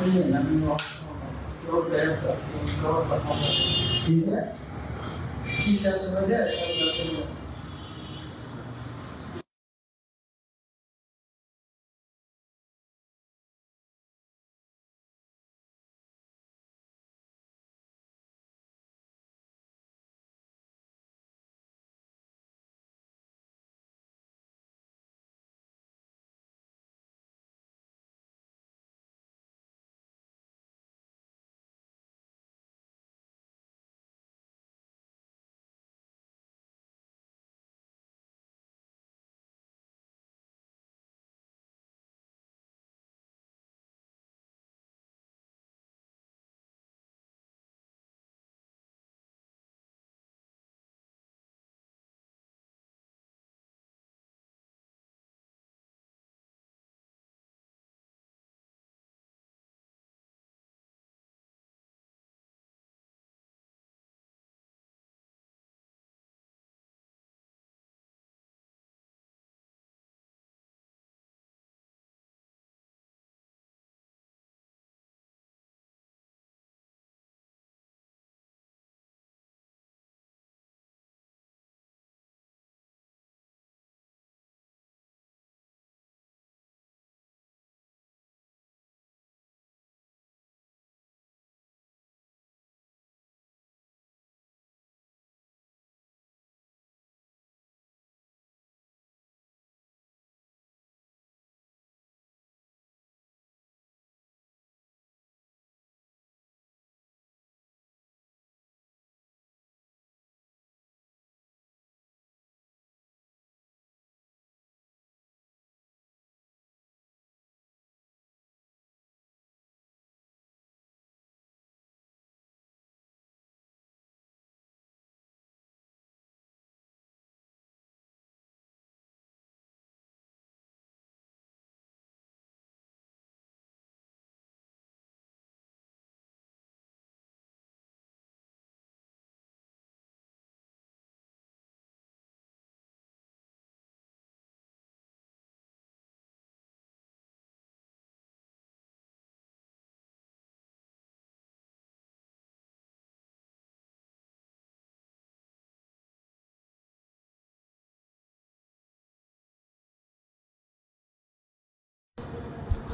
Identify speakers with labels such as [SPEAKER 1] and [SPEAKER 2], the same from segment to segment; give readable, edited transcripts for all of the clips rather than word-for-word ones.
[SPEAKER 1] bien, a mí no. Yo veo que así, no pasa nada. ¿Sí? Sí, ya se me da, ya se me da.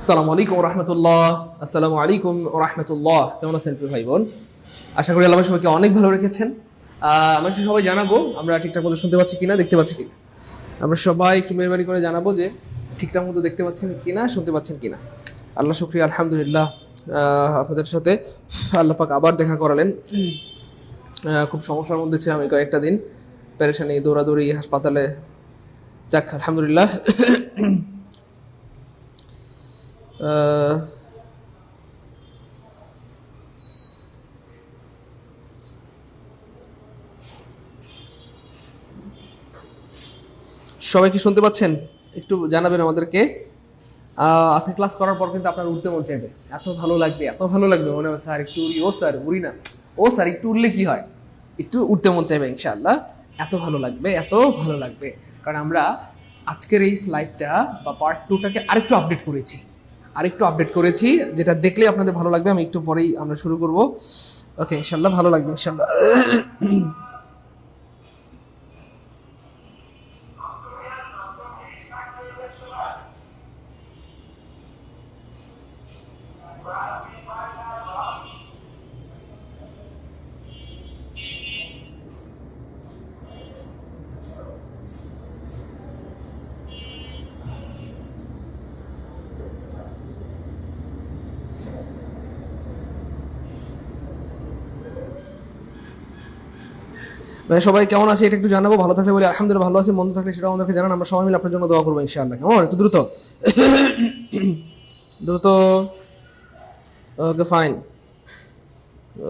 [SPEAKER 2] আসসালামু আলাইকুম রহমতুল্লাহ। আসসালামু আলাইকুম রহমতুল্লাহ। কেমন আছেন প্রিয় ভাই বোন? আশা করি আল্লাহ সবাইকে অনেক ভালো রেখেছেন। আমরা একটু সবাই জানাবো আমরা ঠিকঠাক মতো শুনতে পাচ্ছি কিনা, দেখতে পাচ্ছি কিনা। আমরা সবাই একটু মেহরবানি করে জানাবো যে ঠিকঠাক মতো দেখতে পাচ্ছেন কিনা, শুনতে পাচ্ছেন কিনা। আল্লাহ শুকরিয়া, আলহামদুলিল্লাহ। আপনাদের সাথে আল্লাহ পাক আবার দেখা করালেন। খুব সমস্যার মধ্যে ছিলাম এই কয়েকটা দিন, পেরেশানি, দৌড়াদৌড়ি, হাসপাতালে। যাক, আলহামদুলিল্লাহ। আহ, সবাই কি শুনতে পাচ্ছেন? একটু জানাবেন আমাদেরকে। আজকে ক্লাস করার পর কিন্তু আপনার উঠতে মন চাইবে, এত ভালো লাগবে, এত ভালো লাগবে, মনে হবে স্যার একটু উড়ি। ও স্যার উড়ি না, ও স্যার একটু উঠলে কি হয়, একটু উঠতে মন চাইবে ইনশাআল্লাহ। এত ভালো লাগবে, এত ভালো লাগবে। কারণ আমরা আজকের এই স্লাইডটা বা পার্ট টুটাকে আরেকটু আপডেট করেছি, যেটা দেখলে আপনাদের ভালো লাগবে। আমি একটু পরেই আমরা শুরু করব। ওকে, ইনশাআল্লাহ ভালো লাগবে ইনশাআল্লাহ। ভাই সবাই কেমন আছে এটা একটু জানাবো। ভালো থাকলে বলি আলহামদুলিল্লাহ ভালো আছি, মন্দ থাকলে সেটাও আমাদেরকে জানান। আমরা সবাই মিলে আপনার জন্য দোয়া করবো ইনশাআল্লাহ। কেমন, একটু দ্রুত দ্রুত। ওকে fine,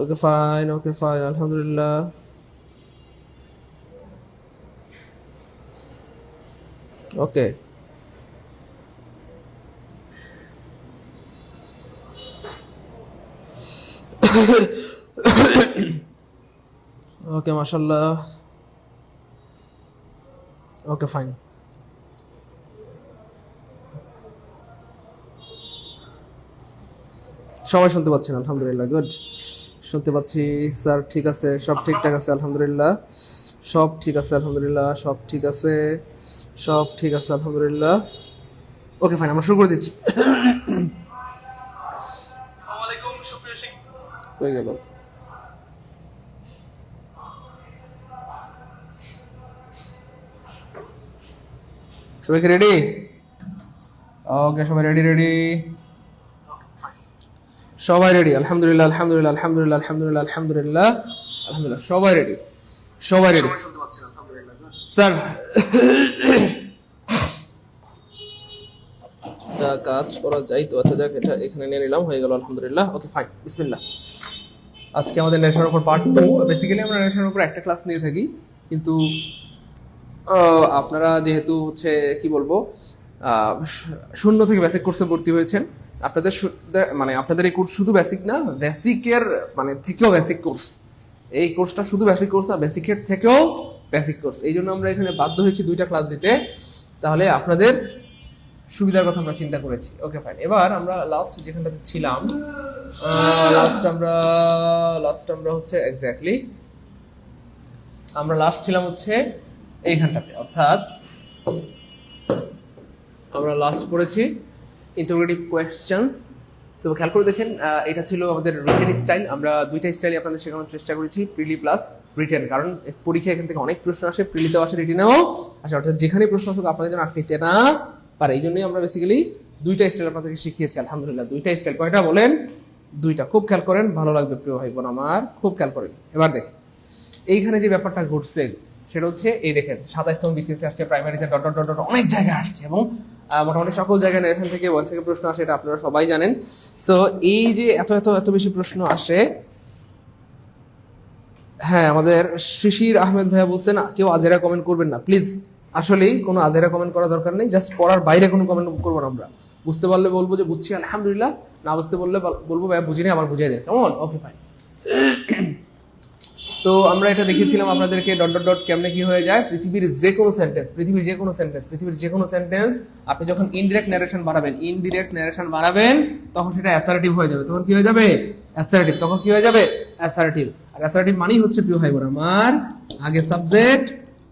[SPEAKER 2] okay fine, okay fine, আলহামদুলিল্লাহ। ওকে, ওকে, মাশাল্লাহ। Okay fine. সবাই শুনতে পাচ্ছেন? আলহামদুলিল্লাহ, গুড। শুনতে পাচ্ছি স্যার, ঠিক আছে, সব ঠিকঠাক আছে আলহামদুলিল্লাহ, সব ঠিক আছে আলহামদুলিল্লাহ, সব ঠিক আছে, সব ঠিক আছে আলহামদুলিল্লাহ। ওকে ফাইন, আমরা শুরু করে দিচ্ছি। হয়ে গেল। সবাইকে রেডি? ওকে, সবাই রেডি রেডি, সবাই রেডি? আলহামদুলিল্লাহ আলহামদুলিল্লাহ আলহামদুলিল্লাহ আলহামদুলিল্লাহ আলহামদুলিল্লাহ আলহামদুলিল্লাহ, সবাই রেডি, সবাই রেডি। স্যার কাজ করা যায় তো? আচ্ছা যাক, এটা এখানে নিয়ে নিলাম, হয়ে গেল আলহামদুলিল্লাহ। ওকে ফাইন, বিসমিল্লাহ। আজকে আমাদের নেশনের উপর পার্ট 2। বেসিক্যালি আমরা নেশনের উপর একটা ক্লাস নিয়ে থাকি, কিন্তু আপনারা যেহেতু হচ্ছে কি বলবো শূন্য থেকে বেসিক কোর্সে ভর্তি হয়েছেন, আপনাদের মানে আপনাদের এই কোর্স শুধু বেসিক না, বেসিকের মানে থেকেও বেসিক কোর্স। এই কোর্সটা শুধু বেসিক কোর্স না, বেসিকের থেকেও বেসিক কোর্স। এই জন্য আমরা এখানে বাধ্য হয়েছি 2টা ক্লাস দিতে, তাহলে আপনাদের সুবিধার কথা আমরা চিন্তা করেছি। ওকে ফাইন, এবার আমরা লাস্ট যেখানটাতে ছিলাম, লাস্ট আমরা হচ্ছে এক্স্যাক্টলি আমরা লাস্ট ছিলাম হচ্ছে এইখানটাতে, অর্থাৎ আমরা লাস্ট পড়েছি ইন্টারোগেটিভ কোয়েশ্চেন্স। তো খেয়াল করে দেখেন, এটা ছিল আমাদের রিটেন স্টাইল। আমরা 2টা স্টাইল আপনাদের শেখানোর চেষ্টা করেছি, প্রিলি প্লাস রিটেন, কারণ পরীক্ষা এখান থেকে অনেক প্রশ্ন আসে, প্রিলিতেও আসে, রিটেনেও আসে, অর্থাৎ যেখানে প্রশ্ন আসুক আপনাদের যেন আটকাইতে না পারে। এই জন্যই আমরা বেসিক্যালি 2টা স্টাইল আপনাদেরকে শিখিয়েছি আলহামদুলিল্লাহ। 2টা স্টাইল, কয়টা বলেন? 2টা। খুব খেয়াল করেন, ভালো লাগবে প্রিয় ভাই বোন আমার, খুব খেয়াল করেন। এবার দেখেন এইখানে যে ব্যাপারটা ঘটছে সেটা হচ্ছে, এই দেখেন 27তম বিসিএস আসছে, প্রাইমারিতে ডট ডট ডট অনেক জায়গায় আসছে, এবং মোটামুটি সকল জায়গায় এখান থেকে ওয়ান থেকে প্রশ্ন আসে, এটা আপনারা সবাই জানেন। তো এই যে এত এত এত বেশি প্রশ্ন আসে, হ্যাঁ আমাদের শিশির আহমেদ ভাইয়া বলছেন কেউ আজেরা কমেন্ট করবেন না প্লিজ। আসলেই কোনো আজেরা কমেন্ট করার দরকার নেই, জাস্ট পড়ার বাইরে কোনো কমেন্ট করবো না আমরা। বুঝতে পারলে বলবো যে বুঝছি আলহামদুলিল্লাহ, না বুঝতে বললে বলবো ভাইয়া বুঝিনি, আবার বুঝিয়ে দেন, কেমন? Okay fine. তো আমরা এটা দেখিয়েছিলাম আপনাদেরকে ডট ডট ডট কেমনে কি হয়ে যায়। পৃথিবীর যে কোনো সেন্টেন্স আপনি যখন ইনডিরেক্ট ন্যারেশন বানাবেন তখন সেটা অ্যাসার্টিভ হয়ে যাবে। তখন কি হয়ে যাবে? অ্যাসার্টিভ। তখন কি হয়ে যাবে? অ্যাসার্টিভ। আর অ্যাসার্টিভ মানেই হচ্ছে প্রিয় ভাই বোন আমার, আগে সাবজেক্ট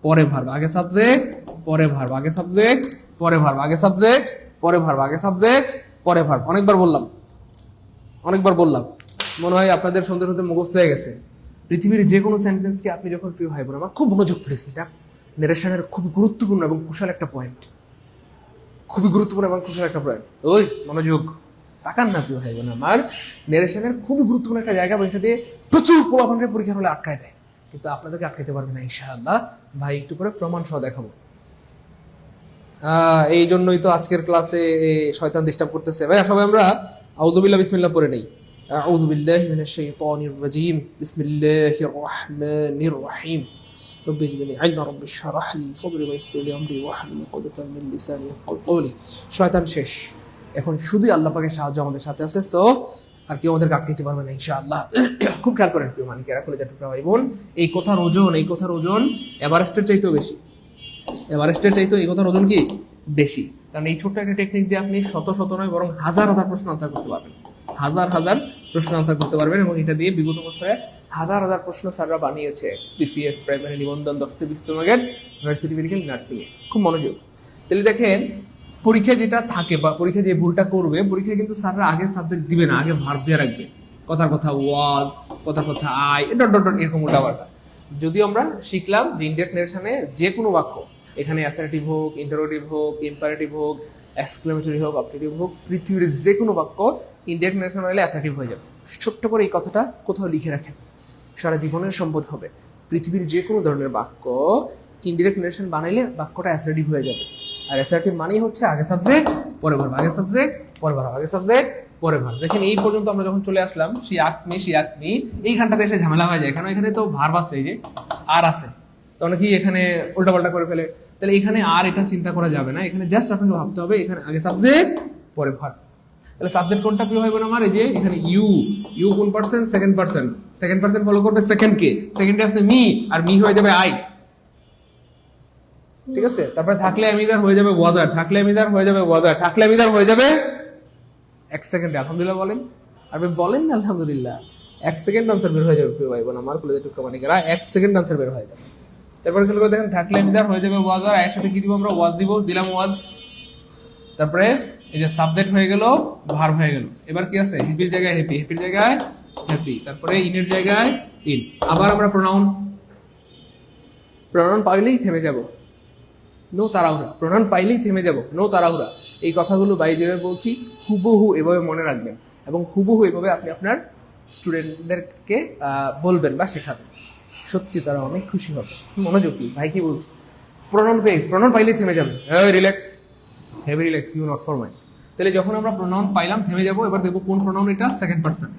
[SPEAKER 2] পরে ভার্ব, আগে সাবজেক্ট পরে ভার্ব, আগে সাবজেক্ট পরে ভার্ব, আগে সাবজেক্ট পরে ভার্ব, আগে সাবজেক্ট পরে ভার্ব। অনেকবার বললাম, মনে হয় আপনাদের শুনতে শুনতে মুখস্থ হয়ে গেছে। পৃথিবীর যে কোনো সেন্টেন্সকে আপনি যখন প্রিয় ভাই বোন আমার, খুব মনোযোগ প্লিজ, এটা নারেশনের খুব গুরুত্বপূর্ণ এবং কুশল একটা পয়েন্ট, খুবই গুরুত্বপূর্ণ এবং কুশল একটা পয়েন্ট। ওই মনোযোগ, তাকান না প্রিয় ভাই বোন আমার, নারেশনের খুবই গুরুত্বপূর্ণ একটা জায়গা, এবং এটা দিয়ে প্রচুর পোলাপানের পরীক্ষার হলে আটকায় দেয়, কিন্তু আপনাদেরকে আটকাইতে পারবে না ইনশাআল্লাহ। ভাই একটু পরে প্রমাণ সহ দেখাবো। এই জন্যই তো আজকের ক্লাসে শয়তান ডিস্টার্ব করতেছে। ভাই সবাই আমরা আউযুবিল্লাহ বিসমিল্লাহ পড়ে নেই। أعوذ بالله من الشيطان الرجيم بسم الله الرحمن الرحيم رب زدني علما رب اشرح لي صدري ويسر لي امري واحلل عقدة من لساني يفقهوا قولي। শয়তান শেষ, এখন শুধুই আল্লাহ পাকের সাহায্য আমাদের সাথে আছে। সো আর কেউ আমাদের আটকাইতে পারবে না ইনশাআল্লাহ। খুব খেয়াল করেন প্রিয় মানিকেরা, কলেজা টুকরা ভাই বোন, এই কথার ওজন এভারেস্টের চাইতেও বেশি। এভারেস্টের চাইতেও এই কথার ওজন কি বেশি, কারণ এই ছোট্ট একটা টেকনিক দিয়ে আপনি শত শত নয় বরং হাজার হাজার প্রশ্ন আনসার করতে পারবেন, এবং এটা দিয়ে বিগত বছরে হাজার হাজার প্রশ্ন স্যাররা বানিয়েছে। পিপিএফ, প্রাইমারি নিবন্ধন, 10-20 মার্কের, ইউনিভার্সিটি মেডিকেল নার্সিং এ। খুব মনোযোগ। তাহলে দেখেন পরীক্ষায় যেটা থাকে বা পরীক্ষায় যে ভুলটা করবে, পরীক্ষায় কিন্তু স্যাররা আগে সাবজেক্ট দিবে না, আগে ভার্ব দিয়ে রাখবে। কথার কথা ওয়াজ, কথার কথা আই, ডট ডট ডট এরকম উল্টাপাল্টা। যদিও আমরা শিখলাম যে ইনডিরেক্ট নারেশনে যে কোনো বাক্য, এখানে অ্যাসার্টিভ হোক, ইন্টারোগেটিভ হোক, ইম্পারেটিভ হোক, এক্সক্লেমেটরি হোক, অবজেক্টিভ হোক, পৃথিবীর যে কোনো বাক্য ইনডিরেক্ট নারেশন হলে অ্যাসার্টিভ হয়ে যাবে। ছোট্ট করে এই কথাটা কোথাও লিখে রাখেন, সারা জীবনের সম্পদ হবে। পৃথিবীর যে কোনো ধরনের বাক্য ইনডিরেক্ট নারেশন বানাইলে বাক্যটা অ্যাসার্টিভ হয়ে যাবে। আর অ্যাসার্টিভ মানেই হচ্ছে আগে সাবজেক্ট পরে ভার্ব, আগে সাবজেক্ট পরে ভার্ব, আগে সাবজেক্ট পরে ভার্ব। দেখেন এই পর্যন্ত আমরা যখন চলে আসলাম, শি আস্কড মি, এইখানটাতে এসে ঝামেলা হয়ে যায়, কারণ এখানে তো ভার্ব আছে, এই যে আর আছে, তো অনেকেই এখানে উল্টাপাল্টা করে ফেলে। তাহলে এখানে আর এটা চিন্তা করা যাবে না, এখানে জাস্ট আপনাকে ভাবতে হবে এখানে আগে সাবজেক্ট পরে ভার্ব। তাহলে সাবজেক্ট কোনটা প্রিয় ভাই বোন আমার? এই যে এখানে ইউ কোন পার্সন? সেকেন্ড পার্সন ফলো করবে সেকেন্ড কে, সেকেন্ডে আছে মি, আর মি হয়ে যাবে আই, ঠিক আছে? তারপরে থাকলে আমিদার হয়ে যাবে ওয়াজার, থাকলে আমিদার হয়ে যাবে এক সেকেন্ডে আলহামদুলিল্লাহ বলেন। আর ভাই বলেন না আলহামদুলিল্লাহ, 1 সেকেন্ড আনসার বের হয়ে যাবে প্রিয় ভাই বোন আমার কলেজের টুকরামানিকেরা, 1 সেকেন্ড আনসার বের হয়ে যাবে। তারপরে খেয়াল করে দেখেন থাকলে মিদার হয়ে যাবে ওয়াজ, আর এর সাথে কি দিব আমরা, ওয়াজ দিব, দিলাম ওয়াজ। তারপরে এই যে সাবজেক্ট হয়ে গেল, ভার্ব হয়ে গেল। এবার কি আছে, হ্যাপির জায়গায় হ্যাপি, হ্যাপির জায়গায় হ্যাপি, তারপরে ইনের জায়গায় ইন। আবার আমরা প্রোনাউন, প্রোনাউন পাইলেই থেমে যাব, নো তাড়াহুড়া, প্রোনাউন পাইলেই থেমে যাব, নো তাড়াহুড়া। এই কথাগুলো বাই যেভাবে বলছি হুবহু এভাবে মনে রাখবেন, এবং হুবহু এভাবে আপনি আপনার স্টুডেন্টদেরকে বলবেন বা শেখাবেন। সত্যি তারা অনেক খুশি হবে। মনোযোগ কি ভাই, কি বলছি, প্রোনাউন পেজ, প্রোনাউন পাইলেই থেমে যাবে, relax, heavy relax, you not for mind. তাহলে যখন আমরা প্রোনাউন পাইলাম থেমে যাবো। এবার দেখবো কোন প্রোনাউন এটা, সেকেন্ড পারসন,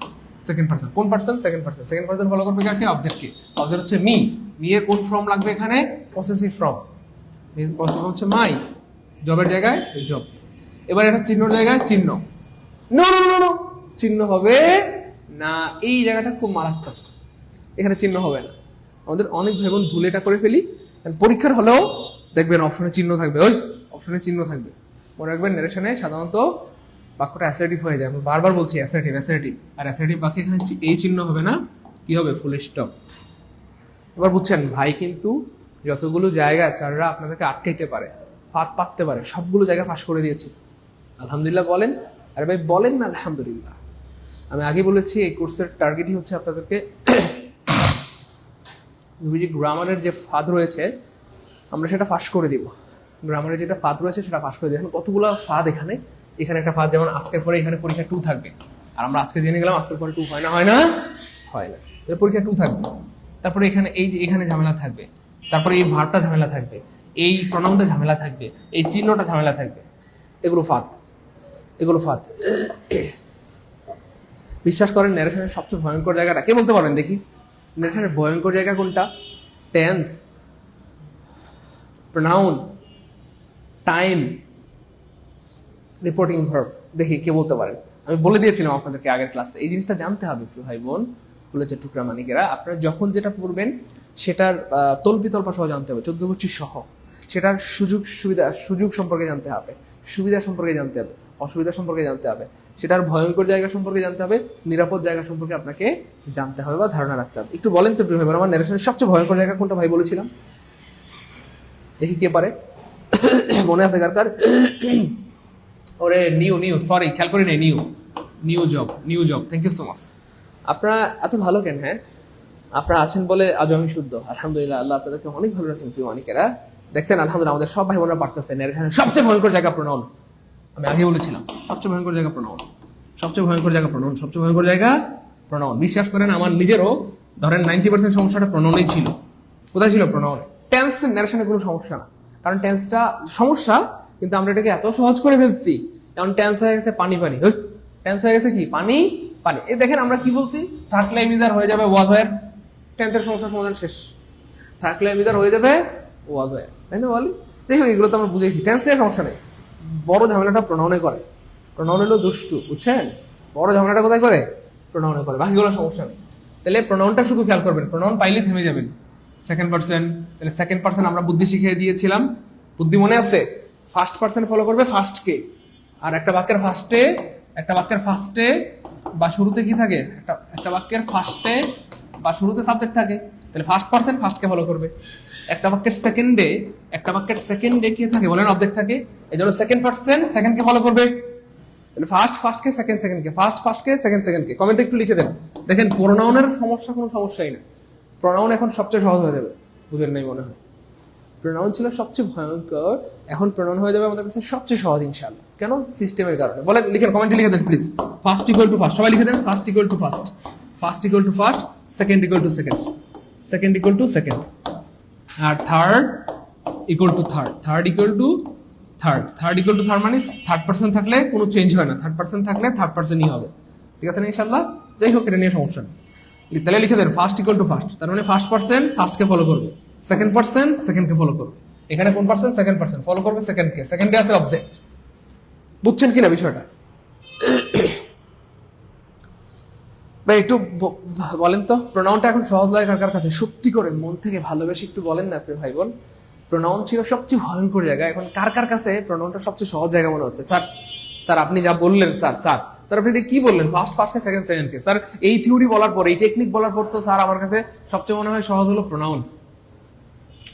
[SPEAKER 2] সেকেন্ড পারসন, কোন person, second person. Second person follow করবে কাকে, অবজেক্টকে। অবজেক্ট হচ্ছে মি, মি এর কোন ফর্ম লাগবে এখানে, পসেসিভ ফর্ম, পসেসিভ হচ্ছে মাই, জবের জায়গায় জব। এবার এটা চিহ্নর জায়গায় চিহ্ন, নো নো নো নো, চিহ্ন হবে না, এই জায়গাটা খুব মারাত্মক, এখানে চিহ্ন হবে না। আমাদের অনেক ভাই বোন ভুল এটা করে ফেলি, পরীক্ষার হলেও দেখবেন অপশনে চিহ্ন থাকবে, ওই অপশনে চিহ্ন থাকবে। মনে রাখবেন নারেশনে সাধারণত বাক্যটা অ্যাসার্টিভ হয়ে যায়, আমি বারবার বলছি অ্যাসার্টিভ অ্যাসার্টিভ, আর অ্যাসার্টিভ বাক্যে এখানে এই চিহ্ন হবে না, কি হবে, ফুল স্টপ। এবার বুঝছেন ভাই, কিন্তু যতগুলো জায়গায় স্যাররা আপনাদেরকে আটকাইতে পারে, ফাঁদ পাততে পারে, সবগুলো জায়গা ফাঁস করে দিয়েছে। আলহামদুলিল্লাহ বলেন, আরে ভাই বলেন না আলহামদুলিল্লাহ। আমি আগে বলেছি এই কোর্সের টার্গেটই হচ্ছে আপনাদেরকে যে গ্রামারের যে ফাঁদ রয়েছে আমরা সেটা ফাঁস করে দিব। গ্রামারের যেটা ফাঁদ রয়েছে সেটা ফাঁস করে দিব। এখন কতগুলো ফাঁদ এখানে, এখানে একটা ফাঁদ, যেমন আজকের পরে এখানে পরীক্ষা 2 থাকবে, আর আমরা আজকে জেনে গেলাম আজকের পরে 2 হয় না, হয় না, হয় না, পরীক্ষা 2 থাকবে। তারপরে এখানে এই যে এখানে ঝামেলা থাকবে, তারপরে এই ভার্বটা ঝামেলা থাকবে, এই প্রোনাউনটা ঝামেলা থাকবে, এই চিহ্নটা ঝামেলা থাকবে। এগুলো ফাঁদ, এগুলো ফাঁদ। বিশ্বাস করেন ন্যারেশনের সবচেয়ে ভয়ঙ্কর জায়গাটা কে বলতে পারেন দেখি, ন্যারেশনের ভয়ঙ্কর জায়গা কোনটা, tense, pronoun, time, reporting verb. দেখি কে বলতে পারেন। আমি বলে দিয়েছিলাম আপনাদেরকে আগের ক্লাসে, এই জিনিসটা জানতে হবে প্রিয় ভাই বোন, কলেজের টুকরা মানিকেরা। আপনারা যখন যেটা পড়বেন সেটার তল্পিতল্পা সহ জানতে হবে, 14 গোষ্ঠী সহ। সেটার সুযোগ সুবিধা, সুযোগ সম্পর্কে জানতে হবে, সুবিধা সম্পর্কে জানতে হবে, অসুবিধা সম্পর্কে জানতে হবে, সেটার ভয়ঙ্কর জায়গা সম্পর্কে জানতে হবে, নিরাপদ জায়গা সম্পর্কে আপনাকে জানতে হবে বা ধারণা রাখতে হবে। একটু বলেন তো প্রিয় ভাই বোন, আমার ন্যারেশনের সবচেয়ে ভয়ঙ্কর জায়গা কোনটা ভাই বলেছিলাম, দেখি কে পারে, মনে আছে কার কার? ওরে নিউ নিউ, সরি খেয়াল করি নাই, new new job, new job, thank you so much. আপনারা এত ভালো কেন? হ্যাঁ, আপনারা আছেন বলে আজ আমি শুদ্ধ, আলহামদুলিল্লাহ। আল্লাহ আপনাদেরকে অনেক ভালো রাখেন প্রিয় অনেকেরা। দেখছেন আলহামদুলিল্লাহ, আমাদের সব ভাই বোনরা পারতেছে। ন্যারেশনের সবচেয়ে ভয়ঙ্কর জায়গা প্রোনাউন, আমি আগে বলেছিলাম সবচেয়ে ভয়ঙ্কর জায়গা প্রোনাউন, সবচেয়ে ভয়ঙ্কর জায়গা প্রোনাউন, সবচেয়ে ভয়ঙ্কর জায়গা প্রোনাউন। বিশ্বাস করেন আমার নিজেরও ধরেন 90% সমস্যাটা প্রোনাউনেই ছিল। কোথায় ছিল? প্রোনাউন। টেন্স ন্যারেশনে কোনো সমস্যা না, কারণ টেন্সটা সমস্যা, কিন্তু আমরা এটাকে এত সহজ করে ফেলছি। এখন টেন্স হয়ে গেছে পানি পানি, টেন্স হয়ে গেছে কি পানি পানি। এই দেখেন আমরা কি বলছি, থাকলে মিজার হয়ে যাবে ওয়াজ হয়ে, টেন্সের সমস্যার সমাধান শেষ। থাকলে মিজার হয়ে যাবে ওয়াজ হয়ে, তাই না বলি? দেখো এগুলো তো আমরা বুঝেছি, টেন্স নিয়ে সমস্যা নেই। বড় ঝামেলাটা প্রোনাউনে করে, প্রোনাউন হলো দুষ্টু, বুঝছেন? বড় ঝামেলাটা কোথায় করে? প্রোনাউনে করে, বাকিগুলো সমস্যা নেই। তাহলে প্রোনাউনটা শুধু খেয়াল করবেন, প্রোনাউন পাইলে থেমে যাবেন। সেকেন্ড পারসন, তাহলে সেকেন্ড পারসন আমরা বুদ্ধি শিখিয়ে দিয়েছিলাম, বুদ্ধি মনে আছে? ফার্স্ট পারসন ফলো করবে ফার্স্টকে, আর একটা বাক্যের ফার্স্টে, একটা বাক্যের ফার্স্টে বা শুরুতে কি থাকে, একটা বাক্যের ফার্স্টে বা শুরুতে সাবজেক্ট থাকে, তাহলে ফার্স্ট পারসন ফার্স্টকে ফলো করবে। একটা বাক্যের সেকেন্ডে, একটা বাক্যের সেকেন্ডে কি থাকে বলেন? অবজেক্ট থাকে। এই জন্য সেকেন্ড পারসন সেকেন্ডকে ফলো করবে। তাহলে ফার্স্ট ফার্স্টকে, সেকেন্ড সেকেন্ডকে, ফার্স্ট ফার্স্টকে, সেকেন্ড সেকেন্ডকে। কমেন্টে একটু লিখে দেন। দেখেন প্রোনাউনের সমস্যা কোনো সমস্যাই না, প্রোনাউন এখন সবচেয়ে সহজ হয়ে যাবে। বুঝেন নাই মনে হয়? প্রোনাউন ছিল সবচেয়ে ভয়ঙ্কর, এখন প্রোনাউন হয়ে যাবে আমাদের কাছে সবচেয়ে সহজ ইনশাআল্লাহ। কেন? সিস্টেমের কারণে। বলেন, লিখেন, কমেন্টে লিখে দেন please. First equal to first, সবাই লিখে দেন। First equal to first, first equal to first, second equal to second, second equal to second, আর third equal to third, third equal to third, third equal to third মানে third person থাকলে কোনো change হয় না, third person থাকলে third পার্সনই হবে। ঠিক আছে না ইনশাআল্লাহ? যাই হোক, এটা নিয়ে সমস্যা নেই। তাহলে লিখে দেন ফার্স্ট ইকুয়াল টু ফার্স্ট, তার মানে ফার্স্ট পার্সন ফার্স্টকে ফলো করবে, সেকেন্ড পার্সন সেকেন্ডকে ফলো করবে। এখানে কোন পার্সন? সেকেন্ড পার্সন ফলো করবে সেকেন্ডকে, সেকেন্ডে আছে অবজেক্ট। বুঝছেন কিনা বিষয়টা? ভাই একটু বলেন তো, প্রোনাউনটা এখন সহজ লাগে কার কার কাছে? সত্যি করে মন থেকে ভালোবেসে একটু বলেন না প্রিয় ভাই বোন। প্রোনাউন ছিল সবচেয়ে ভয়ঙ্কর জায়গা, এখন কার কার কাছে প্রোনাউনটা সবচেয়ে সহজ জায়গা মনে হচ্ছে? স্যার, স্যার আপনি যা বললেন, স্যার স্যার স্যার আপনি এটা কি বললেন, ফার্স্ট সেকেন্ড কে স্যার? এই থিওরি বলার পর, এই টেকনিক বলার পর তো স্যার আমার কাছে সবচেয়ে মনে হয় সহজ হলো প্রোনাউন।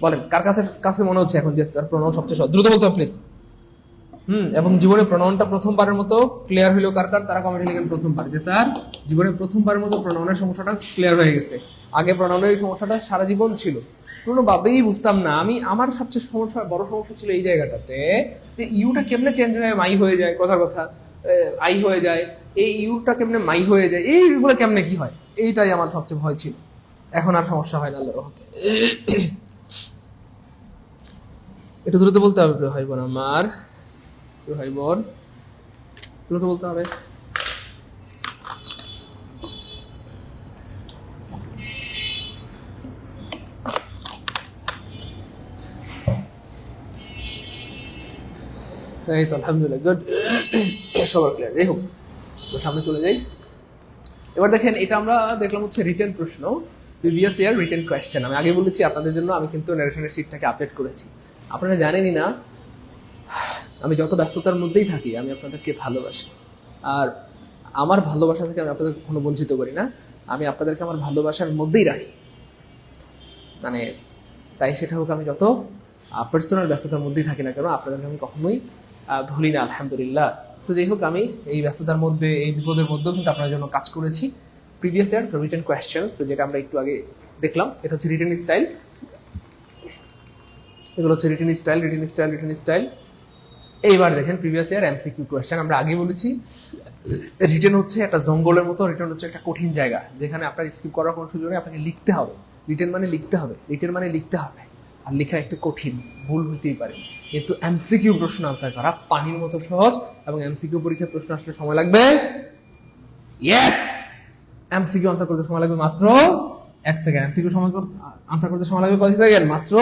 [SPEAKER 2] বলেন কার কাছে মনে হচ্ছে এখন যে স্যার প্রোনাউন সবচেয়ে সহজ? দ্রুত বলতে হবে প্লিজ। এবং জীবনে প্রোনাউনটা প্রথমবারের মতো ক্লিয়ার হইলো কার? তারা কমেন্টে লিখেন প্রথমবার, যে স্যার জীবনে প্রথমবারের মতো প্রোনাউনের সমস্যাটা ক্লিয়ার হয়ে গেছে। আগে প্রোনাউনের এই সমস্যাটা সারা জীবন ছিল, কোনোভাবেই বুঝতাম না আমি। আমার সবচেয়ে বড় সমস্যা ছিল এই জায়গাটাতে, যে ইউটা কেমনে চেঞ্জ হয়ে মাই হয়ে যায়, কথা আই হয়ে যায়, এই ইউটা কেমনে মাই হয়ে যায়, এইগুলো কেমনে কি হয়, এইটাই আমার সবচেয়ে ভয় ছিল। এখন আর সমস্যা হয় না আল্লাহর রহমতে। একটু দ্রুত বলতে হবে প্রিয় ভাই বোন আমার, প্রিয় ভাই বোন দ্রুত বলতে হবে। এই তো আলহামদুলিল্লাহ, গুড, সবার ক্লিয়ার। যাই হোক, তো সামনে চলে যাই। এবার দেখেন, এটা আমরা দেখলাম হচ্ছে রিটেন প্রশ্ন, প্রিভিয়াস ইয়ার রিটেন কোয়েশ্চেন। আমি আগে বলেছি আপনাদের জন্য আমি কিন্তু ন্যারেশনের শিটটাকে আপডেট করেছি। আপনারা জানেনই না, আমি যত ব্যস্ততার মধ্যেই থাকি আমি আপনাদেরকে ভালোবাসি, আর আমার ভালোবাসা থেকে আমি আপনাদের কখনো বঞ্চিত করি না। আমি আপনাদেরকে আমার ভালোবাসার মধ্যেই রাখি, মানে তাই সেটা হোক আমি যত পার্সোনাল ব্যস্ততার মধ্যেই থাকি না কেন, আপনাদেরকে আমি কখনোই ভুলি না, আলহামদুলিল্লাহ। সো যাই হোক, আমি এই ব্যস্ততার মধ্যে, এই বিপদের মধ্যেও কিন্তু আপনার জন্য কাজ করেছি। প্রিভিয়াস ইয়ার রিটেন কোয়েশ্চেন্স, যেটা আমরা একটু আগে দেখলাম, এটা হচ্ছে রিটেন স্টাইল। এগুলো হচ্ছে রিটেন স্টাইল। এইবার দেখেন প্রিভিয়াস ইয়ার এমসিকিউ কোয়েশ্চেন। আমরা আগে বলেছি রিটেন হচ্ছে একটা জঙ্গলের মতো, রিটেন হচ্ছে একটা কঠিন জায়গা যেখানে আপনার স্কিপ করার কোনো সুযোগ নেই, আপনাকে লিখতে হবে। রিটেন মানে লিখতে হবে, আর লেখা একটু কঠিন, ভুল হইতেই পারে, কিন্তু এমসিকিউ প্রশ্ন আনসার করা পানির মতো সহজ। এবং এমসিকিউ পরীক্ষার প্রশ্ন আসলে সময় লাগবে, ইয়েস, এমসিকিউ আনসার করতে সময় লাগবে মাত্র 1 সেকেন্ড। এমসিকিউ আনসার করতে সময় লাগবে কত সেকেন্ড? মাত্র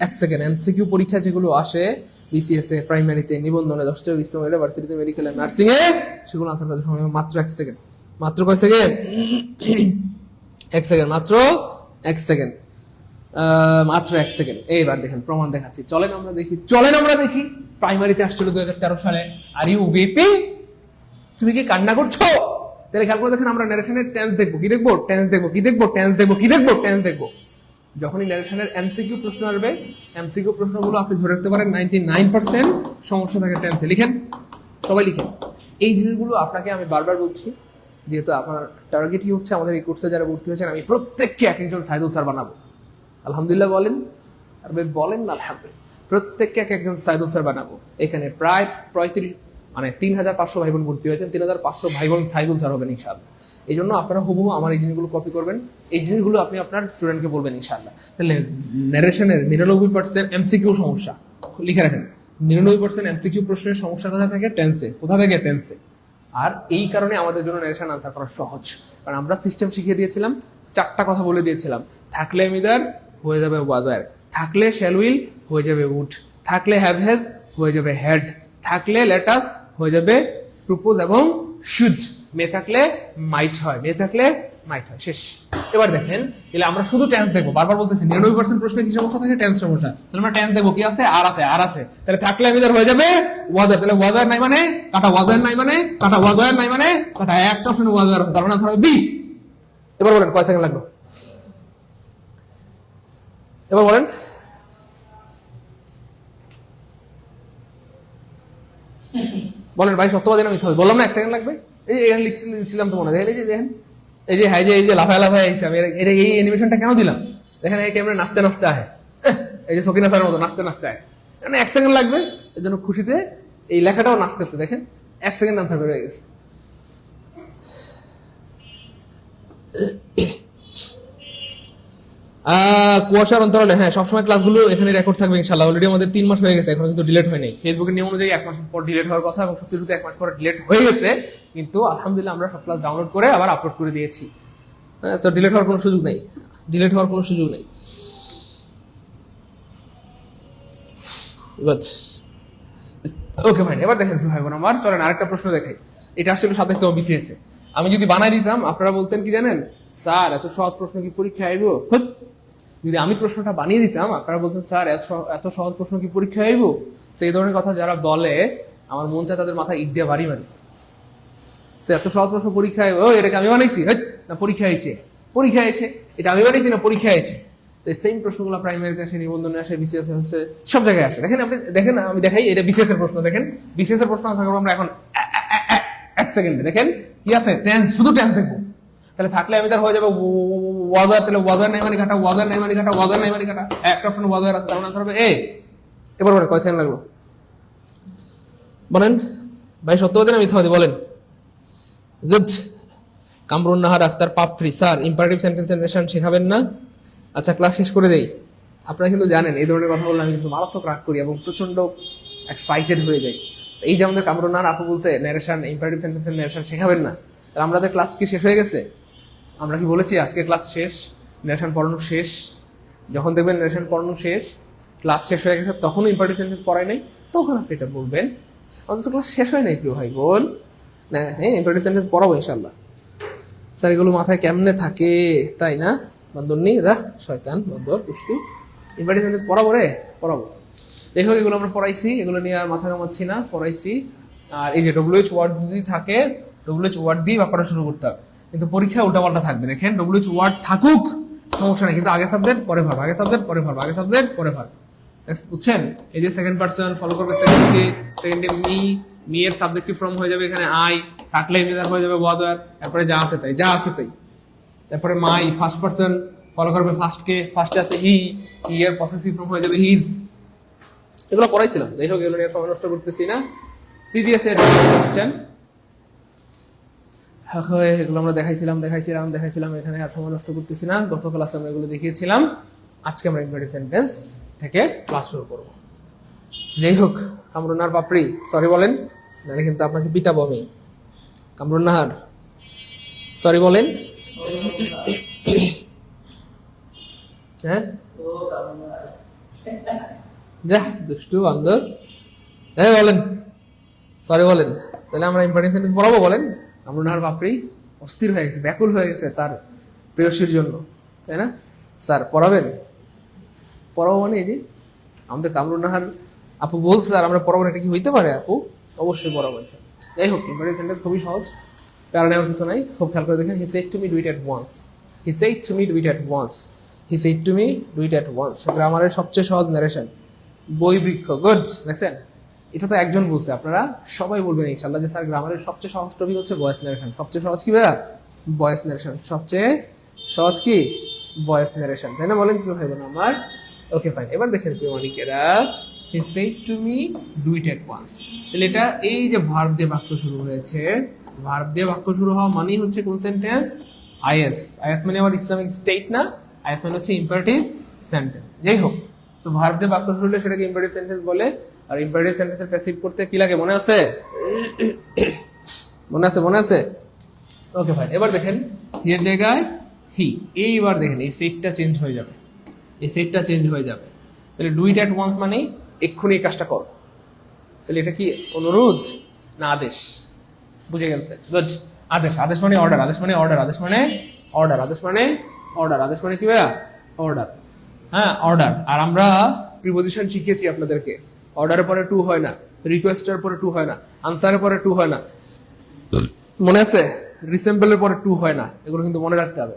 [SPEAKER 2] 1 সেকেন্ড। এমসিকিউ পরীক্ষা যেগুলো আসে বিসিএস এ, প্রাইমারিতে, নিবন্ধনে, 10টা ইউনিভার্সিটিতে, মেডিকেল এন্ড নার্সিং এ, সেগুলো আনসার করতে সময় মাত্র 1 সেকেন্ড। মাত্র কয় সেকেন্ড? 1 সেকেন্ড, মাত্র 1 সেকেন্ড, মাত্র 1 সেকেন্ড। এইবার দেখেন প্রমাণ দেখাচ্ছি, চলেন আমরা দেখি। প্রাইমারিতে আসছিল 2013 সালে। আর ইউ ভিপি, তুমি কি কান্না করছো? তাহলে খেয়াল করে দেখেন, আমরা ন্যারেশনের টেন্স দেখবো, টেন্স দেখবো। যখনই ন্যারেশনের এমসিকিউ প্রশ্ন আসবে, এমসিকিউ প্রশ্নগুলো আপনি ধরে রাখতে পারেন 99% সমস্যা থাকে টেন্সে। লিখেন, সবাই লিখেন। এই জিনিসগুলো আপনাকে আমি বারবার বলছি, যেহেতু আপনার টার্গেটই হচ্ছে আমাদের এই কোর্সে যারা ভর্তি হয়েছেন, আমি প্রত্যেককে এক একজন সাইদুল স্যার বানাবো। আলহামদুলিল্লাহ বলেন, আর বলেন না আলহামদুলিল্লাহ। প্রত্যেককে এক একজন সাইদুল স্যার বানাবো। এখানে প্রায় 3500 ভাই বোন ভর্তি হয়েছেন, 3500 ভাই বোন সাইদুল স্যার হবেন ইনশাআল্লাহ। এই জন্য আপনারা হুবহু আমার এই জিনিসগুলো কপি করবেন, এই জিনিসগুলো আপনি আপনার স্টুডেন্টকে বলবেন ইনশাআল্লাহ। তাহলে ন্যারেশনের 99% এমসিকিউ সমস্যা লিখে রাখেন। 99% এমসিকিউ প্রশ্নের সমস্যা কোথায় থাকে? টেন্সে। আর এই কারণে আমাদের জন্য ন্যারেশন আনসার করা সহজ, কারণ আমরা সিস্টেম শিখিয়ে দিয়েছিলাম, 4টা কথা বলে দিয়েছিলাম। থাকলে মিদার হয়ে যাবে ওয়াজার, থাকলে শ্যাল উইল হয়ে যাবে উড, থাকলে হ্যাভ হ্যাজ হয়ে যাবে হ্যাড, থাকলে লেটাস হয়ে যাবে প্রপোজ এবং শুড, মেয়ে থাকলে মাইট হয়, শেষ। এবার দেখেন, তাহলে আমরা শুধু টেন্স দেখবো। বারবার বলতেছি 99% প্রশ্নে কি সমস্যা থাকে? টেন্স সমস্যা। তাহলে আমরা টেন্স দেখবো, কি আছে? আর আছে। তাহলে থাকলে মিদার হয়ে যাবে ওয়াজার, তাহলে ওয়াজার নাই মানে কাটা, ওয়াজার নাই মানে কাটা, ওয়াজার নাই মানে কাটা, একটা অপশন ওয়াজার আছে, তার মানে ধরো বি। এবার বলেন কয় সেকেন্ড লাগলো? এবার বলেন। বলেন ভাই, সত্যবাদী না মিথ্যা? বললাম না 1 সেকেন্ড লাগবে। এই যে এখানে লিখছিলাম তো মনে হয়, এই যে দেখেন, এই যে লাফায় আইসে আমি এই অ্যানিমেশনটা কেন দিলাম? দেখেন এই ক্যামেরা নাচতে আহে, এই যে সকিনা স্যারের মতো নাচতে আহে, মানে 1 সেকেন্ড লাগবে। এর জন্য খুশিতে এই লেখাটাও নাচতেছে, দেখেন 1 সেকেন্ড আনসার করে গেছে। কুয়াশার অন্তরালে, হ্যাঁ, সবসময় ক্লাসগুলো এখানে রেকর্ড থাকবে ইনশাআল্লাহ। অলরেডি আমাদের 3 মাস হয়ে গেছে, এখন কিন্তু ডিলিট হয়নি। ফেসবুকের নিয়ম অনুযায়ী 1 মাস পর ডিলিট হওয়ার কথা, এবং সত্যি 1 মাস পর ডিলিট হয়ে গেছে, কিন্তু আলহামদুলিল্লাহ আমরা সব ক্লাস ডাউনলোড করে আবার আপলোড করে দিয়েছি। তো ডিলিট হওয়ার কোনো সুযোগ নেই। ওকে ভাই, এবার দেখেন ভাই বোন আমার, চলেন আরেকটা প্রশ্ন দেখাই। এটা আসলে 27 বিসিএস এ। আমি যদি বানাই দিতাম, আপনারা বলতেন কি জানেন? স্যার এত সহজ প্রশ্ন কি পরীক্ষা আইব? যদি আমি প্রশ্নটা বানিয়ে দিতাম, আপনারা বলতেন স্যার এত সহজ প্রশ্ন কি পরীক্ষা আইব? সেই ধরনের কথা যারা বলে, আমার মন চায় তাদের মাথায় ইট দিয়ে বাড়ি মারি। সে এত সহজ প্রশ্ন পরীক্ষায় এটাকে আমি বানাইছি না পরীক্ষা হয়েছে এটা আমি বানাইছি না পরীক্ষা হয়েছে। তো সেম প্রশ্নগুলো প্রাইমারিতে আসে, নিবন্ধনে আসে, বিসিএস আসে, সব জায়গায় আসে। দেখেন আপনি দেখেন, আমি দেখাই এটা বিসিএস এর প্রশ্ন। দেখেন বিসিএস এর প্রশ্ন আনসার করবো আমরা এখন 1 সেকেন্ডে। দেখেন কি আছে, টেন্স, শুধু টেন্স দেখবো। তাহলে থাকলে আমি তার হয়ে যাবে ওয়াজার, তাহলে ওয়াজার নাই মানে কাটা, ওয়াজার নাই মানে কাটা, ওয়াজার নাই মানে কাটা, একটা অপশন ওয়াজার আছে, তার আনসার হবে এ। এবার বলেন কয় সেকেন্ড লাগলো বলেন ভাই, সত্যবাদী না মিথ্যাবাদী বলেন। গুড। কামরুন নাহার আক্তার পাপড়ি, স্যার ইম্পারেটিভ সেন্টেন্স জেনারেশন শেখাবেন না? আচ্ছা ক্লাস শেষ করে দেই। আপনারা কিন্তু জানেন এই ধরনের কথা বললে আমি কিন্তু মারাত্মক রাগ করি এবং প্রচন্ড এক্সাইটেড হয়ে যাই। এই যে আমাদের কামরুন নাহার আপু বলছে ন্যারেশন, ইম্পারেটিভ সেন্টেন্সের ন্যারেশন শেখাবেন না, তাহলে আমাদের ক্লাস কি শেষ হয়ে গেছে? আমরা কি বলেছি আজকে ক্লাস শেষ, ন্যারেশন পড়ানো শেষ? যখন দেখবেন ন্যারেশন পড়ানো শেষ, ক্লাস শেষ হয়ে গেছে, তখনও ইম্পারেটিভ সেন্টেন্স পড়াই নাই, তখন আপনি এটা বলবেন। অথচ ক্লাস শেষ হয় নাই প্রিয় ভাই বোন। না হ্যাঁ, ইম্পারেটিভ সেন্টেন্স পড়াবো ইনশাল্লাহ। স্যার এগুলো মাথায় কেমনে থাকে তাই না? বান্দর নেই দা, শয়তান বান্দর দুষ্টু। ইম্পারেটিভ সেন্টেন্স পড়াবো রে, পড়াবো। যাই হোক, এগুলো আমরা পড়াইছি, এগুলো নিয়ে আর মাথা কামাচ্ছি না, পড়াইছি। আর এই যে ডব্লিউএইচ ওয়ার্ড যদি থাকে, ডব্লিউএইচ ওয়ার্ড দিয়ে ব্যাপারটা শুরু করতে হবে। কিন্তু পরীক্ষায় উল্টাপাল্টা থাকবে। দেখেন ডব্লিউএইচ ওয়ার্ড থাকুক সমস্যা নেই, কিন্তু আগে সাবজেক্ট পরে ভার্ব, আগে সাবজেক্ট পরে ভার্ব, আগে সাবজেক্ট পরে ভার্ব। বুঝছেন? এই যে সেকেন্ড পারসন ফলো করবে সেকেন্ডে, সেকেন্ডে মি এর সাবজেক্টিভ ফর্ম হয়ে যাবে এখানে আই, থাকলে এমনি হয়ে যাবে ওয়াদার, তারপরে যা আছে তাই, যা আছে তাই। তারপরে মাই ফার্স্ট পারসন ফলো করবে ফার্স্টকে, ফার্স্টে আছে হি এর পসেসিভ ফর্ম হয়ে যাবে হিজ। এগুলো পড়াইছিলাম, যাই হোক এগুলো নিয়ে সময় নষ্ট করতেছি না। প্রিভিয়াস এর কোশ্চেন এগুলো আমরা দেখাইছিলাম, এখানে আর সময় নষ্ট করতেছি না। গত ক্লাসে আমরা এগুলো দেখিয়েছিলাম, আজকে আমরা ইম্পারেটিভ সেন্টেন্স থেকে ক্লাস শুরু করব। যাই হোক, কামরুন নাহার পাপড়ি সরি বলেন, নাহলে কিন্তু আপনাকে পিটাবো আমি। কামরুন নাহার সরি বলেন। হ্যাঁ যা দুষ্টু বান্দর, হ্যাঁ বলেন সরি বলেন। তাহলে আমরা ইম্পারেটিভ সেন্টেন্স পড়াবো বলেন। কামরুন নাহার পাপড়ি অস্থির হয়ে গেছে, ব্যাকুল হয়ে গেছে তার প্রেয়সীর জন্য, তাই না? স্যার পড়াবেন? পড়াবো মানে এই যে আমাদের কামরুন নাহার আপু বলছে স্যার আমরা পড়াবো, এটা কি হইতে পারে আপু? অবশ্যই পড়াবো। যাই হোক, ইম্পারেটিভ সেন্টেন্স খুবই সহজ, প্যারা নেওয়ার কিছু নাই, খুব খেয়াল করে দেখেন। He said to me do it at once, he said to me do it at once, he said to me do it at once. গ্রামারের সবচেয়ে সহজ ন্যারেশন, বই বৃক্ষ। গুড, দেখছেন? এটা তো একজন বলছে, আপনারা সবাই বলবেন ইনশাআল্লাহ যে স্যার গ্রামারের সবচেয়ে সহজ টপিক হচ্ছে ভয়েস ন্যারেশন। সবচেয়ে সহজ কি ভাইয়া? Voice narration. সবচেয়ে সহজ কি? ভয়েস ন্যারেশন, তাই না? বলেন কি ভাই বোন আমার? Okay fine. এবার দেখেন প্রিয় মানিকেরা, he said to me do it at once. তাহলে এটা এই যে ভার্ব দিয়ে বাক্য শুরু হয়েছে, ভার্ব দিয়ে বাক্য শুরু হওয়া মানেই হচ্ছে কোন সেন্টেন্স? আইএস। আইএস মানে আবার ইসলামিক স্টেট না, আইএস মানে হচ্ছে ইম্পারেটিভ সেন্টেন্স। যাই হোক, তো ভার্ব দিয়ে বাক্য শুরু হলে সেটাকে ইম্পারেটিভ সেন্টেন্স বলে। আর ইম্পারেটিভ সেন্টেন্সের প্যাসিভ করতে কি লাগে মনে আছে? মনে আছে? ওকে ফাইন। এবার দেখেন হিয়ের জায়গায় হি, এইবার দেখেন এই সেটটা চেঞ্জ হয়ে যাবে, তাহলে ডু ইট অ্যাট ওয়ান্স মানে এক্ষুনি এই কাজটা কর। তাহলে এটা কি অনুরোধ না আদেশ? বুঝে গেছে? গুড। আদেশ মানে অর্ডার, আদেশ মানে কি ভাইয়া? অর্ডার। হ্যাঁ অর্ডার। আর আমরা প্রিপোজিশন শিখিয়েছি আপনাদেরকে, অর্ডারের পরে টু হয় না, রিকোয়েস্টের পরে টু হয় না, আনসারের পরে টু হয় না, মনে আছে? রিসেম্বলের পরে টু হয় না, এগুলো কিন্তু মনে রাখতে হবে,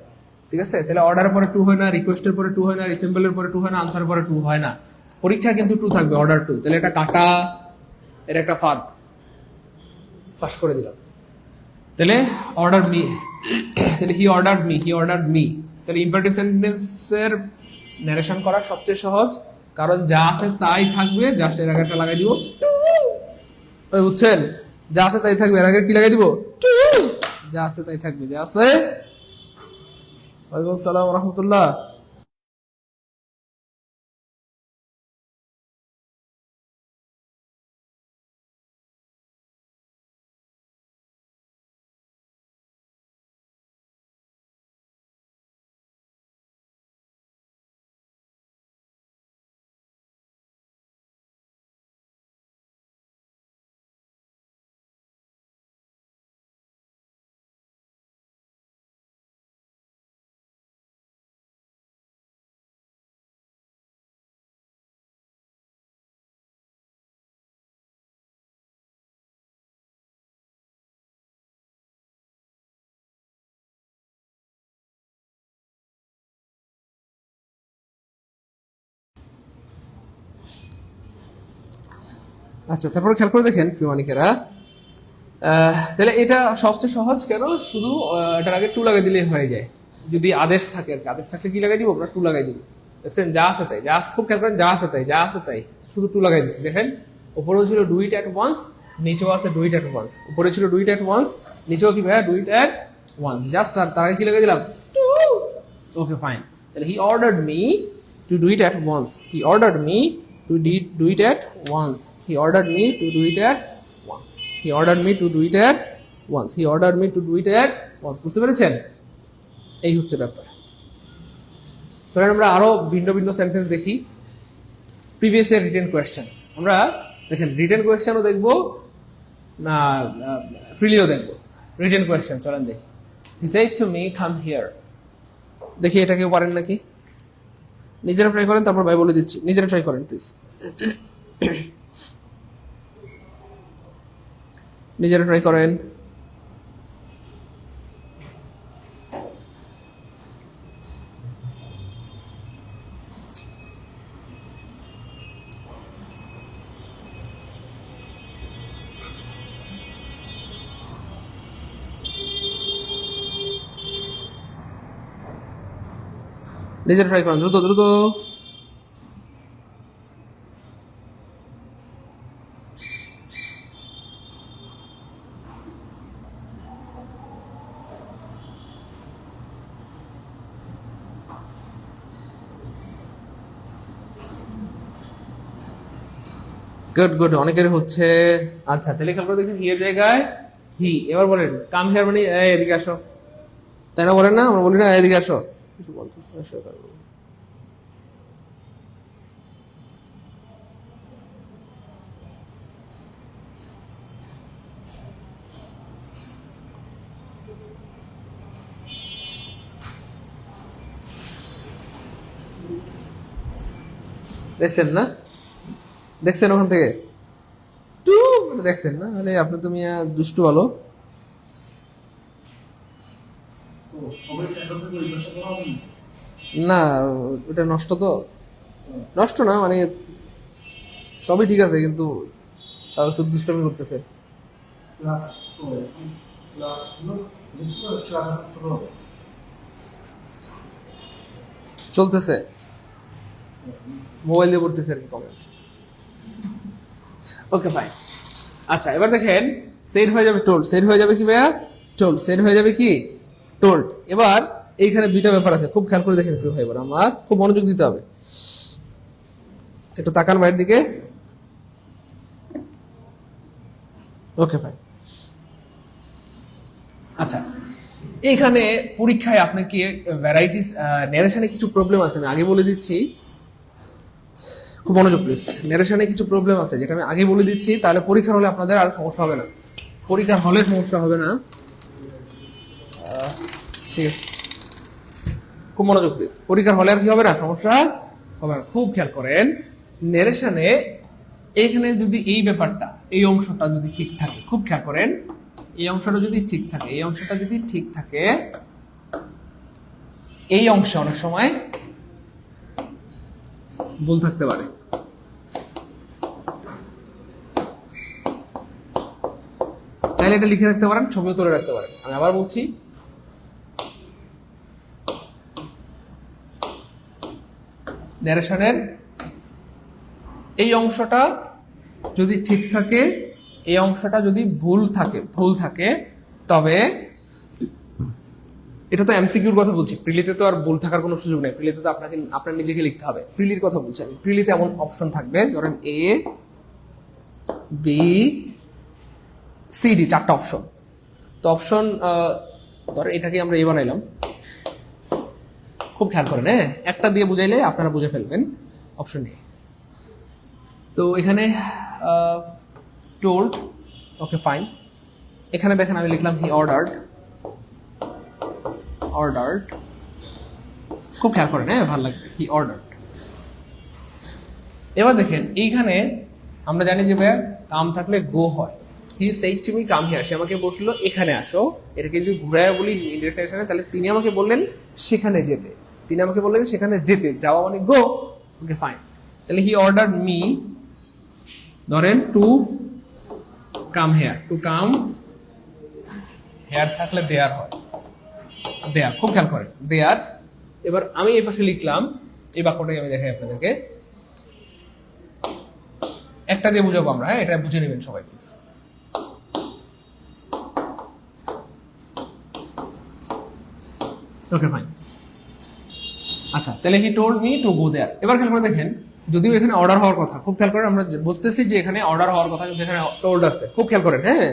[SPEAKER 2] ঠিক আছে? তাহলে অর্ডারের পরে টু হয় না, রিকোয়েস্টের পরে টু হয় না, রিসেম্বলের পরে টু হয় না, আনসারের পরে টু হয় না। পরীক্ষা কিন্তু টু থাকবে, অর্ডার টু। তাহলে এটা কাটা, এটা একটা ফাঁদ, ফাঁস করে দিলাম। তাহলে অর্ডার মি, তাহলে হি অর্ডার্ড মি। তাহলে ইম্পারেটিভ সেন্টেন্সের ন্যারেশন করা সবচেয়ে সহজ, কারণ যা আছে তাই থাকবে, জাস্ট এর আগে একটা লাগাই দিব, ওই বুঝছেন? যা আছে তাই থাকবে, এর আগে কি লাগাই দিব? যা আছে তাই থাকবে, যা আছে। ওয়ালাইকুম আসসালাম ওয়া রাহমাতুল্লাহ। আচ্ছা, তারপরে খেয়াল করে দেখেন প্রিয়মানিকেরা, তাহলে এটা সবচেয়ে সহজ কেন, শুধু এটার আগে টু লাগাই দিলেই হয়ে যায়। যদি আদেশ থাকে আর কি, আদেশ থাকলে কি লাগাই দিব আমরা, টু লাগাই দিব। দেখছেন যা আছে তাই, যা খুব খেয়াল করেন, যা আছে তাই, যা আছে তাই, শুধু টু লাগাই দিচ্ছি। দেখেন উপরেও ছিল ডু ইট অ্যাট ওয়ান্স, নিচেও আছে ডু ইট অ্যাট ওয়ান্স। উপরে ছিল ডু ইট অ্যাট ওয়ান্স, নিচেও কি ভাইয়া do it at once, just তার আগে কি লাগাই দিলাম, টু। ওকে ফাইন, তাহলে he ordered me to do it at once, he ordered me to do it at once, he ordered me to do it at once, he ordered me to do it at once, he ordered me to do it at once. বুঝতে পেরেছেন? এই হচ্ছে ব্যাপার। ধরেন আমরা আরো ভিন্ন ভিন্ন সেন্টেন্স দেখি। প্রিভিয়াস ইয়ার রিটেন কোয়েশ্চেন, আমরা দেখেন রিটেন কোয়েশ্চেনও দেখবো না, প্রিলিও দেখবো। রিটেন কোয়েশ্চেন চলেন দেখি। He said to me come here. দেখি এটা কেউ পারেন নাকি? নিজেরা ট্রাই করেন, তারপর ভাই বলে দিচ্ছি। নিজেরা ট্রাই করেন প্লিজ, নিজেরা ট্রাই করেন। নিজেরা ট্রাই করেন, দ্রুত দ্রুত। গুড গুড, অনেকের হচ্ছে। আচ্ছা তাহলে খেয়াল করে দেখুন, হি এর জায়গায় হি। এবার বলেন কাম হিয়ার মানে এদিকে আসো, তাই না? বলেন না, আমরা বলি না এদিকে আসো, কিছু বলতো দেখছেন না? দেখছেন ওখান থেকে টু দেখছেন না? আরে আপনি তুমি দুষ্টু বলো। না ওটা নষ্ট তো, নষ্ট না মানে সবই ঠিক আছে, কিন্তু তাও একটু দুষ্টামি করতেছে। চলতেছে, মোবাইল দিয়ে পড়তেছে আর কি কমেন্ট। ওকে ফাইন। আচ্ছা এবার দেখেন, সেট হয়ে যাবে টোল্ড, সেট হয়ে যাবে কি ভাইয়া, টোল্ড, সেট হয়ে যাবে কি টোল্ড। এবার এইখানে দুইটা ব্যাপার আছে, খুব খেয়াল করে দেখেন প্রিয় ভাই, এবার আমার খুব মনোযোগ দিতে হবে। একটু তাকান বাইরের দিকে। ওকে ফাইন। আচ্ছা এইখানে পরীক্ষায় আপনাকে ভ্যারাইটিস ন্যারেশনে কিছু প্রবলেম আছে, আমি আগে বলে দিচ্ছি, খুব মনোযোগ প্লিজ। ন্যারেশনে কিছু প্রবলেম আছে যেটা আমি আগে বলে দিচ্ছি, তাহলে পরীক্ষার হলে আপনাদের আর সমস্যা হবে না, পরীক্ষার হলে সমস্যা হবে না। ঠিক আছে, খুব মনোযোগ প্লিজ। পরীক্ষার হলে আর কি হবে না, সমস্যা হবে না। খুব খেয়াল করেন, ন্যারেশনে এইখানে যদি এই ব্যাপারটা, এই অংশটা যদি ঠিক থাকে, খুব খেয়াল করেন, এই অংশটা যদি ঠিক থাকে, এই অংশটা যদি ঠিক থাকে, এই অংশে অনেক সময় ভুল থাকতে পারে। তাহলে এটা লিখে রাখতে পারেন, ছবিও তুলে রাখতে পারেন। আমি আবার বলছি, ন্যারেশনের এই অংশটা যদি ঠিক থাকে, এই অংশটা যদি ভুল থাকে, তবে এটা তো এমসিকিউর কথা বলছি, প্রিলিতে তো আর ভুল থাকার কোনো সুযোগ নেই। প্রিলিতে তো আপনার নিজেকে লিখতে হবে। প্রিলির কথা বলছি আমি। প্রিলিতে এমন অপশন থাকবে, ধরেন এ বি সি ডি, চারটা অপশন। তো অপশন ধরেন এটাকে আমরা এ বানাইলাম, খুব খেয়াল করেন, হ্যাঁ একটা দিয়ে বুঝাইলে আপনারা বুঝে ফেলবেন অপশন এ। তো এখানে টোল্ড, ওকে ফাইন। এখানে দেখেন আমি লিখলাম হি অর্ডার্ড, খুব খেয়াল করেন, হ্যাঁ ভালো লাগবে, হি অর্ডার্ড। এবার দেখেন এইখানে আমরা জানি যে ভাইয়া কাম থাকলে গো হয়। He said to me come here, সে আমাকে বলছিল এখানে আসো। এটাকে যদি ঘুরায় বলি ইন্ডিরেক্ট, তাহলে তিনি আমাকে বললেন সেখানে যেতে, তিনি আমাকে বললেন সেখানে যেতে, যাওয়া মানে গো। Okay fine. তাহলে হি অর্ডার্ড মি ধরেন to come here, to come here থাকলে দেয়ার হয়, দেয়ার, খুব খেয়াল করেন দেয়ার। এবার আমি এই পাশে লিখলাম, এই বাক্যটাকে আমি দেখাই আপনাদেরকে, একটা দিয়ে বুঝাবো আমরা, হ্যাঁ, এটা বুঝে নেবেন সবাই। Okay fine. আচ্ছা, তাহলে he told me to go there. এবার খেয়াল করে দেখেন, যদিও এখানে অর্ডার হওয়ার কথা, খুব খেয়াল করেন, আমরা বুঝতেছি যে এখানে অর্ডার হওয়ার কথা, কিন্তু এখানে টোল্ড আছে, খুব খেয়াল করেন, হ্যাঁ,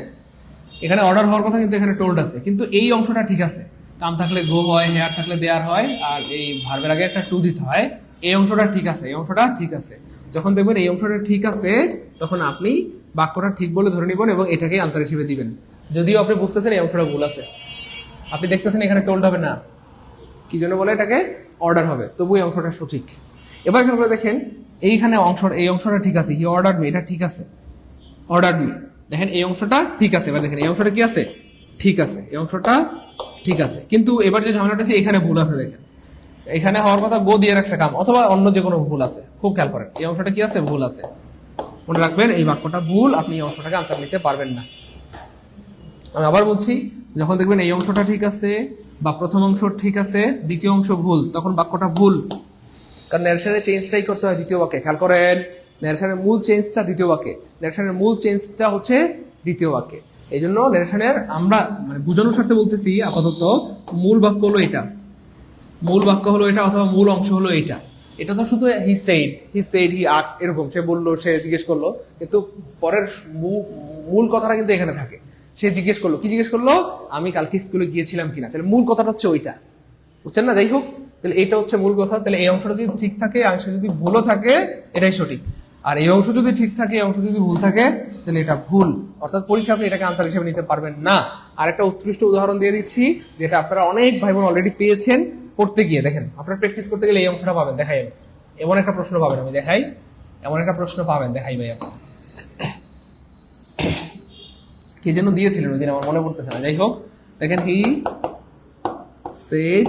[SPEAKER 2] এখানে অর্ডার হওয়ার কথা কিন্তু এখানে টোল্ড আছে, কিন্তু এই অংশটা ঠিক আছে, কাম থাকলে গো হয়, হেয়ার থাকলে দেয়ার হয়, আর এই ভার্বের আগে একটা টু দিতে হয়, এই অংশটা ঠিক আছে, এই অংশটা ঠিক আছে। যখন দেখবেন এই অংশটা ঠিক আছে, তখন আপনি বাক্যটা ঠিক বলে ধরে নিবেন এবং এটাকে আনসার হিসেবে দিবেন। যদিও আপনি বুঝতেছেন এই অংশটা ভুল আছে, আপনি দেখতেছেন এখানে টোল্ড হবে না, কি জন্য বলে এটাকে অর্ডার হবে, তবু এই অংশটা সঠিক। এবার খেয়াল করে দেখেন, এইখানে এই অংশটা ঠিক আছে, হি অর্ডার মি, এটা ঠিক আছে, অর্ডার মি, দেখেন এই অংশটা ঠিক আছে। এবার দেখেন এই অংশটা কি আছে, ঠিক আছে, এই অংশটা ঠিক আছে, কিন্তু এবার যে ঝামেলাটা আছে এখানে ভুল আছে। দেখেন এখানে হওয়ার কথা গো দিয়ে রাখছে কাম, অথবা অন্য যে কোনো ভুল আছে, খুব খেয়াল করেন এই অংশটা কি আছে, ভুল আছে। মনে রাখবেন এই বাক্যটা ভুল, আপনি এই অংশটাকে আনসার নিতে পারবেন না। আমি আবার বলছি, যখন দেখবেন এই অংশটা ঠিক আছে বা প্রথম অংশ ঠিক আছে, দ্বিতীয় অংশ ভুল, তখন বাক্যটা ভুল। কারণ ন্যারেশনের চেঞ্জটাই করতে হয় দ্বিতীয় বাক্যে। খেয়াল করেন, ন্যারেশনের মূল চেঞ্জটা দ্বিতীয় বাক্যে, ন্যারেশনের মূল চেঞ্জটা হচ্ছে দ্বিতীয় বাক্যে। এই জন্য ন্যারেশনের আমরা মানে বোঝানোর স্বার্থে বলতেছি, আপাতত মূল বাক্য হলো এটা, মূল বাক্য হলো এটা, অথবা মূল অংশ হলো এটা। এটা তো শুধু হি সেড, হি আস্কড, এরকম সে বললো, সে জিজ্ঞেস করলো, কিন্তু পরের মূল কথাটা কিন্তু এখানে থাকে। সে জিজ্ঞেস করলো, কি জিজ্ঞেস করলো, আমি কালকে স্কুলে গিয়েছিলাম কিনা, তাহলে মূল কথাটা হচ্ছে ওইটা, বুঝছেন না? যাই হোক, তাহলে এটা হচ্ছে মূল কথা। তাহলে এই অংশটা যদি ঠিক থাকে, অংশ যদি ভুলও থাকে, এটাই সঠিক। আর এই অংশ যদি ঠিক থাকে, এই অংশ যদি ভুল থাকে, তাহলে এটা ভুল। অর্থাৎ পরীক্ষা আপনি এটাকে আনসার হিসেবে নিতে পারবেন না। আর একটা উৎকৃষ্ট উদাহরণ দিয়ে দিচ্ছি, যেটা আপনারা অনেক ভাই বোন অলরেডি পেয়েছেন পড়তে গিয়ে। দেখেন, আপনারা প্র্যাকটিস করতে গেলে এই অংশটা পাবেন, দেখাই আমি, এমন একটা প্রশ্ন পাবেন, আমি দেখাই, এমন একটা প্রশ্ন পাবেন, দেখাই ভাই আপনি। কে যেন দিয়েছিলেন ওই দিন, আমার মনে পড়তেছে না, যাই হোক, দেখেন, হি সেড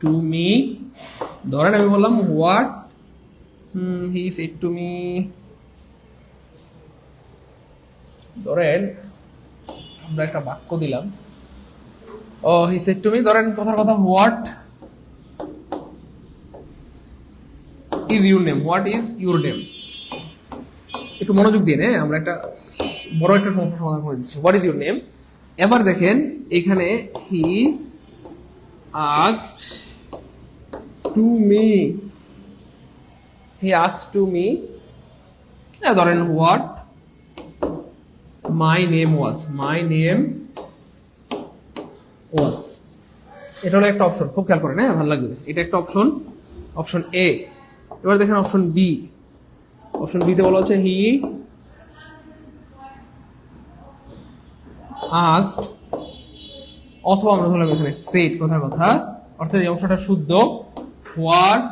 [SPEAKER 2] টু মি, ধরেন আমি বললাম what, he said to me, ধরেন আমরা একটা বাক্য দিলাম, ও হি সেড টু মি, ধরেন কথার কথা, what is your name, what is your name. একটু মনোযোগ দিয়ে আমরা একটা বড় একটা সমস্যার সমাধান করে দিচ্ছি, হোয়াট ইজ ইউর নেম। এবার দেখেন এখানে হি asked to me, he asked to me, ধরেন what my name was, my name was, এটা হলো একটা অপশন, খুব খেয়াল করেন, হ্যাঁ, ভালো লাগবে, এটা একটা অপশন, অপশন এ। এবার দেখেন অপশন বি, অপশন বি তে বলা হচ্ছে হি asked, অথবা আমরা ধরলাম এখানে সেড, কথার কথা, অর্থাৎ এই অংশটা শুদ্ধ, হোয়াট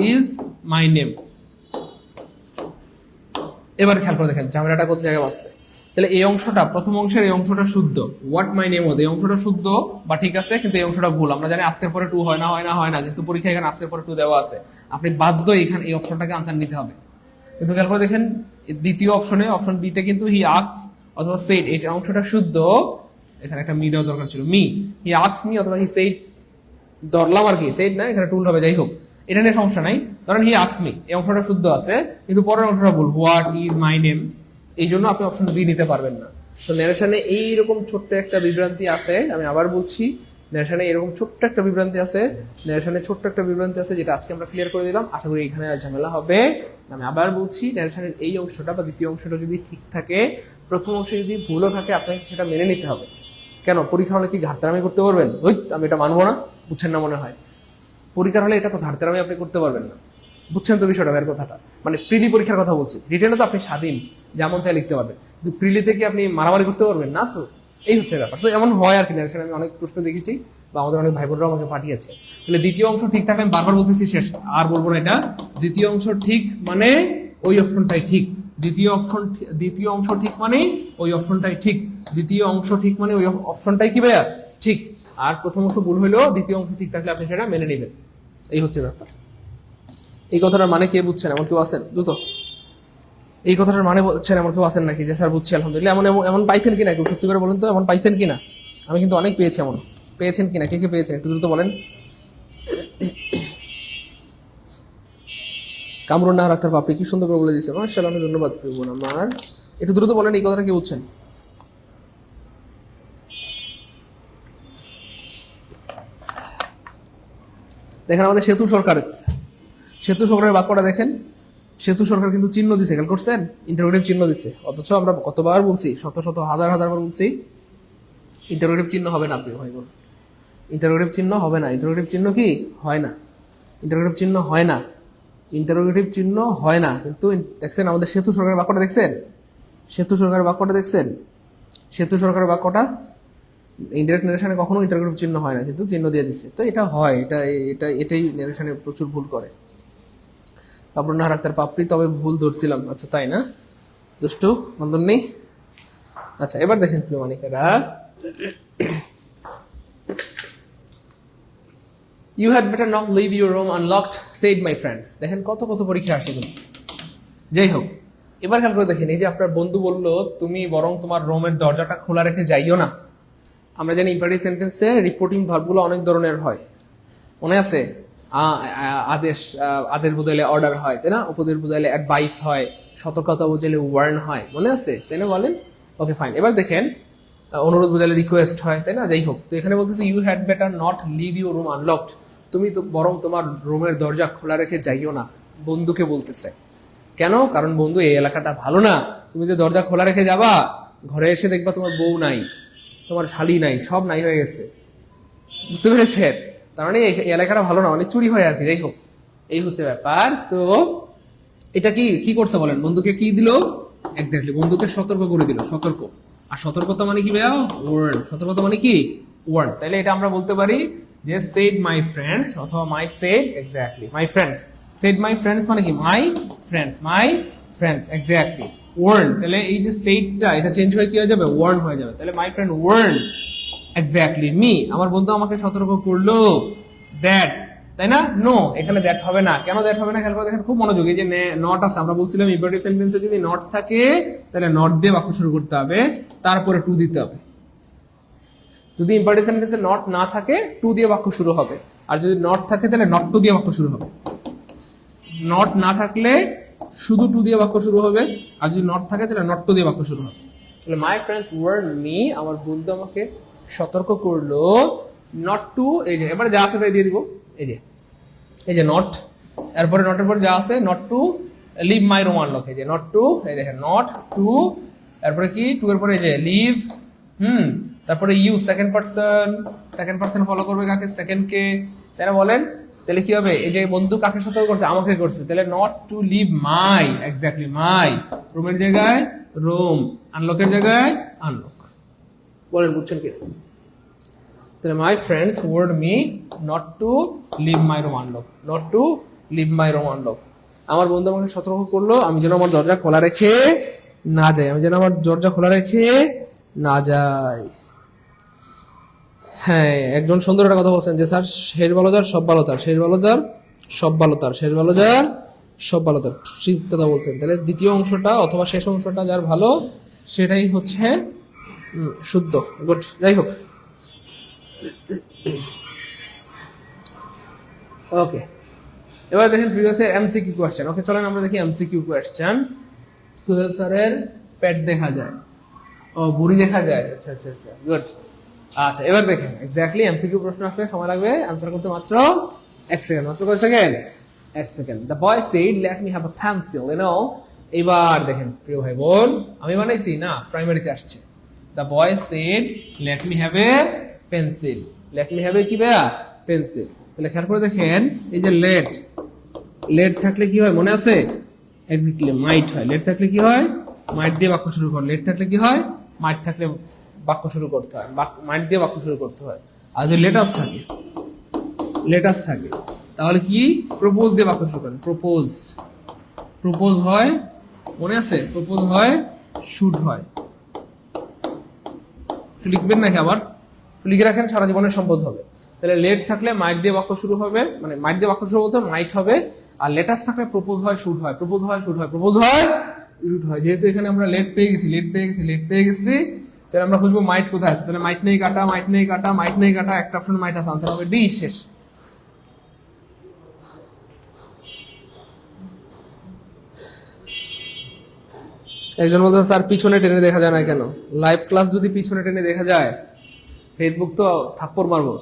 [SPEAKER 2] ইজ মাই নেম। এবার খেয়াল করে দেখেন ঝামেলাটা কোন জায়গায় আসছে। তাহলে এই অংশটা, প্রথম অংশের এই অংশটা শুদ্ধ, হোয়াট মাই নেম ওয়াজ, এই অংশটা শুদ্ধ বা ঠিক আছে, কিন্তু এই অংশটা ভুল। আমরা জানি আজকের পরে টু হয় না, কিন্তু পরীক্ষা এখানে আজকের পরে টু দেওয়া আছে, আপনি বাধ্য এখানে এই অপশনটাকে আনসার নিতে হবে। কিন্তু খেয়াল করে দেখেন দ্বিতীয় অপশনে, অপশন বি তে কিন্তু হি আস্কড অথবা সেড, এই অংশটা শুদ্ধ, এখানে একটা মি দেওয়া দরকার ছিল, মি, হি আস্কড মি অথবা হি সেড, ধরলাম আর কি, সেড না, এখানে টুল হবে, যাই হোক, এটা নিয়ে সমস্যা নাই। ধরেন হি আস্কড মি, এই অংশটা শুদ্ধ আছে, কিন্তু পরের অংশটা ভুল, হোয়াট ইজ মাই নেম, এই জন্য আপনি অপশন বি নিতে পারবেন না। তো ন্যারেশনে এইরকম ছোট্ট একটা বিভ্রান্তি আছে, আমি আবার বলছি, ন্যারেশনে এরকম ছোট্ট একটা বিভ্রান্তি আছে, ন্যারেশনে ছোট্ট একটা বিভ্রান্তি আছে, যেটা আজকে আমরা ক্লিয়ার করে দিলাম। আশা করি এখানে আর ঝামেলা হবে। আমি আবার বলছি, ন্যারেশনের এই অংশটা বা দ্বিতীয় অংশটা যদি ঠিক থাকে, প্রথম অংশে যদি ভুলও থাকে, আপনাকে সেটা মেনে নিতে হবে। কেন, পরীক্ষা হলে কি ঘাটতারামি করতে পারবেন? ওই আমি এটা মানবো না, বুঝছেন না মনে হয়। পরীক্ষার হলে এটা তো ঘাটতারামি আপনি করতে পারবেন না, বুঝছেন তো বিষয়টা, এর কথাটা। মানে প্রিলি পরীক্ষার কথা বলছি, রিটেনে তো আপনি স্বাধীন, যেমন চাই লিখতে পারবেন, কিন্তু প্রিলিতে কি আপনি মারামারি করতে পারবেন না? তো এই হচ্ছে ব্যাপার। তো এমন হয় আর কি, ন্যারেশনে আমি অনেক প্রশ্ন দেখেছি, বা আমাদের অনেক ভাই বোনরাও আমাকে পাঠিয়েছে। তাহলে দ্বিতীয় অংশ ঠিক থাকলে, আমি বারবার বলতেছি, শেষ আর বলবো না এটা, দ্বিতীয় অংশ ঠিক মানে ওই অপশনটাই ঠিক, দ্বিতীয় অংশ ঠিক মানে ওই অপশনটাই ঠিক, দ্বিতীয় অংশ ঠিক মানে ওই অপশনটাই কি ভাইয়া ঠিক। আর প্রথম অংশ ভুল হইলেও দ্বিতীয় অংশ ঠিক থাকলে আপনি সেটা মেনে নেবেন, এই হচ্ছে ব্যাপার। এই কথাটার মানে কে বুঝছেন? এমন কেউ আছেন? দ্রুত এই কথাটার মানে বুঝছেন এমন কেউ আছেন নাকি? যে স্যার বুঝছি আলহামদুলিল্লাহ। এমন এমন এমন পাইছেন কিনা? কেউ সত্যি করে বলেন তো, এমন পাইছেন কিনা? আমি কিন্তু অনেক পেয়েছি। এমন পেয়েছেন কিনা? কে কে পেয়েছেন একটু দ্রুত বলেন। কামরুন নাহার আক্তার পাপড়ি কি সুন্দর করে বলে দিয়েছে, মাশাআল্লাহ, অনেক ধন্যবাদ প্রিয় বোন আমার। একটু দ্রুত বলেন এই কথাটা কে বুঝছেন। দেখেন আমাদের সেতু সরকারের বাক্যটা দেখেন। সেতু সরকার কিন্তু চিহ্ন দিছে, খেয়াল করছেন? ইন্টারোগেটিভ চিহ্ন দিছে। অথচ আমরা কতবার বলছি, শত শত হাজার হাজার বার বলছি ইন্টারোগেটিভ চিহ্ন হবে না প্রিয় ভাই বোন, ইন্টারোগেটিভ চিহ্ন হবে না। ইন্টারোগেটিভ চিহ্ন কি হয় না, ইন্টারোগেটিভ চিহ্ন হয় না, ইন্টারোগেটিভ চিহ্ন হয় না। কিন্তু দেখছেন আমাদের সেতু সরকারের বাক্যটা দেখছেন, সেতু সরকারের বাক্যটা দেখছেন, সেতু সরকারের বাক্যটা ইনডাইরেক্ট নারেশনে কখনো ইন্টারোগেটিভ চিহ্ন হয় না, কিন্তু চিহ্ন দিয়ে দিচ্ছে। তো এটা হয়, এটাই নারেশনে প্রচুর ভুল করে। কাপড় না রাখতার পাপড়ি, তবে ভুল ধরছিলাম। আচ্ছা তাই না, দুষ্টু বন্ধন নেই। আচ্ছা এবার দেখেন প্রিয় মানিকেরা, you had better not leave your room unlocked said my friends. দেখেন কত কত পরীক্ষা আসে কিন্তু। যাই হোক, এবার খেয়াল করে দেখেন, এই যে আপনার বন্ধু বললো তুমি বরং তোমার রুমের দরজাটা খোলা রেখে যাইও না। আমরা জানি ইম্পারেটিভ সেন্টেন্সে রিপোর্টিং ভার্বগুলো অনেক ধরনের হয়, মনে আছে? আদেশ বদলে অর্ডার হয়, তাই না? উপদেশ বদলে অ্যাডভাইস হয়, সতর্কতা বদলে ওয়ার্ন হয়, মনে আছে? তাই না, বলেন? ওকে ফাইন। এবার দেখেন অনুরোধ বদলে রিকোয়েস্ট হয়, তাই না? যাই হোক, তো এখানে বলতেছে you had better not leave your room unlocked, তুমি তো বরং তোমার রুমের দরজা খোলা রেখে যাইও না। বন্ধুকে বলতেছে কেন? কারণ বন্ধু এই এলাকাটা ভালো না। তুমি যে দরজা খোলা রেখে যাবা, ঘরে এসে দেখবা তোমার বউ নাই, তোমার শালি নাই, সব নাই হয়ে গেছে। বুঝতে পেরেছেন? তার মানে এই এলাকাটা ভালো না, মানে চুরি হয় আর কি। যাই হোক, এই হচ্ছে ব্যাপার। তো এটা কি করছে বলেন? বন্ধুকে কি দিল? এক্স্যাক্টলি, বন্ধুকে সতর্ক করে দিল। সতর্ক, আর সতর্কতা মানে কি ভাইয়া? ওয়ার্ন। সতর্কতা মানে কি? ওয়ার্ন। তাহলে এটা আমরা বলতে পারি যে সেড মাই ফ্রেন্ডস, অথবা my said, exactly my friends. Said my friends মানে কি? My friends, exactly warn. তাহলে এই যে সেডটা, এটা চেঞ্জ হয়ে কি হয়ে যাবে? ওয়ার্ন হয়ে যাবে। তাহলে my friend warn exactly me, আমার বন্ধু আমাকে সতর্ক করলো দ্যাট, তাই না? নো, এখানে দ্যাট হবে না। কেন দ্যাট হবে না? খেয়াল করে দেখেন খুব মনোযোগী। যে নট আছে, আমরা বলছিলাম ইম্পারেটিভ সেন্টেন্সে যদি নট থাকে তাহলে নট দিয়ে বাক্য শুরু করতে হবে, তারপরে টু দিতে হবে। যদি ইম্পারেটিভ সেন্টেন্সে নট না থাকে টু দিয়ে বাক্য শুরু হবে, আর যদি নট থাকে তাহলে নট টু দিয়ে বাক্য শুরু হবে। নট না থাকলে শুধু টু দিয়ে বাক্য শুরু হবে, আর যদি নট থাকে তাহলে নট টু দিয়ে বাক্য শুরু হবে। তাহলে মাই ফ্রেন্ডস ওয়ার্ন মি, আমার বন্ধু আমাকে সতর্ক করলো নট টু, এই যে এবারে যা আছে তাই দিয়ে দিব। এই যে নট, এরপরে নটের পরে যা আছে, not to leave my room unlock. এই যে নট টু, এই দেখেন নট টু, তারপরে কি? টু এর পরে এই যে লিভ, তারপরে ইউ সেকেন্ড পারসন ফলো করবে কাকে? সেকেন্ড কে, তাই না? বলেন। তাহলে কি হবে? এই যে বন্ধু কাকে সতর্ক করছে? আমাকে করছে। তাহলে not to leave my, exactly my, রুমের জায়গায় রুম, আনলকের জায়গায় আনলক। বলেন বুঝছেন কি? তাহলে my friends warned me not to leave my room unlock, not to leave my room unlock. আমার বন্ধু আমাকে সতর্ক করলো আমি যেন আমার দরজা খোলা রেখে না যাই, আমি যেন আমার দরজা খোলা রেখে না যাই। হ্যাঁ, একজন সুন্দর একটা কথা বলছেন যে স্যার শেষ ভালো যার সব ভালো তার, শেষ ভালো যার সব ভালো তার, শেষ ভালো যার সব ভালো তার, ঠিক কথা বলছেন। তাহলে দ্বিতীয় অংশটা অথবা শেষ অংশটা যার ভালো সেটাই হচ্ছে শুদ্ধ। গুড। যাই হোক, ওকে, এবার দেখেন প্রিভিয়াস এমসিকিউ কোয়েশ্চেন। ওকে চলেন আমরা দেখি এমসিকিউ কোয়েশ্চেন। সোহেল স্যারের পেট দেখা যায়, ও বুড়ি দেখা যায়। আচ্ছা আচ্ছা আচ্ছা, গুড। আচ্ছা এবার দেখেন এক্স্যাক্টলি এমসিকিউ প্রশ্ন আসলে সময় লাগবে আনসার করতে মাত্র 1 সেকেন্ড। মাত্র কয় second? 1 second. The boy said let me have a pencil, you know. এবার দেখেন প্রিয় ভাই বোন, আমি বানাইছি না, প্রাইমারিতে আসছে। The boy said let me have a pencil, late me have a কি ভাইয়া? পেন্সিল। তাহলে খেয়াল করে দেখেন এই যে লেট থাকলে কি হয় মনে আছে? এক্স্যাক্টলি মাইট হয়। লেট থাকলে কি হয়? মাইট দিয়ে বাক্য শুরু করে। লেট থাকলে কি হয়? মাইট থাকলে বাক্য শুরু করতে হয়, মাইট দিয়ে বাক্য শুরু করতে হয়। আর যদি লেটাস থাকে তাহলে কি? প্রপোজ দিয়ে বাক্য শুরু করেন। প্রপোজ হয়, মনে আছে? প্রপোজ হয়, শুট হয়। লিখবেন নাকি আবার? লিখে রাখেন, সারা জীবনের সম্পদ হবে। তাহলে লেট থাকলে মাইট দিয়ে বাক্য শুরু হবে, মানে মাইট দিয়ে বাক্য শুরু বলতে মাইট হবে, আর লেটাস থাকলে প্রপোজ হয়, শুট হয়, প্রপোজ হয়, শুট হয়, প্রপোজ হয়, শুট হয়। যেহেতু এখানে আমরা লেট পেয়ে গেছি, তাহলে আমরা খুঁজবো মাইট কোথায় আছে। তাহলে মাইট নেই কাটা, একটা অপশন মাইট আছে, আনসার হবে ডি, শেষ। একজন বলতে স্যার পিছনে টেনে দেখা যায় না কেন? লাইভ ক্লাস যদি পিছনে টেনে দেখা যায়, ফেসবুক তো থাপ্পড় মারবো।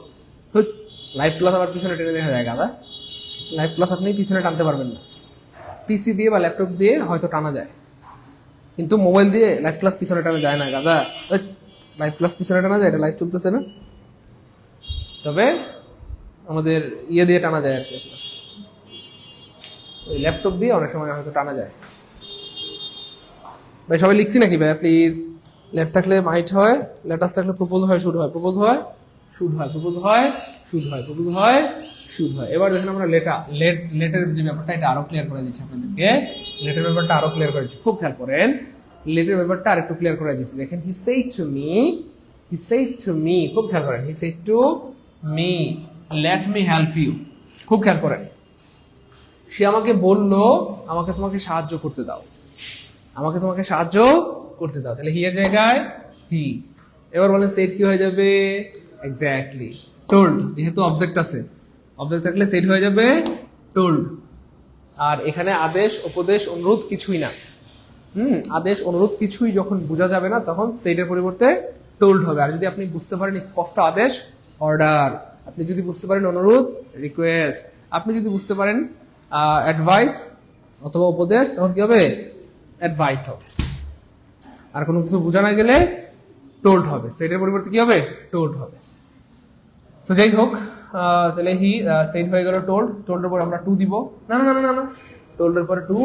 [SPEAKER 2] লাইভ ক্লাস আবার পিছনে টেনে দেখা যায় গাদা? লাইভ ক্লাস আপনি পিছনে টানতে পারবেন না। পিসি দিয়ে বা ল্যাপটপ দিয়ে হয়তো টানা যায়, কিন্তু মোবাইল দিয়ে লাইভ ক্লাস পিছনে টানা যায় না গাদা। লাইভ ক্লাস পিছনে টানা যায়, এটা লাইভ চলতেছে না। তবে আমাদের ইয়ে দিয়ে টানা যায় আর কি, ওই ল্যাপটপ দিয়ে অনেক সময় হয়তো টানা যায়। ভাই সবাই লিখছি নাকি ভাইয়া প্লিজ? লেট থাকলে মাইট হয়, লেটাস থাকলে প্রপোজ হয়, শুট হয়, প্রপোজ হয়, শুট হয়, প্রপোজ হয়, শুট হয়, প্রপোজ হয়, শুট হয়। এবার দেখেন আমরা লেটের যে ব্যাপারটা, এটা আরো ক্লিয়ার করে দিচ্ছি আপনাদেরকে। লেটের ব্যাপারটা আরো ক্লিয়ার করে দিচ্ছি, খুব খেয়াল করেন। লেটের ব্যাপারটা আরেকটু ক্লিয়ার করে দিচ্ছি। দেখেন হি সেড টু মি, খুব খেয়াল করেন। He said to me, let me help you, খুব খেয়াল করেন। সে আমাকে বললো আমাকে তোমাকে সাহায্য করতে দাও, আমাকে তোমাকে সাহায্য করতে দাও। তাহলে হি এর জায়গায় হি। এবার বলেন সেট কি হয়ে যাবে? এক্স্যাক্টলি টোল্ড, যেহেতু অবজেক্ট আছে, অবজেক্ট থাকলে সেট হয়ে যাবে টোল্ড। আর এখানে আদেশ, উপদেশ, অনুরোধ কিছুই না। আদেশ, অনুরোধ কিছুই যখন বোঝা যাবে না, তখন সেটের পরিবর্তে টোল্ড হবে। আর যদি আপনি বুঝতে পারেন স্পষ্ট আদেশ, অর্ডার। আপনি যদি বুঝতে পারেন অনুরোধ, রিকোয়েস্ট। আপনি যদি বুঝতে পারেন অ্যাডভাইস অথবা উপদেশ, তখন কি হবে? অ্যাডভাইস হবে। আর কোনো কিছু বোঝা না গেলে টোল্ড হবে, সেটের পরিবর্তে কি হবে? টোল্ড হবে। তো যাই হোক, তাহলে হি সেট হয়ে গেল টোল্ড। টোল্ডের পর আমরা টু দিব না, টোল্ডের পরে টু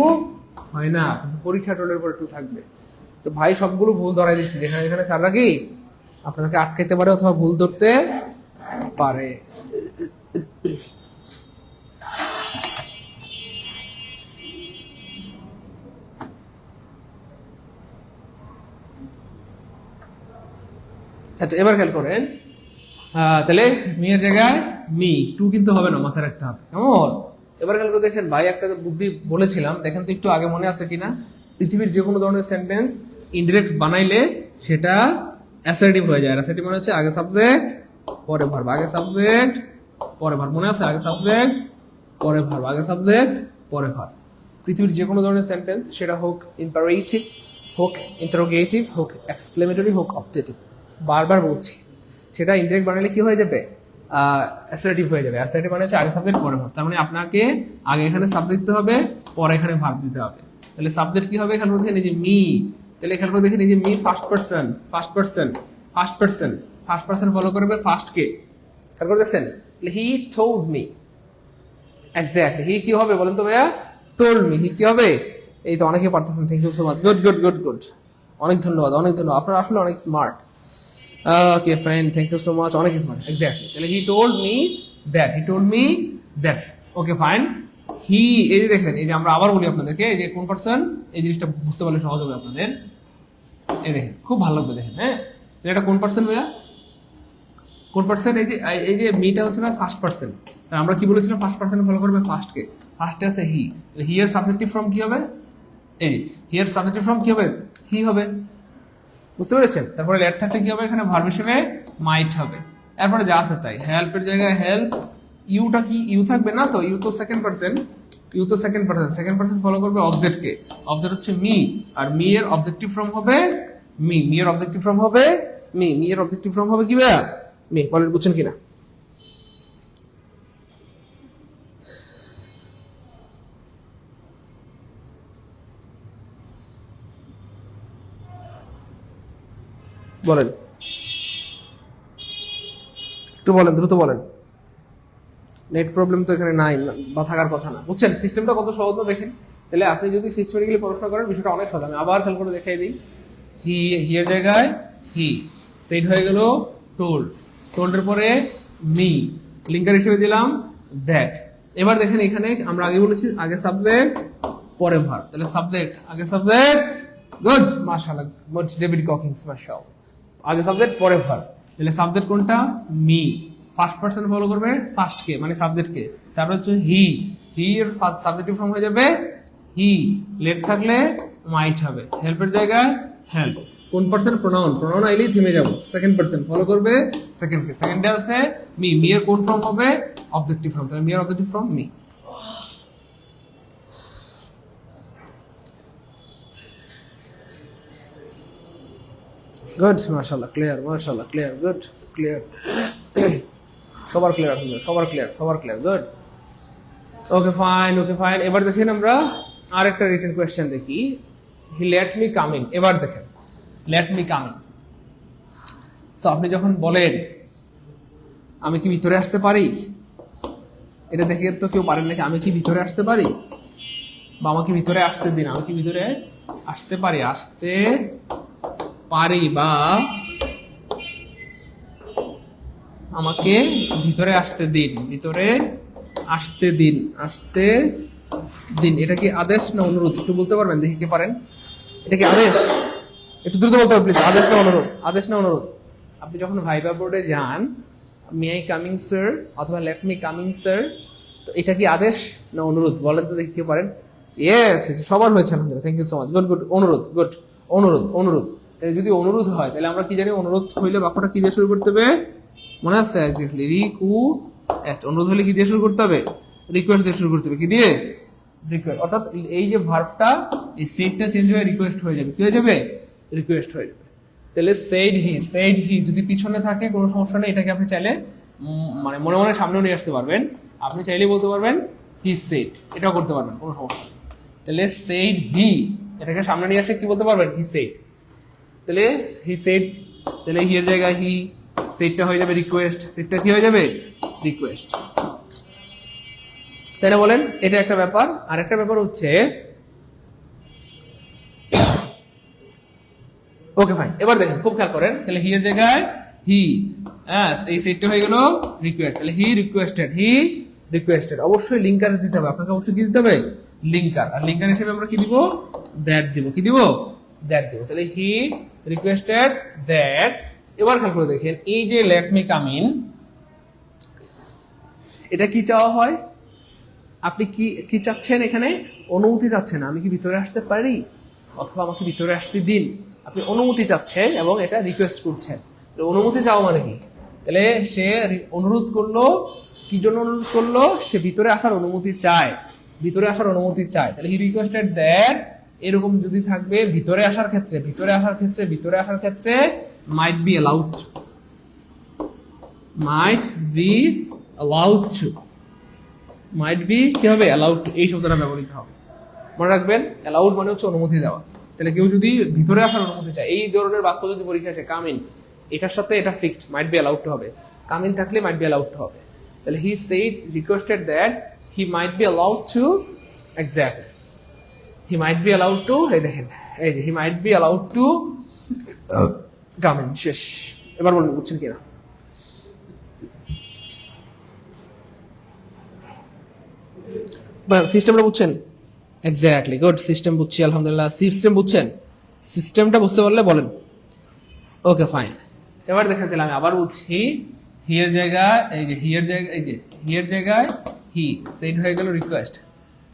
[SPEAKER 2] হয় না, কিন্তু পরীক্ষা টোল্ডের পরে টু থাকবে। তো ভাই সবগুলো ভুল ধরাই দিচ্ছি, যেখানে যেখানে স্যাররা কি আপনাদেরকে আটকাইতে পারে অথবা ভুল ধরতে পারে। আচ্ছা এবার খেয়াল করেন, তাহলে মি এর জায়গায় মি, টু কিন্তু হবে না, মাথায় রাখতে হবে, কেমন? এবার খেয়াল করে দেখেন, ভাই একটা বুদ্ধি বলেছিলাম, দেখেন তো একটু আগে মনে আছে কিনা। পৃথিবীর যে কোনো ধরনের সেন্টেন্স ইনডিরেক্ট বানাইলে সেটা অ্যাসার্টিভ হয়ে যায়। অ্যাসার্টিভ মানে হচ্ছে আগে সাবজেক্ট পরে ভার্ব, আগে সাবজেক্ট পরে ভার্ব। মনে আছে? আগে সাবজেক্ট পরে ভার্ব, আগে সাবজেক্ট পরে ভার্ব। পৃথিবীর যে কোনো ধরনের সেন্টেন্স, সেটা হোক ইম্পারেটিভ, হোক ইন্টারোগেটিভ, হোক এক্সক্লেমেটরি, হোক অবজেক্টিভ, বারবার বলছি, সেটা ইনডিরেক্ট বানালে কি হয়ে যাবে? অ্যাসার্টিভ হয়ে যাবে। অ্যাসার্টিভ মানে হচ্ছে আগে সাবজেক্ট পরে ভার্ব। তার মানে আপনাকে আগে এখানে সাবজেক্ট দিতে হবে, পরে এখানে ভার্ব দিতে হবে। তাহলে সাবজেক্ট কি হবে? এখানে দেখেন এই যে মি, তাহলে এখানে দেখেন এই যে মি ফার্স্ট পারসন ফলো করবে ফার্স্ট কে। তারপর দেখছেন হি টোল্ড মি, এক্স্যাক্টলি হি কি হবে বলেন তো ভাইয়া? Told me. হি কি হবে? এই তো অনেকে পারতেছেন, thank you so much, good, অনেক ধন্যবাদ, আপনারা আসলে অনেক smart. Okay fine, thank you so much, অনেক স্মার্ট, এক্স্যাক্টলি। তাহলে he told me that, okay fine. He, এই যে দেখেন, এই যে আমরা আবার বলি আপনাদেরকে, এই যে কোন পারসন, এই জিনিসটা বুঝতে পারলে সহজ হবে আপনাদের। এই দেখেন, খুব ভালো লাগবে দেখেন। হ্যাঁ, এটা কোন পারসন ভাইয়া? কোন পারসন? এই যে মিটা হচ্ছে না ফার্স্ট পারসন। আমরা কি বলেছিলাম? ফার্স্ট পারসন ফলো করবে ফার্স্ট কে। ফার্স্টে আছে হি, হি এর সাবজেক্টিভ ফর্ম কি হবে? এই হি এর সাবজেক্টিভ ফর্ম কি হবে? হি হবে, বুঝতে পেরেছেন? তারপরে লেট থাকলে কি হবে? এখানে ভার্ব হিসেবে মাইট হবে। এরপরে যা আছে তাই, হেল্পের জায়গায় হেল্প। ইউটা কি ইউ থাকবে না তো? ইউ তো সেকেন্ড পারসন ফলো করবে অবজেক্ট কে। অবজেক্ট হচ্ছে মি, আর মি এর অবজেক্টিভ ফর্ম হবে মি এর অবজেক্টিভ ফর্ম হবে মি এর অবজেক্টিভ ফর্ম হবে কি ভাইয়া? মি। বলেন বুঝছেন কিনা? বলেন, একটু বলেন, দ্রুত বলেন। নেট প্রবলেম তো এখানে নাই বা থাকার কথা না, বুঝছেন? সিস্টেমটা কত সহজ না দেখেন। তাহলে আপনি যদি সিস্টেমেটিক্যালি পড়াশোনা করেন, বিষয়টা অনেক সহজ। আমি আবার খেয়াল করে দেখাই দিই। হি, হি এর জায়গায় হি, সেট হয়ে গেল টোল্ড, টোল্ডের পরে মি, লিঙ্কার হিসেবে দিলাম দ্যাট। এবার দেখেন এখানে আমরা আগে বলেছি আগে সাবজেক্ট পরে ভার্ব। তাহলে সাবজেক্ট আগে সাবজেক্ট, গুড, মাশাআল্লাহ, গুড ডেভিড ককিংস, মাশাআল্লাহ। আগে সাবজেক্ট পরে ভার্ব। তাহলে সাবজেক্ট কোনটা? মি। ফার্স্ট পারসন ফলো করবে ফার্স্ট কে, মানে সাবজেক্ট কে। তারপর হচ্ছে হি হি এর সাবজেক্টিভ ফর্ম হয়ে যাবে হি, লেট থাকলে মাইট হবে, হেল্পের জায়গায় হেল্প। কোন পার্সন? প্রোনাউন, প্রোনাউন আইলেই থেমে যাব, সেকেন্ড পার্সন ফলো করবে সেকেন্ড কে, সেকেন্ডে আছে মি, মি এর কোন ফর্ম হবে? অবজেক্টিভ ফর্ম, তাহলে মি এর অবজেক্টিভ ফর্ম মি। গুড, মাশাআল্লাহ, ক্লিয়ার, মাশাআল্লাহ, ক্লিয়ার, গুড, ক্লিয়ার। সবার ক্লিয়ার, সবার ক্লিয়ার, সবার clear, good. Okay fine, okay fine. এবার দেখেন আমরা আরেকটা রিটেন কোয়েশ্চেন দেখি। He let me come in. এবার দেখেন লেট মি কাম ইন। তো আপনি যখন বলেন আমি কি ভিতরে আসতে পারি, এটা দেখে তো কেউ পারেন নাকি, আমি কি ভিতরে আসতে পারি বা আমাকে ভিতরে আসতে দিন, আমি কি ভিতরে আসতে পারি, আসতে পারি বা আমাকে ভিতরে আসতে দিন, ভিতরে আসতে দিন, আসতে দিন। এটা কি আদেশ না অনুরোধ? একটু বলতে পারবেন দেখি কে পারেন? এটা কি আদেশ? একটু দ্রুত বলতে হবে প্লিজ। আদেশ না অনুরোধ? আদেশ না অনুরোধ? আপনি যখন ভাইবা বোর্ডে যান, মে আই কামিং স্যার অথবা লেট মি কামিং স্যার, তো এটা কি আদেশ না অনুরোধ? বলেন তো দেখি কে পারেন? ইয়েস, সবার হয়েছে আলহামদুলিল্লাহ, thank you so much, good good. অনুরোধ, গুড, অনুরোধ, অনুরোধ। তাহলে যদি অনুরোধ হয় তাহলে আমরা কি জানি অনুরোধ হইলে বাক্যটা কি দিয়ে শুরু করতে হবে? মনে আছে এক্স্যাক্টলি, রিকোয়েস্ট। অনুরোধ হলে কি দিয়ে শুরু করতে হবে? রিকোয়েস্ট দিয়ে শুরু করতে হবে। কি দিয়ে? রিকোয়েস্ট। অর্থাৎ এই যে ভার্বটা, এই সেটটা চেঞ্জ হয়ে রিকোয়েস্ট হয়ে যাবে। কি হয়ে যাবে? রিকোয়েস্ট হয়ে যাবে। তাহলে সেইড হি, সেইড হি যদি পিছনে থাকে কোনো সমস্যা নেই, এটাকে আপনি চাইলে মানে মনে মনে সামনেও নিয়ে আসতে পারবেন। আপনি চাইলেই বলতে পারবেন হি সেইড, এটাও করতে পারবেন, কোনো সমস্যা নেই। তাহলে সেইড হি, এটাকে সামনে নিয়ে আসে কি বলতে পারবেন? He said. তাহলে হি সেইড, তাহলে হি এর জায়গায় হি, সেটটা হয়ে যাবে রিকোয়েস্ট, সেটটা কি হয়ে যাবে? রিকোয়েস্ট। তাই না বলেন? এটা একটা ব্যাপার। আর একটা ব্যাপার হচ্ছে, ওকে ফাইন, এবার দেখেন খুব খেয়াল করেন। তাহলে হি এর জায়গায় হি, হ্যাঁ এই সেটটা হয়ে গেল রিকোয়েস্ট। তাহলে হি রিকোয়েস্টেড, হি রিকোয়েস্টেড। অবশ্যই লিঙ্কার দিতে হবে আপনাকে, অবশ্যই কি দিতে হবে? লিঙ্কার। আর লিঙ্কার হিসেবে আমরা কি দিব? দ্যাট দিব। কি দিব? দ্যাট দিব। তাহলে হি রিকোয়েস্টেড দ্যাট। এবার খেয়াল করে দেখেন, এই যে লেট মি কাম ইন, এটা কি চাওয়া হয়? আপনি কি কি চাচ্ছেন এখানে? অনুমতি চাচ্ছেন, আমি কি ভিতরে আসতে পারি অথবা আমাকে ভিতরে আসতে দিন। আপনি অনুমতি চাচ্ছেন এবং এটা রিকোয়েস্ট করছেন। অনুমতি চাওয়া মানে কি? তাহলে সে অনুরোধ করলো, কি জন্য অনুরোধ করলো? সে ভিতরে আসার অনুমতি চায়, ভিতরে আসার অনুমতি চায়। তাহলে হি রিকোয়েস্টেড দ্যাট, এরকম যদি থাকবে ভিতরে আসার ক্ষেত্রে, ভিতরে আসার ক্ষেত্রে, ভিতরে আসার ক্ষেত্রে মাইট be allowed, mite be allowed two, might be কি হবে? অ্যালাউড, এই শব্দটা ব্যবহৃত হবে। মনে রাখবেন অ্যালাউড মানে হচ্ছে অনুমতি দেওয়া। তাহলে কেউ যদি ভিতরে আসার অনুমতি চায়, এই ধরনের বাক্য যদি পরীক্ষা আসে, কাম ইন, এটার সাথে এটা fixed, might be allowed to হবে। কাম ইন থাকলে মাইট বি অ্যালাউড টু হবে। তাহলে he said requested that he might be allowed to, exactly he might be allowed to, এই দেখেন এই যে he might be allowed to come in. শেষ। এবার বলুন বুঝছেন কিনা? সিস্টেমটা বুঝছেন? Exactly, good. সিস্টেম বুঝছি আলহামদুলিল্লাহ। সিস্টেম বুঝছেন? সিস্টেমটা বুঝতে পারলে বলেন। ওকে ফাইন। এবার দেখেন তাহলে আমি আবার বুঝছি। হি এর জায়গায় এই যে হি এর জায়গায়, এই যে হি এর জায়গায় হি, সেট হয়ে গেল রিকোয়েস্ট।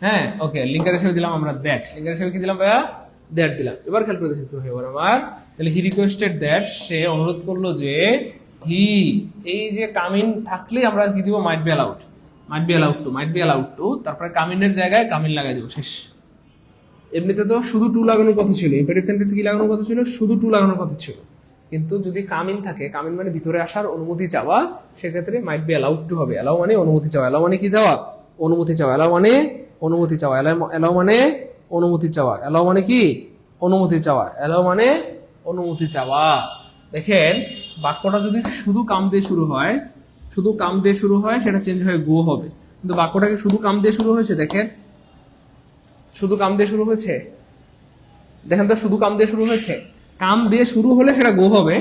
[SPEAKER 2] হ্যাঁ ওকে, লিঙ্কার হিসেবে দিলাম আমরা দ্যাট। লিঙ্কার হিসেবে কি দিলাম ভাইয়া? দ্যাট দিলাম। এবার খেয়াল করে দেখি এবার আমার, তাহলে হি রিকোয়েস্টেড দ্যাট, সে অনুরোধ করলো যে হি, এই যে কামিন থাকলে আমরা কি দিব? মাইট be allowed, mite be allowed two, mite be allowed two, তারপরে কামিনের জায়গায় কামিন লাগাই দেবো, শেষ। এমনিতে তো শুধু টু লাগানোর কথা ছিল, ইম্পারেটিভ সেন্টেন্সে কি লাগানোর কথা ছিল? শুধু টু লাগানোর কথা ছিল। কিন্তু যদি কামিন থাকে, কামিন মানে ভিতরে আসার অনুমতি চাওয়া, সেক্ষেত্রে মাইট বি অ্যালাউড টু হবে। অ্যালাউ মানে অনুমতি চাওয়া, অ্যালাউ মানে কি দেওয়া? অনুমতি চাওয়া। অ্যালাউ মানে অনুমতি চাওয়া, অ্যালাউ মানে অনুমতি চাওয়া, অ্যালাউ মানে কি? অনুমতি চাওয়া, অ্যালাউ মানে অনুমতি চাওয়া। দেখেন বাক্যটা যদি শুধু কাম দিয়ে শুরু হয়, শুধু কাম দিয়ে শুরু হয়, সেটা চেঞ্জ হয়ে গো হবে। কিন্তু বাক্যটাকে শুধু কাম দিয়ে শুরু হয়েছে, দেখেন শুধু কাম দিয়ে শুরু হয়েছে, দেখেন তো শুধু কাম দিয়ে শুরু হয়েছে। কাম দিয়ে শুরু হলে সেটা গো হবে।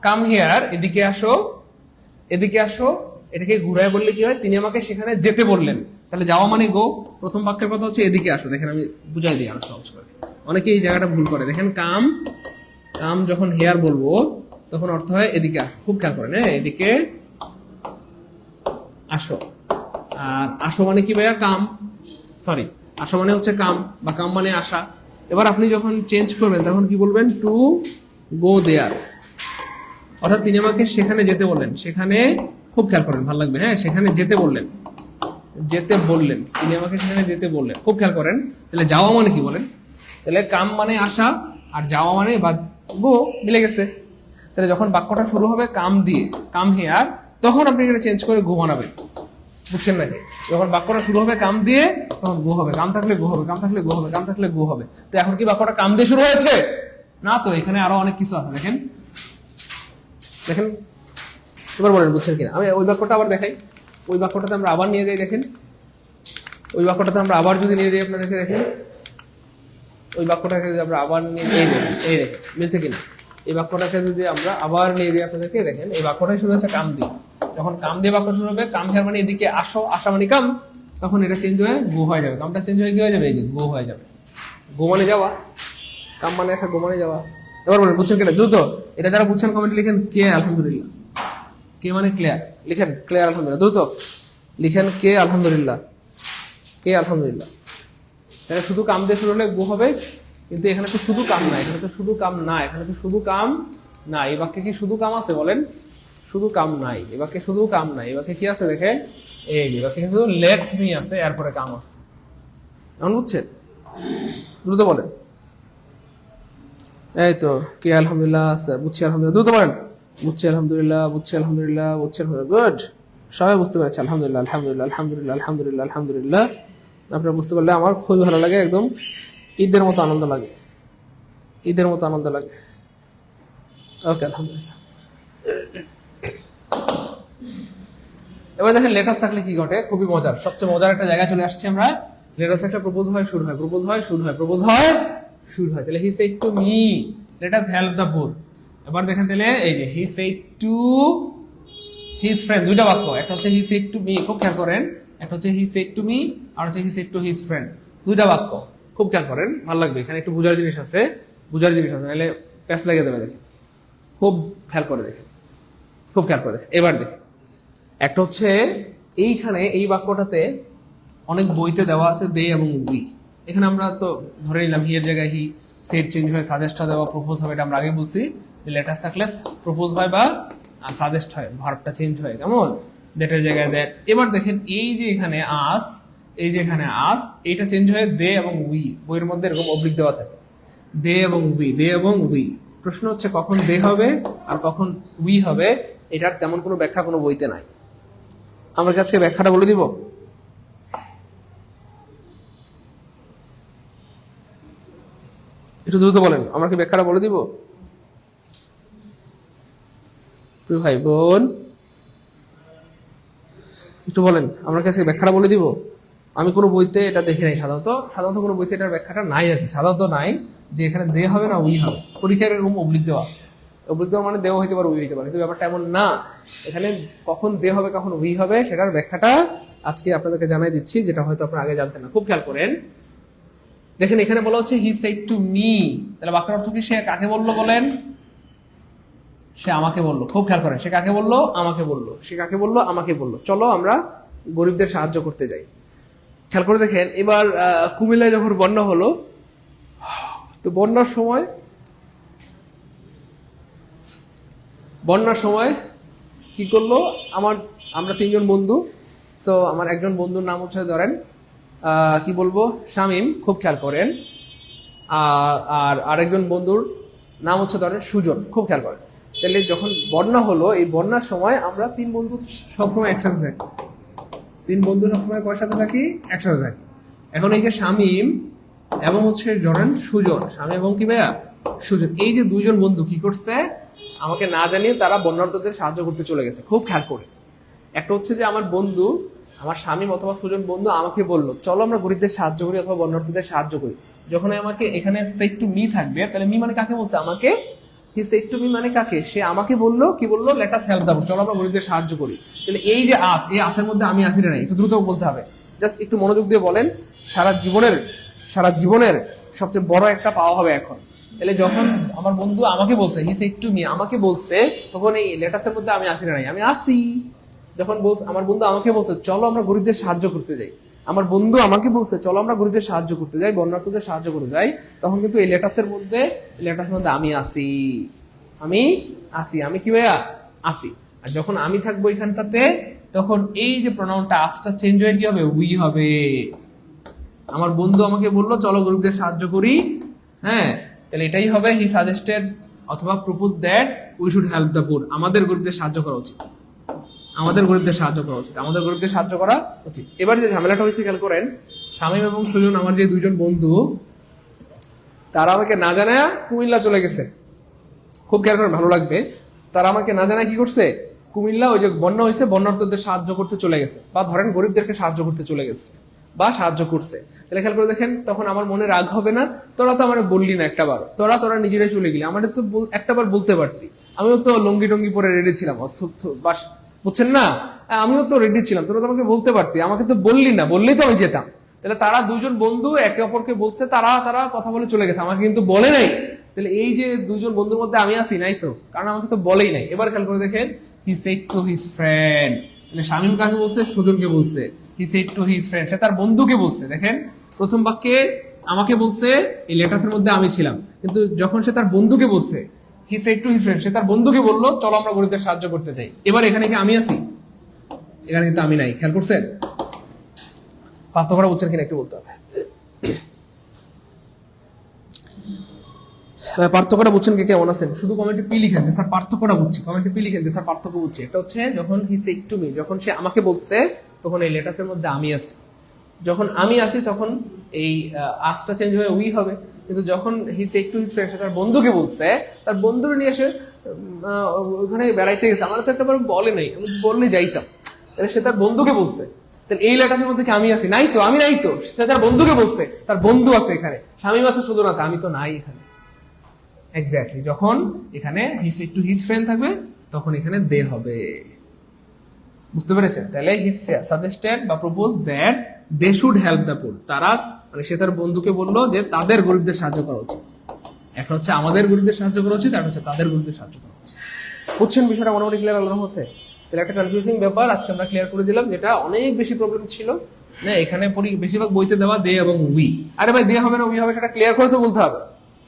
[SPEAKER 2] কাম হিয়ার, এদিকে আসো, এদিকে আসো, এটাকে ঘুরায় বললে কি হয়? তিনি আমাকে সেখানে যেতে বললেন। তাহলে যাওয়া মানে গো। প্রথম বাক্যের কথা হচ্ছে এদিকে আসো। দেখেন আমি বুঝাই দিই আরো সহজ করে, অনেকে এই জায়গাটা ভুল করে। দেখেন কাম, কাম যখন হিয়ার বলবো তখন অর্থ হয় এদিকে আসো। খুব খেয়াল করেন, হ্যাঁ এদিকে আসো। আর আসো মানে কি ভাইয়া? কাম। সরি, আসো মানে হচ্ছে কাম, বা কাম মানে আসা। এবার আপনি যখন চেঞ্জ করবেন তখন কি বলবেন? টু গো দেয়ার। অর্থাৎ তিনি আমাকে সেখানে যেতে বললেন। সেখানে, খুব খেয়াল করেন, ভালো লাগবে, হ্যাঁ, সেখানে যেতে বললেন, যেতে বললেন, তিনি আমাকে সেখানে যেতে বললেন। খুব খেয়াল করেন। তাহলে যাওয়া মানে কি বলেন? তাহলে কাম মানে আসা, আর যাওয়া মানে বা গো, মিলে গেছে। তাহলে যখন বাক্যটা শুরু হবে কাম দিয়ে, কাম হিয়ার, তখন আপনি এটা চেঞ্জ করে গো বানাবেন। বুঝছেন নাকি? যখন বাক্যটা শুরু হবে কাম দিয়ে, তখন গো হবে। কাম থাকলে গো হবে, কাম থাকলে গো হবে, কাম থাকলে গো হবে। তো এখন কি বাক্যটা কাম দিয়ে শুরু হয়েছে? না তো, এখানে আরো অনেক কিছু আছে। দেখেন দেখেন, এবার বলেন বুঝছেন কিনা। আমি ওই বাক্যটা আবার দেখাই। ওই বাক্যটাতে আমরা আবার নিয়ে যাই, দেখেন। ওই বাক্যটাতে আমরা আবার যদি নিয়ে যাই, আপনাদেরকে দেখেন, ওই বাক্যটাকে যদি আমরা আবার নিয়ে যাই, এই দেখেন মিলছে কিনা। এই বাক্যটাকে যদি আমরা আবার নিয়ে যাই, আপনাদেরকে দেখেন, এই বাক্যটাই শুরু হচ্ছে কাম দিয়ে। যখন কাম দিয়ে বাক্য শুরু হবে, কাম হিয়ার মানে এদিকে আসো, আসা মানে কাম, তখন এটা চেঞ্জ হয়ে গো হয়ে যাবে। কামটা চেঞ্জ হয়ে কি হয়ে যাবে? এই যে গো হয়ে যাবে। গো মানে যাওয়া, কাম মানে একটা, গো মানে যাওয়া। এবার বলেন বুঝছেন কিনা দ্রুত। এটা যারা বুঝছেন কমেন্টে লিখেন কে আলহামদুলিল্লাহ। কে মানে ক্লিয়ার, লিখেন ক্লিয়ার আলহামদুলিল্লাহ, দ্রুত লিখেন কে আলহামদুলিল্লাহ, কে আলহামদুলিল্লাহ। তাহলে শুধু কাম দিয়ে শুরু হলে গো হবে, কিন্তু এখানে তো শুধু কাম না, এখানে তো শুধু কাম না, এখানে তো শুধু কাম না। এই বাক্যে কি শুধু কাম আছে বলেন? শুধু কাম নাই। এই বাক্যে শুধু কাম নাই। এই বাক্যে কি আছে দেখেন? এই বাক্যে কিন্তু লেট মি আছে, এরপরে কাম আছে। এমন বুঝছেন? দ্রুত বলেন। এই তো কে আলহামদুলিল্লাহ, স্যার বুঝছি আলহামদুলিল্লাহ, দ্রুত বলেন। বুঝছি আলহামদুলিল্লাহ, বুঝছি আলহামদুলিল্লাহ, বুঝছি আলহামদুলিল্লাহ। গুড, সবাই বুঝতে পেরেছে। আলহামদুলিল্লাহ, আলহামদুলিল্লাহ, আলহামদুলিল্লাহ, আলহামদুলিল্লাহ, আলহামদুলিল্লাহ। আপনারা বুঝতে পারলে আমার খুবই ভালো লাগে, একদম ঈদের মতো আনন্দ লাগে, ঈদের মতো আনন্দ লাগে। ওকে, আলহামদুলিল্লাহ। এবার দেখেন লেটাস থাকলে কি ঘটে, খুবই মজার, সবচেয়ে মজার একটা জায়গায় চলে আসছি আমরা। লেটাস থাকলে প্রপোজ হয়, শুরু হয়, প্রপোজ হয়, শুরু হয়, প্রপোজ হয়, শুরু হয়। তাহলে হি said to me, let us help the পুর। এবার দেখেন তাহলে এই যে হি সেড টু হিজ ফ্রেন্ড, দুইটা বাক্য। একটা হচ্ছে হি সেড টু মি, খুব খেয়াল করেন। একটা হচ্ছে হি সেড টু মি, আর হচ্ছে হি সেড টু হিজ ফ্রেন্ড, দুইটা বাক্য। খুব খেয়াল করেন, ভালো লাগবে। এখানে একটু বুঝার জিনিস আছে, বুঝার জিনিস আছে, নাহলে প্যাচ লেগে দেবে। দেখেন, খুব খেয়াল করে দেখেন, খুব খেয়াল করে দেখেন। এবার দেখেন, একটা হচ্ছে এইখানে এই বাক্যটাতে অনেক বইতে দেওয়া আছে দে এবং উই। এখানে আমরা তো ধরে নিলাম হি এর জায়গায় হি, সেট চেঞ্জ হয়ে সাজেস্ট হবে বা প্রপোজ হবে। এটা আমরা আগে বলছি যে লেটাস থাকলে প্রপোজ হয় বা সাজেস্ট হয়, ভার্বটা চেঞ্জ হয়। কেমন? দ্যাটের জায়গায় দ্যাট। এবার দেখেন এই যে এখানে আস, এই যে এখানে আস, এইটা চেঞ্জ হয়ে দে এবং উই। বইয়ের মধ্যে এরকম অবলিক দেওয়া থাকে, দে এবং উই, দে এবং উই। প্রশ্ন হচ্ছে কখন দে হবে আর কখন উই হবে, এটার তেমন কোনো ব্যাখ্যা কোনো বইতে নাই। আমার কাছে ব্যাখ্যাটা বলে দিব। একটু দ্রুত বলেন, আমাকে ব্যাখ্যাটা বলে দিব প্রিয় ভাই বোন, একটু বলেন, আমার কাছে ব্যাখ্যাটা বলে দিব। আমি কোনো বইতে এটা দেখি নাই, সাধারণত কোনো বইতে এটার ব্যাখ্যাটা নাই আর কি, সাধারণত নাই যে এখানে দে হবে না উই হবে। পরীক্ষায় এরকম অবলিক দেওয়া, অবলিক দেওয়া মানে দেওয়া হইতে পারে, উই হইতে পারে, কিন্তু ব্যাপারটা এমন না। এখানে কখন দে হবে কখন উই হবে সেটার ব্যাখ্যাটা আজকে আপনাদেরকে জানাই দিচ্ছি, যেটা হয়তো আপনারা আগে জানতেন না। খুব খেয়াল করেন, দেখেন এখানে বলা হচ্ছে হি সেড টু মি। তাহলে বাক্যের অর্থ কি? সে কাকে বললো বলেন? সে আমাকে বললো। খুব খেয়াল করেন, সে কাকে বললো? আমাকে বললো। সে কাকে বললো? আমাকে বললো। চলো আমরা গরিবদের সাহায্য করতে যাই। খেয়াল করে দেখেন, এবার কুমিল্লায় যখন বন্যা হলো, তো বন্যার সময় কি করলো আমরা তিনজন বন্ধু। তো আমার একজন বন্ধুর নাম হচ্ছে ধরেন কি বলবো, শামীম। খুব খেয়াল করেন। আর আরেকজন বন্ধুর নাম হচ্ছে ধরেন সুজন। খুব খেয়াল করেন। তাহলে যখন বন্যা হলো, এই বন্যার সময় আমরা তিন বন্ধু সবসময় একসাথে থাকি। তিন বন্ধু সবসময় কার সাথে থাকি? একসাথে থাকি। এখন এই যে শামীম এবং হচ্ছে ধরেন সুজন, শামীম এবং কি ভাইয়া? সুজন। এই যে দুইজন বন্ধু কি করছে, আমাকে না জানিয়ে তারা বন্যার্তদের সাহায্য করতে চলে গেছে। খুব খেয়াল করে, একটা হচ্ছে যে আমার বন্ধু, আমার শামীম অথবা সুজন বন্ধু আমাকে বললো চলো আমরা গরিবদের সাহায্য করি অথবা বন্যার্তদের সাহায্য করি। যখন আমাকে এখানে সেড টু মি থাকবে, তাহলে মি মানে কাকে বলছে? আমাকে। হি সেড টু মি মানে কাকে? সে আমাকে বললো, কি বললো? লেট আস হেল্প দ্য পুর, চলো আমরা গরিবদের সাহায্য করি। তাহলে এই যে আস, এই আসের মধ্যে আমি আসি না, একটু দ্রুত বলতে হবে, জাস্ট একটু মনোযোগ দিয়ে বলেন। সারা জীবনের সবচেয়ে বড় একটা পাওয়া হবে এখন। তাহলে যখন আমার বন্ধু আমাকে বলছে হি সেড টু মি, আমাকে বলছে, তখন এই লেটাসের মধ্যে আমি আসি না, আমি আসি। যখন আমার বন্ধু আমাকে বলছে চলো আমরা গরিবদের সাহায্য করতে যাই, আমার বন্ধু আমাকে বলছে চলো আমরা গরিবদের সাহায্য করতে যাই, বন্যার্থদের সাহায্য করতে যাই, তখন কিন্তু এই লেটাসের মধ্যে আমি আসি, আমি কি ভাইয়া আসি। আর যখন আমি থাকবো এখানটাতে, তখন এই যে প্রোনাউনটা আসটা চেঞ্জ হয়ে কি হবে, উই হবে। আমার বন্ধু আমাকে বললো চলো গরিবদের সাহায্য করি, হ্যাঁ, তাহলে এটাই হবে হি সাজেস্টেড অথবা propose that we should help the পুর। আমাদের গরিবদের সাহায্য করা উচিত, আমাদের গরিবদের সাহায্য করা উচিত, আমাদের গরিবদের সাহায্য করা উচিত। এবার যে ঝামেলাটা হয়েছে খেয়াল করেন, শামীম এবং সুজন আমার যে দুইজন বন্ধু, তারা আমাকে না জানায় কুমিল্লা চলে গেছে। খুব খেয়াল করেন, ভালো লাগবে। তারা আমাকে না জানায় কি করছে, কুমিল্লা ওই যে বন্যা হয়েছে বন্যার্থদের সাহায্য করতে চলে গেছে, বা ধরেন গরিবদেরকে সাহায্য করতে চলে গেছে বা সাহায্য করছে। তাহলে খেয়াল করে দেখেন, তখন আমার মনে রাগ হবে না, তোরা তো আমার বললি না একটা বার, তোরা নিজেরাই চলে গেলি, আমাদের তো একটা বার বলতে পারতি, আমিও তো লঙ্গি টঙ্গি পরে রেডি ছিলাম, বাস বুঝছেন না, আমিও তো রেডি ছিলাম, তোরা তো আমাকে বলতে পারতি, আমাকে তো বললি না, বললেই তো আমি যেতাম। তাহলে তারা দুজন বন্ধু একে অপরকে বলছে, তারা কথা বলে চলে গেছে, আমাকে কিন্তু বলে নাই। তাহলে এই যে দুজন বন্ধুর মধ্যে আমি আছি নাই তো, কারণ আমাকে তো বলেই নাই। এবার খেয়াল করে দেখেন, he said to his friend, মানে শামীম কাকে বলছে, সুজনকে বলছে। He said to his friend, সে তার বন্ধুকে বলছে। দেখেন প্রথম বাক্যে আমাকে বলছে, এই লেটাসের মধ্যে আমি ছিলাম, কিন্তু যখন সে তার বন্ধুকে বলছে he said to his friend, সে তার বন্ধুকে বললো চলো আমরা গরিবদের সাহায্য করতে চাই। এবার এখানে কি আমি আছি? এখানে কিন্তু আমি নাই। খেয়াল করছেন? পার্থক্যটা বুঝছেন কিনা একটু বলতে হবে। পার্থক্যটা বুঝছেন কে কেমন আছেন? শুধু কমেন্টে পি লিখেন স্যার পার্থক্যটা বুঝছি, কমেন্টে পি লিখেন স্যার পার্থক্য বুঝছি। এটা হচ্ছে যখন হি সেড টু মি, যখন সে আমাকে বলছে, তখন এই লেটাসের মধ্যে আমি আছি। যখন আমি আসি তখন এই আসটা চেঞ্জ হয়ে উই হবে। কিন্তু যখন he said to his friend, সে তার বন্ধুকে বলছে, তার বন্ধুরে নিয়ে এসে ওখানে বেড়াইতে গেছে, আমার তো একটা বার বলে নাই, আমি বললে যাইতাম। তাহলে সে তার বন্ধুকে বলছে, তাহলে এই লেটাসের মধ্যে কি আমি আছি? নাই তো, আমি নাই তো। সে তার বন্ধুকে বলছে, তার বন্ধু আছে এখানে, শামীম আছে, সুজন আছে, আমি তো নাই এখানে। এক্স্যাক্টলি, যখন এখানে he said to his friend থাকবে, তখন এখানে দে হবে। বুঝতে পেরেছেন? তাহলে হি সাজেস্টেড বা propose that they should help the poor, তারা মানে সে তার বন্ধুকে বললো যে তাদের গরিবদের সাহায্য করা উচিত। একটা হচ্ছে আমাদের গরিবদের সাহায্য করা উচিত, আর হচ্ছে তাদের গরিবদের সাহায্য করা উচিত। বুঝছেন বিষয়টা মোটামুটি ক্লিয়ার আলোচনা হচ্ছে? তাহলে একটা কনফিউজিং ব্যাপার আজকে আমরা ক্লিয়ার করে দিলাম, যেটা অনেক বেশি প্রবলেম ছিল না। এখানে বেশিরভাগ বইতে দেওয়া দে এবং উই। আরে ভাই দে হবে না উই হবে, সেটা ক্লিয়ার করে তো বলতে হবে।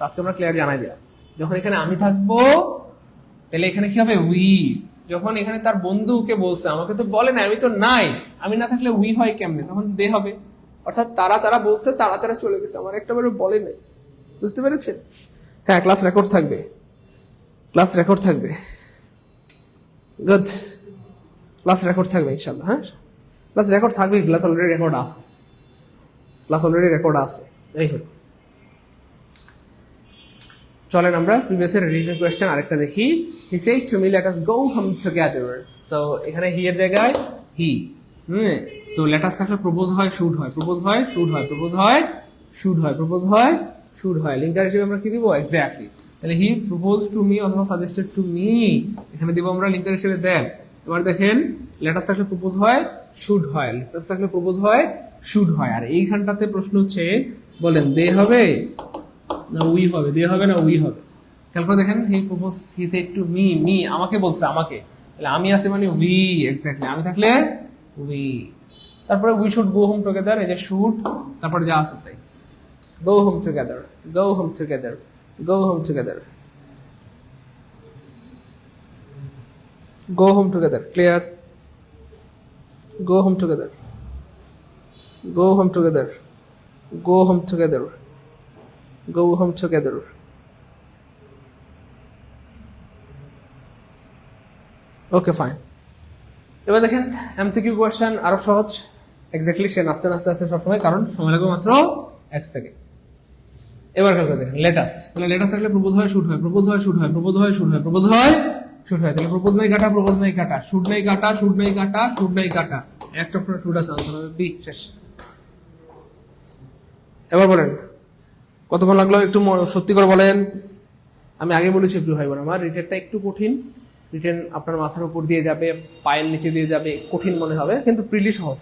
[SPEAKER 2] আজকে আমরা ক্লিয়ার জানাই দিলাম, যখন এখানে আমি থাকবো তাহলে এখানে কি হবে, উই। যখন এখানে তার বন্ধুকে বলছে, আমাকে তো বলে না, আমি তো নাই, আমি না থাকলে উই হয় কেমনে, তখন দে হবে। অর্থাৎ তারা বলছে, তারা চলে গেছে, আমার একটাবারও বলে নাই। বুঝতে পেরেছেন? হ্যাঁ, ক্লাস রেকর্ড থাকবে, ক্লাস রেকর্ড থাকবে। গুড, ক্লাস রেকর্ড থাকবে ইনশাআল্লাহ। হ্যাঁ, ক্লাস রেকর্ড থাকবে, ক্লাস অলরেডি রেকর্ড আছে, ক্লাস অলরেডি রেকর্ড আছে। যাই হোক, চলেন আমরা প্রিভিয়াস এর রিটেন কোয়েশ্চেন আরেকটা দেখি। He said to me let us go home together. So এখানে হি এর জায়গায় হি, তো লেট আস থাকলে প্রপোজ হয়, শুড হয়, প্রপোজ হয়, শুড হয়, প্রপোজ হয়, শুড হয়, প্রপোজ হয়, শুড হয়। লিঙ্কার হিসেবে আমরা কি দিব? এক্স্যাক্টলি। তাহলে হি প্রপোজ টু মি অথবা সাজেস্টেড টু মি, এখানে দিব আমরা লিঙ্কার হিসেবে দেন। এবার দেখেন, লেট আস থাকলে প্রপোজ হয়, শুড হয়, লেট আস থাকলে প্রপোজ হয়, শুড হয়। আর এইখানটাতে প্রশ্ন হচ্ছে, বলেন দে হবে না উই হবে? দে হবে না উই হবে? খেয়াল করে দেখেন, হি propose, he said to me, আমাকে বলছে, আমাকে, তাহলে আমি আছে মানে উই। এক্স্যাক্টলি, আমি থাকলে উই। তারপরে we should go home together, এই যে শুড, তারপরে যা আছে তাই, গো হোম টুগেদার, গো হোম টুগেদার, গো হোম টুগেদার, গো হোম টুগেদার। ক্লিয়ার? গো হোম টুগেদার, গো হোম টুগেদার, গো home together, go home together. Okay, fine. এবার দেখেন এমসিকিউ কোয়েশ্চেন আরো সহজ। এক্স্যাক্টলি সে নাচতে আসছে সবসময়, কারণ সময় লাগবে মাত্র 1 সেকেন্ড। এবার করে দেখেন লেটাস, তাহলে লেটাস থাকলে প্রপোজ হয়, শুড হয়, প্রপোজ হয়, শুড হয়, প্রপোজ হয়, শুড হয়, প্রপোজ হয়, শুড হয়। তাহলে প্রপোজ নাই কাটা, প্রপোজ নাই কাটা, শুড নাই কাটা, শুড নাই কাটা, শুড নাই কাটা, একটা শুড আছে, আনসার হবে বি। শেষ। এবার বলেন কতক্ষণ লাগলো, একটু সত্যি করে বলেন। আমি আগে বলেছি একটু ভাই বোন আমার, রিটেনটা একটু কঠিন। রিটেন আপনার মাথার উপর দিয়ে যাবে, পায়ের নিচে দিয়ে যাবে, কঠিন মনে হবে, কিন্তু প্রিলি সহজ।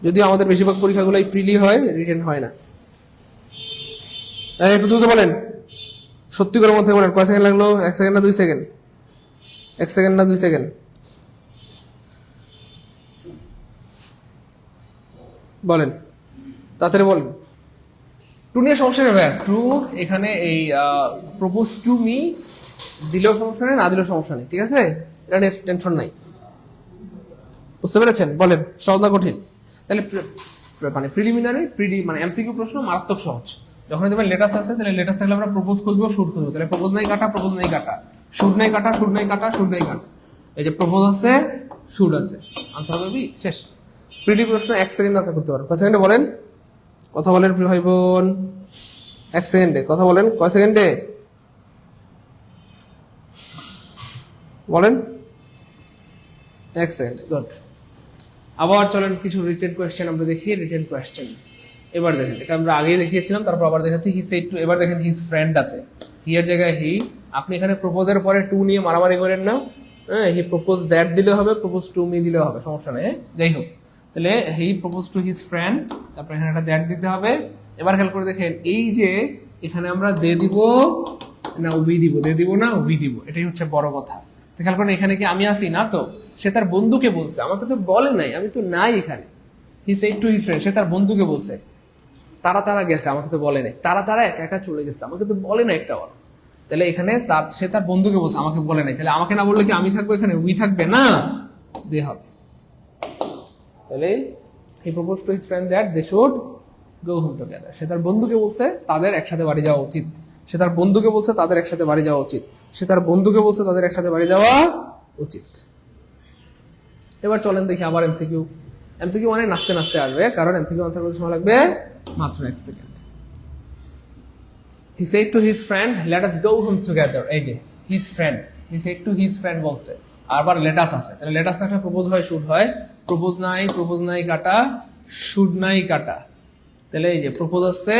[SPEAKER 2] যদিও আমাদের বেশিরভাগ পরীক্ষাগুলোই প্রিলি হয়, রিটেন হয় না। একটু দ্রুত বলেন, সত্যি করে মধ্যে বলেন। কয় সেকেন্ড লাগলো? 1 সেকেন্ড না 2 সেকেন্ড? 1 সেকেন্ড না 2 সেকেন্ড? বলেন, তাড়াতাড়ি বলেন। টু নিয়ে সমস্যা নেই ভাইয়া, টু এখানে এই প্রপোজ টু মি দিলেও সমস্যা নেই, না দিলেও সমস্যা নেই, ঠিক আছে? এটা নিয়ে টেনশন নাই। বুঝতে পেরেছেন? বলেন, সহজ না কঠিন? তাহলে মানে প্রিলিমিনারি মানে এমসিকিউ প্রশ্ন মারাত্মক সহজ। যখন দেখবেন লেটাস আছে, তাহলে লেটাস থাকলে আমরা প্রপোজ খুঁজবো, শুট খুঁজবো। তাহলে প্রপোজ নাই কাটা, প্রপোজ নাই কাটা, শুট নাই কাটা, শুট নাই কাটা, শুট নাই কাটা। এই যে প্রপোজ আছে, শুট আছে, আনসার হবে বি, শেষ। প্রিলি প্রশ্ন 1 সেকেন্ড আনসার করতে পারো। কয় সেকেন্ডে বলেন? কথা বলেন প্রিয় ভাই বোন। 1 সেকেন্ডে কথা বলেন। কয় সেকেন্ডে বলেন? 1 সেকেন্ড, গুড। আবার চলেন কিছু রিটেন কোয়েশ্চেন আমরা দেখি। রিটেন কোয়েশ্চেন এবার দেখেন, এটা আমরা আগেই দেখিয়েছিলাম, তারপর আবার দেখাচ্ছি। হি সেড টু, এবার দেখেন হিজ ফ্রেন্ড আছে, হি এর জায়গায় হি। আপনি এখানে প্রপোজের পরে টু নিয়ে মারামারি করেন না। হ্যাঁ, হি প্রপোজ দ্যাট দিলে হবে, প্রপোজ টু মি দিলে হবে, সমস্যা নেই। যাই হোক, তাহলে হি প্রপোজ টু হিজ ফ্রেন্ড, তারপর এখানে একটা দ্যাট দিতে হবে। এবার খেয়াল করে দেখেন, এই যে এখানে আমরা দে দিব না উই দিব, দে দিব না উই দিব, এটাই হচ্ছে বড় কথা। তো খেয়াল করেন, এখানে কি আমি আছি না? তো সে তার বন্ধুকে বলছে, আমাকে তো বলে নাই, আমি তো নাই এখানে। He said to his friend, সে তার বন্ধুকে বলছে। তারা গেছে, আমাকে তো বলে নাই। তারা একা একা চলে গেছে, আমাকে তো বলে না একটা বার। তাহলে এখানে সে তার বন্ধুকে বলছে, আমাকে বলে নাই। তাহলে আমাকে না বললে কি আমি থাকবো এখানে? উই থাকবে না, দে হবে। তাহলে he proposed to his friend that they should go home together. সে তার বন্ধুকে বলছে তাদের একসাথে বাড়ি যাওয়া উচিত। সে তার বন্ধুকে বলছে তাদের একসাথে বাড়ি যাওয়া উচিত। সে তার বন্ধুকে বলছে তাদের একসাথে বাড়ি যাওয়া উচিত। এবার চলেন দেখি আবার এমসিকিউ। এমসিকিউ মানে নাচতে নাচতে আসবে, কারণ এমসিকিউ আনসার করতে সময় লাগবে মাত্র 1 second. He said to his friend, let us go home together. এই যে his friend, he said to his friend বলছে, আবার লেটাস আছে। তাহলে লেটাস থাকলে প্রপোজ হয়, শুড হয়। প্রপোজ নাই কাটা, শুড নাই কাটা। তাহলে এই যে প্রপোজ আছে,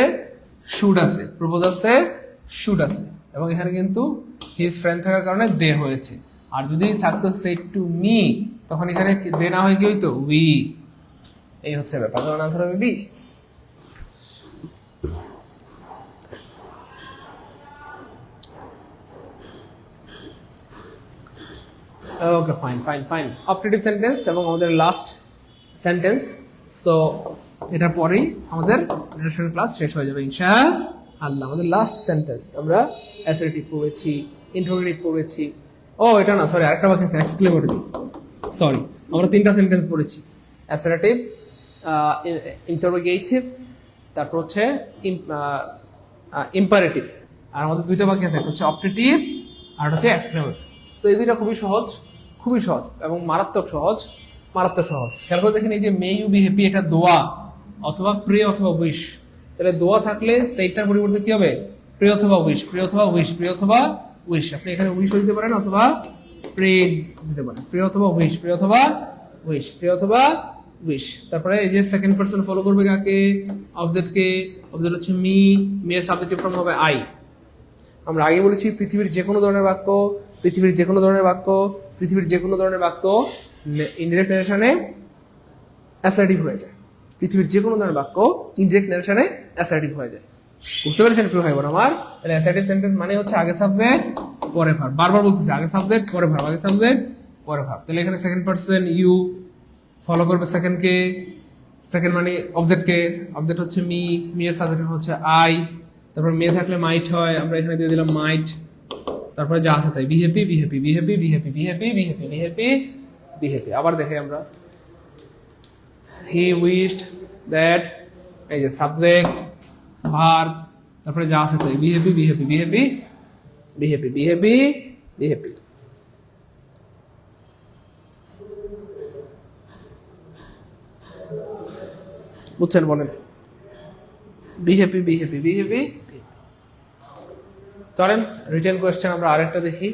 [SPEAKER 2] শুড আছে, প্রপোজ আছে, শুড আছে, এবং এখানে কিন্তু হিজ ফ্রেন্ড থাকার কারণে দে হয়েছে। আর যদি থাকতো সেড টু মি, তখন এখানে দে না হয় কি হইতো? উই। এই হচ্ছে ব্যাপার। তখন আনসার হবে বি। ওকে, ফাইন। অপটেটিভ সেন্টেন্স এবং আমাদের লাস্ট সেন্টেন্স। সো এটার পরেই আমাদের ক্লাস শেষ হয়ে যাবে ইনশাআল্লাহ। আমাদের লাস্ট সেন্টেন্স, আমরা অ্যাসার্টিভ পড়েছি, ইন্টারোগেটিভ পড়েছি। ও এটা না, সরি, আরেকটা বাকি আছে, এক্সক্লেমেটরি। সরি, আমরা 3টা সেন্টেন্স পড়েছি, অ্যাসার্টিভ, ইন্টারোগেটিভ, তারপর হচ্ছে ইম্পারেটিভ। আর আমাদের 2টা বাকি আছে, একটা হচ্ছে অপটেটিভ আর হচ্ছে এক্সক্লেমেটরি। তো এই 2টা খুবই সহজ এবং মারাত্মক সহজ। খেয়াল করে দেখেন, এই যে মে ইউ বি হ্যাপি, এটা দোয়া অথবা প্রে অথবা উইশ। তাহলে দোয়া থাকলে সেইটার পরিবর্তে কি হবে? প্রে অথবা উইশ। আপনি এখানে উইশ দিতে পারেন অথবা প্রে দিতে পারেন। প্রে অথবা উইশ। তারপরে এই যে সেকেন্ড পারসন ফলো করবে কাকে? অবজেক্টকে। অবজেক্ট হচ্ছে মি, এর সাবজেক্টিভ ফর্ম হবে আই। আমরা আগে বলেছি পৃথিবীর যে কোনো ধরনের বাক্য ইনডিরেক্ট নারেশনে অ্যাসার্টিভ হয়ে যায়। পৃথিবীর যে কোনো ধরনের বাক্য ইনডিরেক্ট নারেশনে অ্যাসার্টিভ হয়ে যায়। বুঝতে পেরেছেন প্রিয় ভাই বোন আমার? তাহলে অ্যাসার্টিভ সেন্টেন্স মানে হচ্ছে আগে সাবজেক্ট পরে ভার্ব। বারবার বলতেছি, আগে সাবজেক্ট পরে ভার্ব। তাহলে এখানে সেকেন্ড পারসন ইউ ফলো করবে সেকেন্ডকে। সেকেন্ড মানে অবজেক্টকে। অবজেক্ট হচ্ছে মি, এর সাবজেক্ট হচ্ছে আই। তারপর মে থাকলে মাইট হয়, আমরা এখানে দিয়ে দিলাম মাইট। তারপরে যা আছে তাই, বি হ্যাপি। আবার দেখে আমরা, হি উইশড দ্যাট, এই যে সাবজেক্ট ভার্ব, তারপরে যা আছে তাই, বি হ্যাপি। বুঝছেন? বলেন, বি হ্যাপি। চলেন রিটেন কোয়েশ্চেন আমরা আরেকটা দেখি।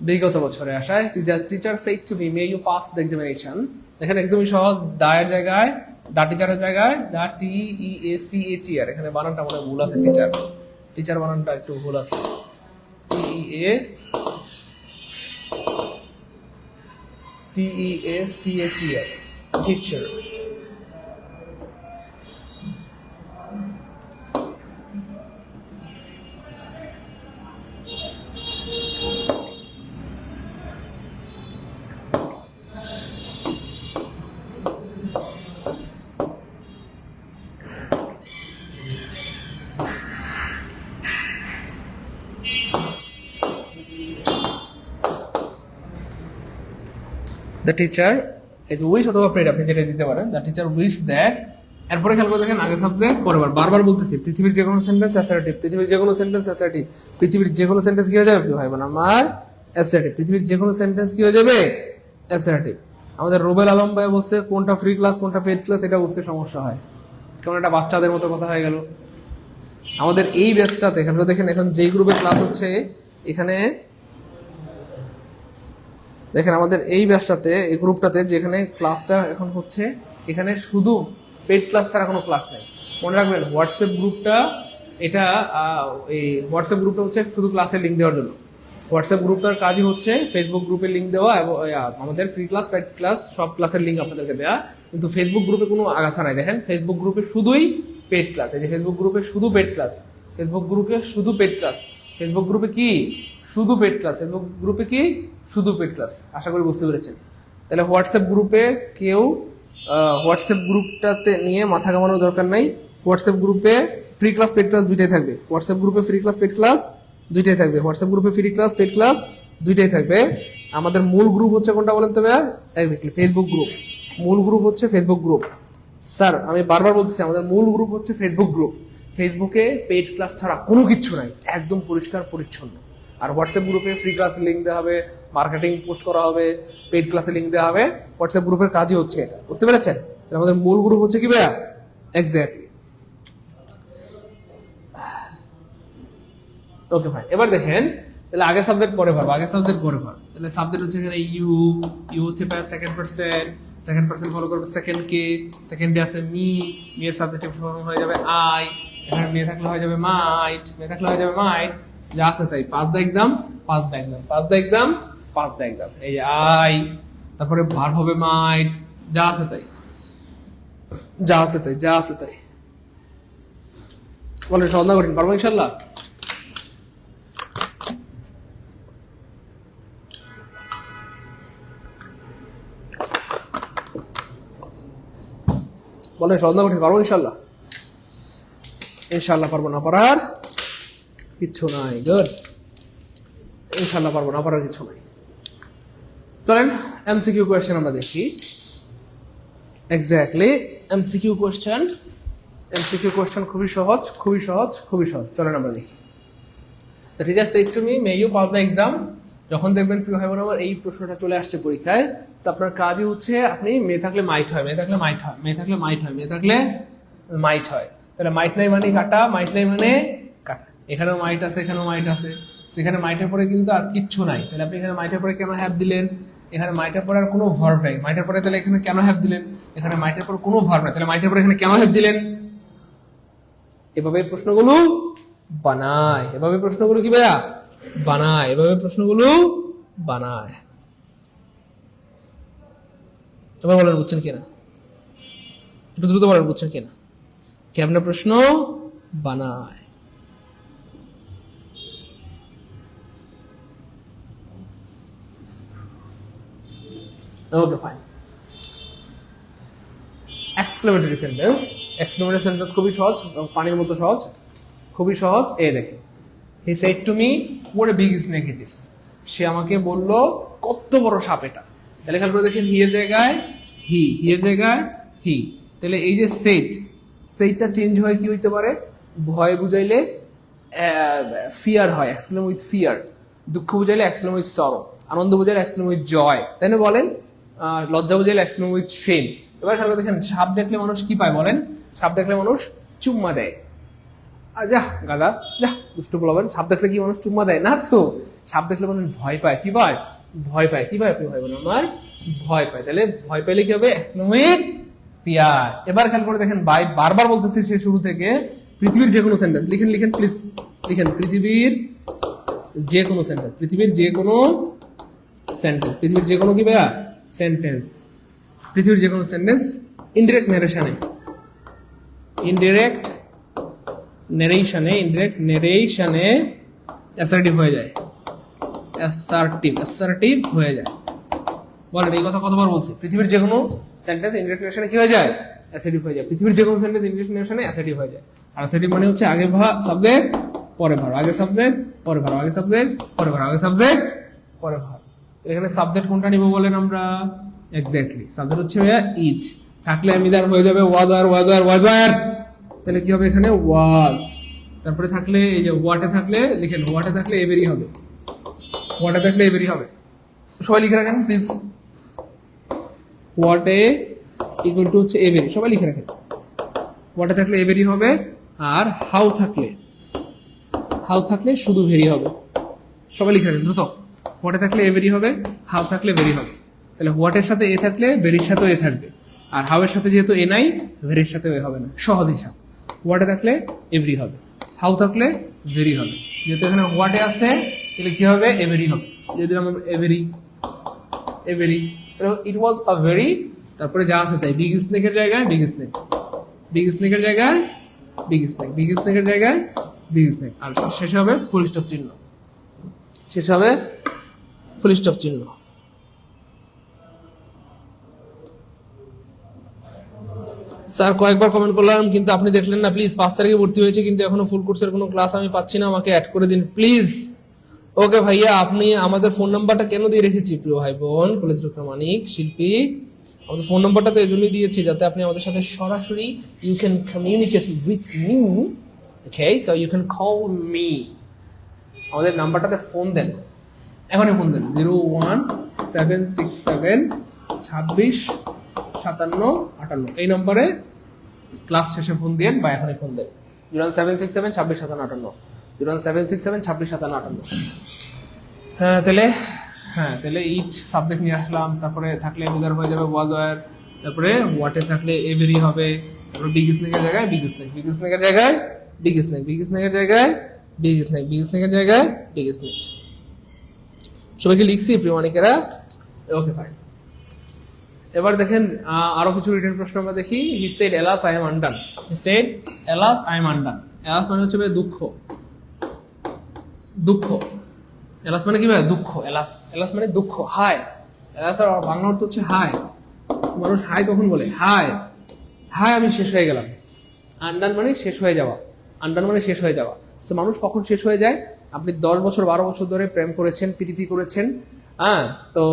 [SPEAKER 2] বিগত বছরে আসায়, teacher said to me, may you pass the examination. এখানে একদমই সহজ, দায়ের জায়গায় দা, টিচারের জায়গায় দা, TEACHER। এখানে বানানটা মনে ভুল আছে, টিচার বানানটা একটু ভুল আছে। TEACHER, teacher. দ্য টিচার, এই যে উইশ অথবা প্রেড আপনি যেটা দিতে পারেন, দ্য টিচার উইশ দ্যাট, এরপরে খেয়াল করে দেখেন আগে সাবজেক্ট পরের বার, বারবার বলতেছি পৃথিবীর যে কোনো সেন্টেন্স অ্যাসার্টিভ, পৃথিবীর যে কোনো সেন্টেন্স অ্যাসার্টিভ, পৃথিবীর যে কোনো সেন্টেন্স কি হয়ে যাবে ভাই বোন আমার অ্যাসার্টিভ, পৃথিবীর যে কোনো সেন্টেন্স কি হয়ে যাবে অ্যাসার্টিভ। আমাদের রুবেল আলম ভাই বলছে কোনটা ফ্রি ক্লাস কোনটা পেড ক্লাস, এটা বুঝতে সমস্যা হয়, কারণ এটা বাচ্চাদের মতো কথা হয়ে গেল। আমাদের এই ব্যাচটাতে এখানে দেখেন এখন যেই গ্রুপে ক্লাস হচ্ছে, এখানে দেখেন আমাদের এই ব্যাচটাতে এই গ্রুপটাতে যেখানে ক্লাসটা এখন হচ্ছে, এখানে শুধু পেড ক্লাস ছাড়া কোনো ক্লাস নেই। মনে রাখবেন হোয়াটসঅ্যাপ গ্রুপটা, এটা এই হোয়াটসঅ্যাপ গ্রুপটা হচ্ছে শুধু ক্লাসের লিঙ্ক দেওয়ার জন্য। হোয়াটসঅ্যাপ গ্রুপটার কাজই হচ্ছে ফেসবুক গ্রুপের লিঙ্ক দেওয়া এবং আমাদের ফ্রি ক্লাস পেড ক্লাস সব ক্লাসের লিঙ্ক আপনাদেরকে দেওয়া, কিন্তু ফেসবুক গ্রুপে কোনো আগাছা নাই। দেখেন ফেসবুক গ্রুপে শুধুই পেড ক্লাস, এই যে ফেসবুক গ্রুপে শুধু পেড ক্লাস, ফেসবুক গ্রুপে শুধু পেড ক্লাস, ফেসবুক গ্রুপে কি শুধু পেড ক্লাস, ফেসবুক গ্রুপে কি শুধু পেড ক্লাস। আশা করি বুঝতে পেরেছেন। তাহলে হোয়াটসঅ্যাপ গ্রুপে কেউ হোয়াটসঅ্যাপ গ্রুপটাতে নিয়ে মাথা কামানোর দরকার নাই। হোয়াটসঅ্যাপ গ্রুপে ফ্রি ক্লাস পেড ক্লাস দুইটাই থাকবে, হোয়াটসঅ্যাপ গ্রুপে ফ্রি ক্লাস পেড ক্লাস দুইটাই থাকবে, হোয়াটসঅ্যাপ গ্রুপে ফ্রি ক্লাস পেড ক্লাস দুইটাই থাকবে। আমাদের মূল গ্রুপ হচ্ছে কোনটা বলেন তবে? Exactly Facebook group. মূল গ্রুপ হচ্ছে ফেসবুক গ্রুপ। স্যার আমি বারবার বলতেছি আমাদের মূল গ্রুপ হচ্ছে ফেসবুক গ্রুপ। ফেসবুকে পেড ক্লাস ছাড়া কোনো কিছু নাই, একদম পরিষ্কার পরিচ্ছন্ন। আর হোয়াটসঅ্যাপ গ্রুপে ফ্রি ক্লাসের লিঙ্ক দেওয়া হবে, মার্কেটিং পোস্ট করা হবে, পেড ক্লাসের লিঙ্ক দেওয়া হবে। হোয়াটসঅ্যাপ গ্রুপের কাজই হচ্ছে এটা, বুঝতে পেরেছেন? আমাদের মূল গ্রুপ হচ্ছে কি ভাইয়া? এক্স্যাক্টলি। ওকে ভাই, এবার দেখেন তাহলে আগে সাবজেক্ট পরে ভার্ব, আগে সাবজেক্ট পরে ভার্ব। তাহলে সাবজেক্ট হচ্ছে এখানে ইউ, ইউ হচ্ছে second person, second person follow করবে সেকেন্ড কে, সেকেন্ডে আছে মি, মি এর সাবজেক্টিভ ফর্ম হয়ে যাবে আই, এখানে মে থাকলে হয়ে যাবে মাইট, মে থাকলে হয়ে যাবে মাইট, যা আছে তাই। Pass the exam, pass the exam, pass the exam, pass the exam. এই আই, তারপরে ভার্ব হবে মাইট, যা আছে তাই, যা আছে তাই, যা আছে তাই। বলেন সহজ না কঠিন? পারবো ইনশাল্লাহ? বলেন সহজ না কঠিন? পারবো ইনশাল্লাহ? ইনশাল্লাহ পারবো, না পারার কিচ্ছু নাই। গুড, ইনশাল্লাহ পারবো, না পারার কিছু নাই। চলেন এমসিকিউ কোয়েশ্চেন আমরা দেখি। Exactly MCQ question, MCQ question খুবই সহজ, খুবই সহজ, খুবই সহজ। চলেন আমরা দেখি। The teacher said to me, may you pass the exam? যখন দেখবেন প্রিয় ভাই বোন আমার এই প্রশ্নটা চলে আসছে পরীক্ষায়, তো আপনার কাজই হচ্ছে আপনি মে থাকলে মাইট হয়, মে থাকলে মাইট হয়, মে থাকলে মাইট হয়, মে থাকলে মাইট হয়। তাহলে মাইট নাই মানে কাটা, মাইট নাই মানে কাটা। এখানেও মাইট আছে, এখানেও মাইট আছে, সেখানে মাইটের পরে কিন্তু আর কিচ্ছু নাই। তাহলে আপনি এখানে মাইটের পরে কেন হ্যাভ দিলেন? এখানে মাইটের পরে আর কোনো ভার্ব নাই, মাইটের পরে তাহলে এখানে কেন হ্যাভ দিলেন? এখানে মাইটের পরে কোনো ভার্ব নাই, তাহলে মাইটের পরে এখানে কেন হ্যাভ দিলেন? এভাবে প্রশ্নগুলো বানায়, এভাবে প্রশ্নগুলো কি ভাইয়া বানায়, এভাবে প্রশ্নগুলো বানায়। এবার বলেন বুঝছেন কিনা? একটু দ্রুত বলেন বুঝছেন কিনা? কেমন প্রশ্ন বানায়? Okay fine. Exclamatory sentence, exclamatory sentence খুবই সহজ, পানির মতো সহজ, খুবই সহজ। এই দেখেন, he said to me what a big snake it is. সে আমাকে বলল কত বড় সাপ এটা। তাহলে খেয়াল করে দেখেন হি এর জায়গায় হি, হি এর জায়গায় হি। তাহলে এই যে সেড, সেডটা চেঞ্জ হয় কি হইতে পারে? ভয় বুঝাইলে ফিয়ার হয়, এক্সক্লেম উইথ ফিয়ার। দুঃখ বুঝাইলে exclaim with sorrow, Ananda বুঝাইলে exclaim with joy, তাই না বলেন? লজ্জা বুঝাইলে এক্সক্লেম উইথ শেম। এবার খেয়াল করে দেখেন সাপ দেখলে মানুষ কি পায় বলেন? সাপ দেখলে মানুষ চুম্মা দেয়। যা গাদা যা দুষ্ট বলবেন, সাপ দেখলে কি মানুষ চুম্মা দেয় না তো? সাপ দেখলে মানুষ ভয় পায়, কি পায়? ভয় পায়। কি পায় আপনি ভাই বোন আমার? ভয় পায়। তাহলে ভয় পাইলে কি হবে? ফিয়ার। এবার খেয়াল করে দেখেন বারবার বলতেছি সে শুরু থেকে পৃথিবীর যে কোনো সেন্টেন্স লিখেন, লিখেন প্লিজ লিখেন, পৃথিবীর যে কোনো সেন্টেন্স, পৃথিবীর যে কোনো সেন্টেন্স, পৃথিবীর যে কোনো কি ভাইয়া সেন্টেন্স, পৃথিবীর যে কোনো সেন্টেন্স ইনডিরেক্ট ন্যারেশনে, ইনডিরেক্ট ন্যারেশনে, ইনডিরেক্ট ন্যারেশনে অ্যাসার্টিভ হয়ে যায়, অ্যাসার্টিভ, অ্যাসার্টিভ হয়ে যায়। বলেন এই কথা কতবার বলছি? পৃথিবীর যে কোনো সেন্টেন্স ইনডিরেক্ট ন্যারেশনে কি হয়ে যায়? অ্যাসার্টিভ হয়ে যায়। পৃথিবীর যে কোনো সেন্টেন্স ইনডিরেক্ট ন্যারেশনে অ্যাসার্টিভ হয়ে যায়। আর অ্যাসার্টিভ মানে হচ্ছে আগে সাবজেক্ট পরে ভার্ব, আগে সাবজেক্ট পরে ভার্ব, আগে সাবজেক্ট পরে ভার্ব, আগে সাবজেক্ট পরে ভার্ব। এখানে সাবজেক্ট কোনটা নিব বলেন আমরা? এক্স্যাক্টলি, সাবজেক্ট হচ্ছে ভাইয়া ইট, থাকলে আমি তার হয়ে যাবে ওয়াজ। তাহলে কি হবে এখানে ওয়াজ, তারপরে থাকলে এই যে ওয়াটে থাকলে লিখেন, ওয়াটে থাকলে এবেরি হবে, ওয়াটে থাকলে এবেরি হবে। সবাই লিখে রাখেন প্লিজ, ওয়াটে ইকুয়াল টু হচ্ছে এবেরি, সবাই লিখে রাখেন। ওয়াটে থাকলে এবেরি হবে, আর হাউ থাকলে শুধু ভেরি হবে। সবাই লিখে রাখেন দ্রুত। হোয়াটে থাকলে এভেরি হবে, হাউ থাকলে ভেরি হবে। তাহলে হোয়াটের সাথে এ থাকলে ভেরির সাথেও এ থাকবে, আর হাউ এর সাথে যেহেতু এ নাই, ভেরির সাথে এ হবে না, সহজ হিসাব। হোয়াটে থাকলে এভরি হবে, হাউ থাকলে ভেরি হবে। যেহেতু এখানে হোয়াটে আছে তাহলে কি হবে, এভেরি হবে। যদি আমরা এভেরি, তাহলে ইট ওয়াজ আ ভেরি, তারপরে যা আছে তাই, বিগ স্নেকের জায়গায় বিগ স্নেক, বিগ স্নেকের জায়গায় বিগ স্নেক, বিগ স্নেকের জায়গায় বিগ স্নেক, আর শেষে হবে ফুল স্টপ চিহ্ন, শেষ হবে ফুল স্টপ চিহ্ন। স্যার কয়েকবার কমেন্ট করলাম কিন্তু আপনি দেখলেন না, প্লিজ 5 তারিখে ভর্তি হয়েছে কিন্তু এখনো ফুল কোর্সের কোনো ক্লাস আমি পাচ্ছি না, আমাকে অ্যাড করে দিন প্লিজ। ওকে ভাইয়া, আপনি আমাদের ফোন নাম্বারটা কেন দিয়ে রেখেছি প্রিয় ভাই বোন, কলেজ ডক্টর মানিক শিল্পী, আমাদের ফোন নাম্বারটা তো এই জন্যই দিয়েছি যাতে আপনি আমাদের সাথে সরাসরি you can communicate with me, okay, so you can call me. আমাদের নাম্বারটাতে ফোন দেন, এখনই ফোন দেন, 01767265758, এই নম্বরে ক্লাস শেষে ফোন দিন বা এখনই ফোন দেন, 01767265758, 01767265758। হ্যাঁ তাহলে ইট সাবজেক্ট নিয়ে আসলাম, তারপরে থাকলে এমিদার হয়ে যাবে ওয়াজ ওয়ার, তারপরে ওয়াটে থাকলে এভেরি হবে, তারপরে বিগ স্নেকের জায়গায় বিগ স্নেক, বিগ স্নেকের জায়গায় বিগ স্নেক, বিগ স্নেকের জায়গায় বিগ স্নেক, বিগ স্নেকের জায়গায় বিগ স্নেক। সবাইকে লিখছি প্রিয় অনেকেরা, ওকে ফাইন। এবার দেখেন আরো কিছু রিটেন প্রশ্ন আমরা দেখি। He shed alas I am undone, he said alas I am undone. Alas মানে হচ্ছে দুঃখ, দুঃখ, এলাস মানে কি ভাই দুঃখ, এলাস, এলাস মানে দুঃখ, হায়, এলাস আর বাংলা অর্থ হচ্ছে হায়। মানুষ হায় কখন বলে, হায়, হায় আমি শেষ হয়ে গেলাম। আন্ডান মানে শেষ হয়ে যাওয়া, আন্ডান মানে শেষ হয়ে যাওয়া। তো মানুষ কখন শেষ হয়ে যায়, আপনি 10 বছর 12 বছর ধরে প্রেম করেছেন, পিটিপি করেছেন, তো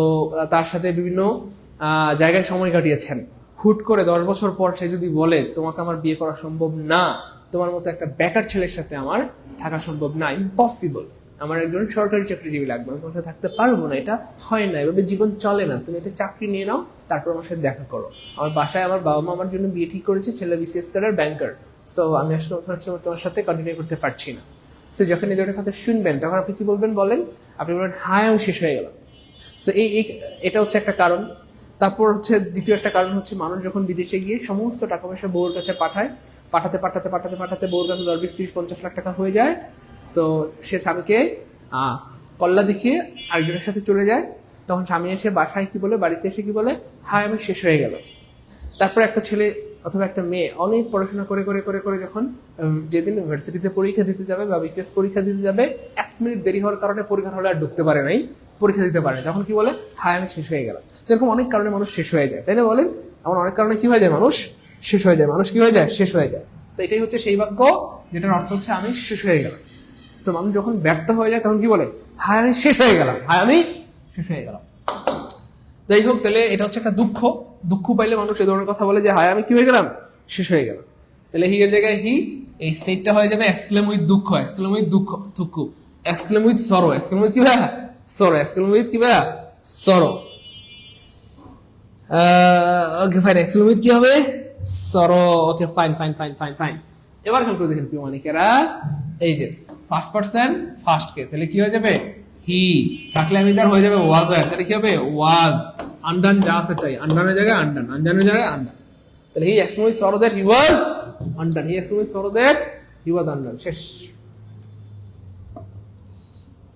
[SPEAKER 2] তার সাথে বিভিন্ন জায়গায় সময় কাটিয়েছেন, হুট করে 10 বছর পর সে যদি বলে তোমাকে আমার বিয়ে করা সম্ভব না, তোমার মতো একটা বেকার ছেলের সাথে আমার থাকা সম্ভব না, ইম্পসিবল, আমার একজন সরকারি চাকরিজীবী লাগবে, আমি তোমার সাথে থাকতে পারবো না, এটা হয় না, এভাবে জীবন চলে না, তুমি একটা চাকরি নিয়ে নাও, তারপর আমার সাথে দেখা করো। আমার বাসায় আমার বাবা মা আমার জন্য বিয়ে ঠিক করেছে, ছেলে বিসিএস করার ব্যাংকার, সো আমি আসলে তোমার সাথে কন্টিনিউ করতে পারছি না। সো যখন এই ধরনের কথা শুনবেন তখন আপনি কি বলবেন বলেন, আপনি বলবেন হায় আমি শেষ হয়ে গেলাম। সো এটা হচ্ছে একটা কারণ। তারপর হচ্ছে দ্বিতীয় একটা কারণ হচ্ছে মানুষ যখন বিদেশে গিয়ে সমস্ত টাকা পয়সা বউর কাছে পাঠাতে বউর কাছে 10, 20, 30, 50 লাখ টাকা হয়ে যায়। তো সে স্বামীকে কল্লা দেখিয়ে আরেকজনের সাথে চলে যায়, তখন স্বামী এসে বাসায় কি বলে, বাড়িতে এসে কি বলে, হায় আমি শেষ হয়ে গেল। তারপর একটা ছেলে অথবা একটা মেয়ে অনেক পড়াশোনা করে করে করে করে যখন যেদিন ইউনিভার্সিটিতে পরীক্ষা দিতে যাবে বা বিসিএস পরীক্ষা দিতে যাবে, 1 মিনিট দেরি হওয়ার কারণে পরীক্ষার হলে আর ঢুকতে পারে নাই, পরীক্ষা দিতে পারে, তখন কি বলে, হায় আমি শেষ হয়ে গেলাম। সেরকম অনেক কারণে মানুষ শেষ হয়ে যায়, তাই না বলেন? এমন অনেক কারণে কি হয়ে যায়, মানুষ শেষ হয়ে যায়, মানুষ কি হয়ে যায়, শেষ হয়ে যায়। তো এটাই হচ্ছে সেই বাক্য যেটার অর্থ হচ্ছে আমি শেষ হয়ে গেলাম। তো মানুষ যখন ব্যর্থ হয়ে যায় তখন কি বলে, হায় আমি শেষ হয়ে গেলাম, হায় আমি শেষ হয়ে গেলাম। যাই হোক, তাহলে এটা হচ্ছে একটা দুঃখ, দুঃখ পাইলে মানুষ এই ধরনের কথা বলে যে হায় আমি কি হয়ে গেলাম, শেষ হয়ে গেলাম। তাহলে হি এর জায়গায় হি, এই স্টেটটা হয়ে যাবে এক্সক্লেম উইথ দুঃখ, এক্সক্লেম উইথ দুঃখ, দুঃখ, exclaim with sorrow, exclaim with কি ভাই সরো, এক্সক্লেম উইথ কি ভাই সরো। ওকে ফাইন, এক্সক্লেম উইথ কি হবে, সরো। Okay fine fine fine fine fine. এবার খেয়াল করে দেখেন প্রিয় মানিকেরা, এই যে ফার্স্ট পারসন ফার্স্ট কে, তাহলে কি হয়ে যাবে, হি, থাকলে আমি তার হয়ে যাবে ওয়াজ, তাহলে কি হবে ওয়াজ, আন্ডান যা আছে তাই, আন্ডানের জায়গায় আন্ডান, আন্ডানের জায়গায় আন্ডান। তাহলে হি এক্সক্লেমেড sorrow that he was undone, he এক্সক্লেমেড sorrow that he was undone. শেষ।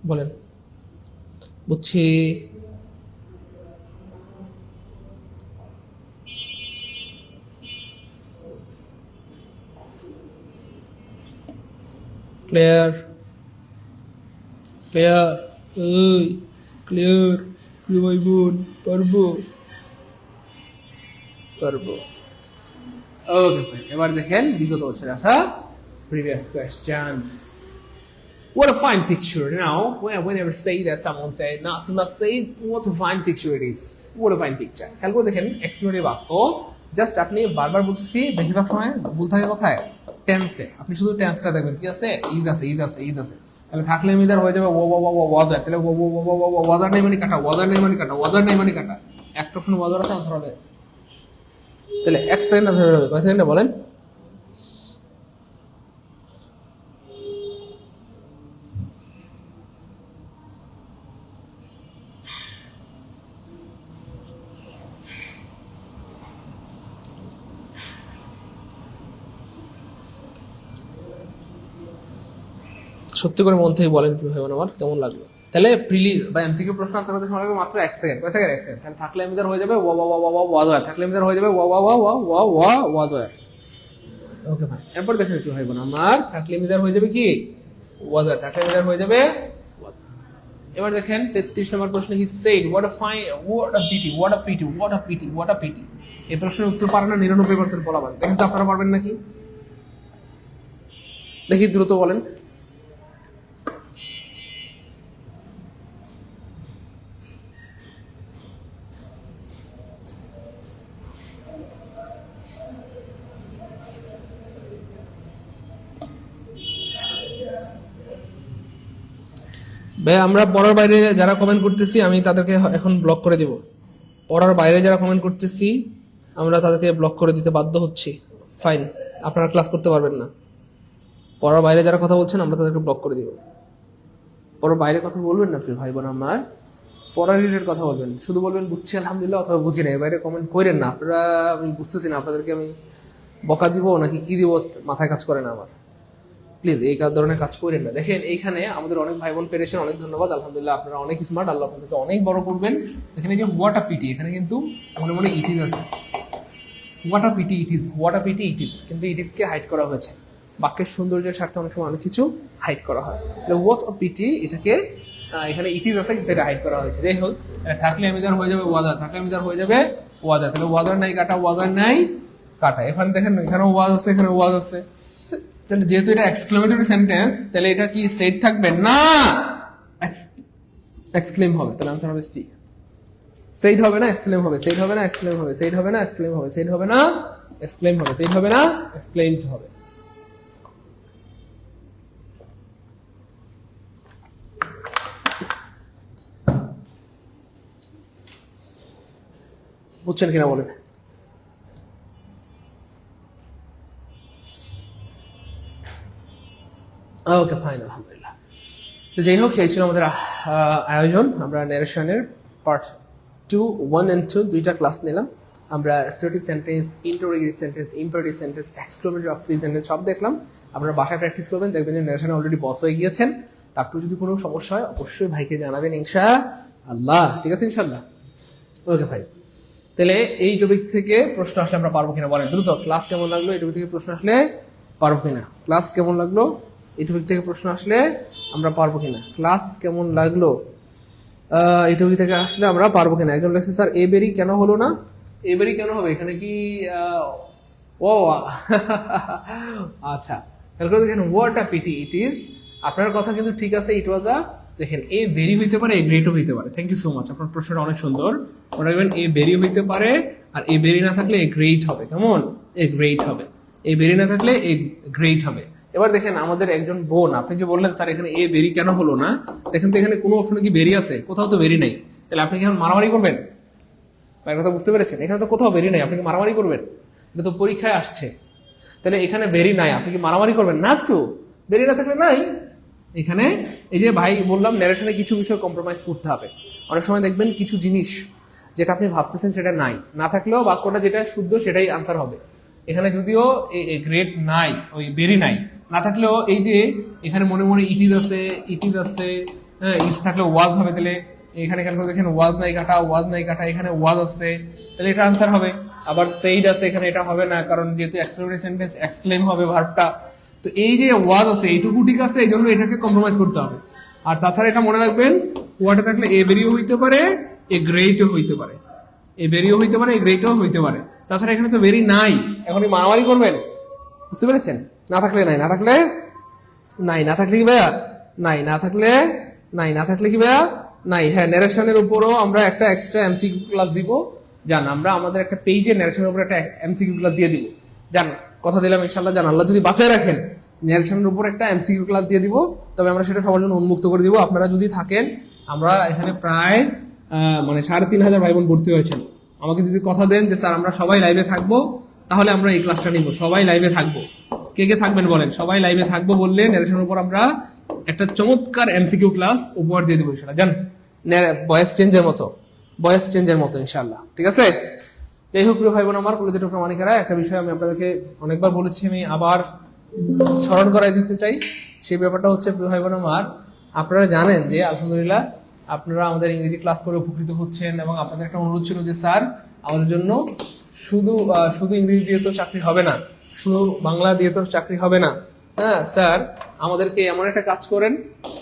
[SPEAKER 2] বলেন বুঝছি? ক্লিয়ার? ক্লিয়ার? ক্লিয়ার? ভাই বোন পারবো? পারবো। ওকে, এবার দেখেন বিগত বছর আসা previous questions. What a fine picture, you know. Whenever say that someone say, no, someone say, what a fine picture it is. What a fine picture. খেয়াল করে দেখেন এক্সপ্লেনেটরি বাক্য জাস্ট আপনি বারবার বলতেছি, বেশিরভাগ সময় ভুল থাকে কোথায়? টেন্সে। আপনি শুধু টেন্সটা দেখবেন, কি আছে? ইজ আছে, ইজ আছে, ইজ আছে। তাহলে থাকলে মিদার হয়ে যাবে ওয়াজার। তাহলে ওয়াজার নেই মানে কাটা, ওয়াজার নেই মানে কাটা, ওয়াজার নেই মানে কাটা। একটা অপশন ওয়াজার আছে, আনসার হবে। তাহলে এক সেকেন্ড আনসার হবে। কয় সেকেন্ডে বলেন? সত্যি করে মন থেকে বলেন কি ভাই আমার কেমন লাগলো। তাহলে প্রিলি বা এমসিকিউ প্রশ্ন আনসার করতে সময় লাগবে মাত্র 1 সেকেন্ড। কয় সেকেন্ড? 1 সেকেন্ড। তাহলে থাকলে মিদার হয়ে যাবে ওয়াজার। থাকলে মিদার হয়ে যাবে ওয়াজার। ওকে ভাই, এরপর দেখেন কি ভাই বোন আমার, থাকলে মিদার হয়ে যাবে কি? ওয়াজার। থাকলে মিদার হয়ে যাবে ওয়াজার। এবার দেখেন 33 নম্বর প্রশ্ন, he said what a PT. এই প্রশ্নের উত্তর পারে না 99% বলাবেন। দেখেন তো আপনারা পারবেন নাকি? দেখি দ্রুত বলেন। ভাই আমরা পড়ার বাইরে যারা কমেন্ট করতেছি আমি তাদেরকে এখন ব্লক করে দিব। পড়ার বাইরে যারা কমেন্ট করতেছি আমরা তাদেরকে ব্লক করে দিতে বাধ্য হচ্ছি। ফাইন, আপনারা ক্লাস করতে পারবেন না। পড়ার বাইরে যারা কথা বলছেন আমরা তাদেরকে ব্লক করে দিব। পড়ার বাইরে কথা বলবেন না প্রিয় ভাই বোন আমার, পড়ার রিলেটেড কথা বলবেন। শুধু বলবেন বুঝছি আলহামদুলিল্লাহ অথবা বুঝি না, এর বাইরে কমেন্ট করেন না। আপনারা, আমি বুঝতেছি না আপনাদেরকে আমি বকা দিব নাকি কি দিব, মাথায় কাজ করে না আমার। প্লিজ এই ধরনের কাজ করেন না। দেখেন এইখানে আমাদের অনেক ভাই বোন পেরেছেন, অনেক ধন্যবাদ। আলহামদুলিল্লাহ আপনারা অনেক স্মার্ট, আল্লাহ আপনাদেরকে অনেক বড় করবেন। এখানে যে হোয়াট আ পিটি, এখানে কিন্তু মনে মনে ইট ইজ আছে। What a PT it is, কিন্তু ইট ইজকে হাইড করা হয়েছে। বাক্যের সৌন্দর্যের স্বার্থে অনেক সময় অনেক কিছু হাইড করা হয়। হোয়াট আ পিটি, এটাকে এখানে ইট ইজ আছে কিন্তু এটা হাইড করা হয়েছে। যাই হোক, থাকলে মিদার হয়ে যাবে ওয়াজার। থাকলে মিদার হয়ে যাবে ওয়াজার। তাহলে ওয়াজার নাই কাটা, ওয়াজার নাই কাটা। এখানে দেখেন এখানেও ওয়াজ আছে, এখানে ওয়াজ আছে। তাহলে যেহেতু এটা এক্সক্লেমেটরি সেন্টেন্স, তাহলে এটা কি সেড থাকবে না, এক্সক্লেম হবে। তাহলে আনসার হবে সি। সেড হবে না, এক্সক্লেম হবে। সেড হবে না, এক্সক্লেম হবে। সেড হবে না, এক্সক্লেম হবে। সেড হবে না, এক্সক্লেম হবে। সেড হবে না, এক্সপ্লেইনড হবে। বুঝছেন কিনা বলেন? ওকে ফাইন, আলহামদুলিল্লাহ। তো যাই হোক, এই ছিল আমাদের আয়োজন। আমরা ন্যারেশনের পার্ট 2, 1 and 2 দুইটা ক্লাস নিলাম। আমরা assertive sentence, interrogative sentence, imperative sentence, exclamatory auxiliary sentence সব দেখলাম। আপনারা বাসায় প্র্যাকটিস করবেন, দেখবেন যে ন্যারেশনে অলরেডি বস হয়ে গিয়েছেন। তারপর যদি কোনো সমস্যা হয় অবশ্যই ভাইকে জানাবেন ইনশাআল্লাহ। ঠিক আছে ইনশাআল্লাহ? ওকে ভাই, তাহলে এই টপিক থেকে প্রশ্ন আসলে আমরা পারবো কিনা বলেন দ্রুত। ক্লাস কেমন লাগলো? এই টপিক থেকে প্রশ্ন আসলে পারবো কিনা? ক্লাস কেমন লাগলো? এই টপিক থেকে প্রশ্ন আসলে আমরা পারবো কিনা? ক্লাস কেমন লাগলো? এই টপিক থেকে আসলে আমরা পারবো কিনা? একজন লেখছে স্যার এ বেরি কেন হলো না? এ বেরি কেন হবে? এখানে কি ও আচ্ছা, তাহলে দেখেন what a PT it is. আপনার কথা কিন্তু ঠিক আছে, ইট ওয়াজ আ, দেখেন এ ভেরি হইতে পারে, এ গ্রেটও হইতে পারে। থ্যাংক ইউ সো মাচ, আপনার প্রশ্নটা অনেক সুন্দর। মনে রাখবেন এ ভেরি হইতে পারে, আর এ ভেরি না থাকলে এ গ্রেট হবে। কেমন? এ গ্রেট হবে। এ ভেরি না থাকলে এ গ্রেট হবে। এবার দেখেন আমাদের একজন বোন, আপনি যে বললেন স্যার এখানে এ বেরি কেন হলো না, দেখেন তো এখানে কোনো অপশনে কি বেরি আছে? কোথাও তো বেরি নেই। তাহলে আপনি কি এখন মারামারি করবেন? ভাই কথা বুঝতে পেরেছেন? এখানে তো কোথাও বেরি নাই, আপনি কি মারামারি করবেন? এটা তো পরীক্ষায় আসছে। তাহলে এখানে বেরি নাই, আপনি কি মারামারি করবেন? না তো, বেরি না থাকলে নাই। এখানে এই যে ভাই বললাম ন্যারেশনে কিছু বিষয় কম্প্রোমাইজ করতে হবে। অনেক সময় দেখবেন কিছু জিনিস যেটা আপনি ভাবতেছেন সেটা নাই, না থাকলেও বাক্যটা যেটা শুদ্ধ সেটাই আনসার হবে। এখানে যদিও গ্রেট নাই, ওই বেরি নাই, না থাকলেও এই যে এখানে মনে মনে ইট ইজ আছে, হ্যাঁ ইজ থাকলে ওয়াজ হবে। তাহলে এখানে খেয়াল করে দেখেন ওয়াজ নাই কাটা, এখানে ওয়াজ আছে, তাহলে এটা আনসার হবে। আবার সেইড আছে, এখানে এটা হবে না, কারণ যেহেতু এক্সক্লেমেটরি সেন্টেন্স এক্সক্লেম হবে ভার্বটা। তো এই যে ওয়াজ আছে এইটুকু ঠিক আছে, এই জন্য এটাকে কম্প্রোমাইজ করতে হবে। আর তাছাড়া এটা মনে রাখবেন, ওয়াটে থাকলে এ বেরিও হইতে পারে, এ গ্রেটও হইতে পারে, এ বেরিও হইতে পারে, এ গ্রেটও হইতে পারে। তাছাড়া এখানে তো বেরি নাই, এখন মারামারি করবেন? বুঝতে পেরেছেন? না থাকলে নাই, না থাকলে নাই, না থাকলে কি ভাইয়া নাই, না থাকলে নাই, না থাকলে কি ভাইয়া নাই। হ্যাঁ, ন্যারেশনের উপরও আমরা একটা এক্সট্রা এমসিকিউ ক্লাস দিব। জান, আমরা আমাদের একটা পেজে ন্যারেশনের উপর একটা এমসিকিউ ক্লাস দিয়ে দিব। জান, কথা দিলাম ইনশাআল্লাহ, জান আল্লাহ যদি বাঁচায় রাখেন ন্যারেশনের উপর একটা এমসিকিউ ক্লাস দিয়ে দিব, তবে আমরা সেটা সবার জন্য উন্মুক্ত করে দিব। আপনারা যদি থাকেন, আমরা এখানে প্রায় মানে 3,500 ভাই বোন ভর্তি হয়েছেন। আমাকে যদি কথা দেন যে স্যার আমরা সবাই লাইভে থাকবো, তাহলে আমরা এই ক্লাসটা নিব। সবাই লাইভে থাকবো, কে কে থাকবেন বলেন? সবাই লাইভে থাকবো বললে ন্যারেশনের উপর আমরা একটা চমৎকার এমসিকিউ ক্লাস উপহার দিয়ে দেবো ইনশাআল্লাহ। জান, ভয়েস চেঞ্জের মতো ইনশাআল্লাহ, ঠিক আছে? যাই হোক প্রিয় ভাই বোন আমার, কলেজের প্রমাণিকারা, একটা বিষয় আমি আপনাদেরকে অনেকবার বলেছি, আমি আবার স্মরণ করাই দিতে চাই। সেই ব্যাপারটা হচ্ছে প্রিয় ভাই বোন আমার, আপনারা জানেন যে আলহামদুলিল্লাহ আপনারা আমাদের ইংরেজি ক্লাস করে উপকৃত হচ্ছেন, এবং আপনাদের একটা অনুরোধ ছিল যে স্যার আমাদের জন্য শুধু ইংরেজি দিয়ে তো চাকরি হবে না, শুধু বাংলা দিয়ে তো চাকরি হবে না। হ্যাঁ স্যার, আমাদেরকে এমন একটা কাজ করেন,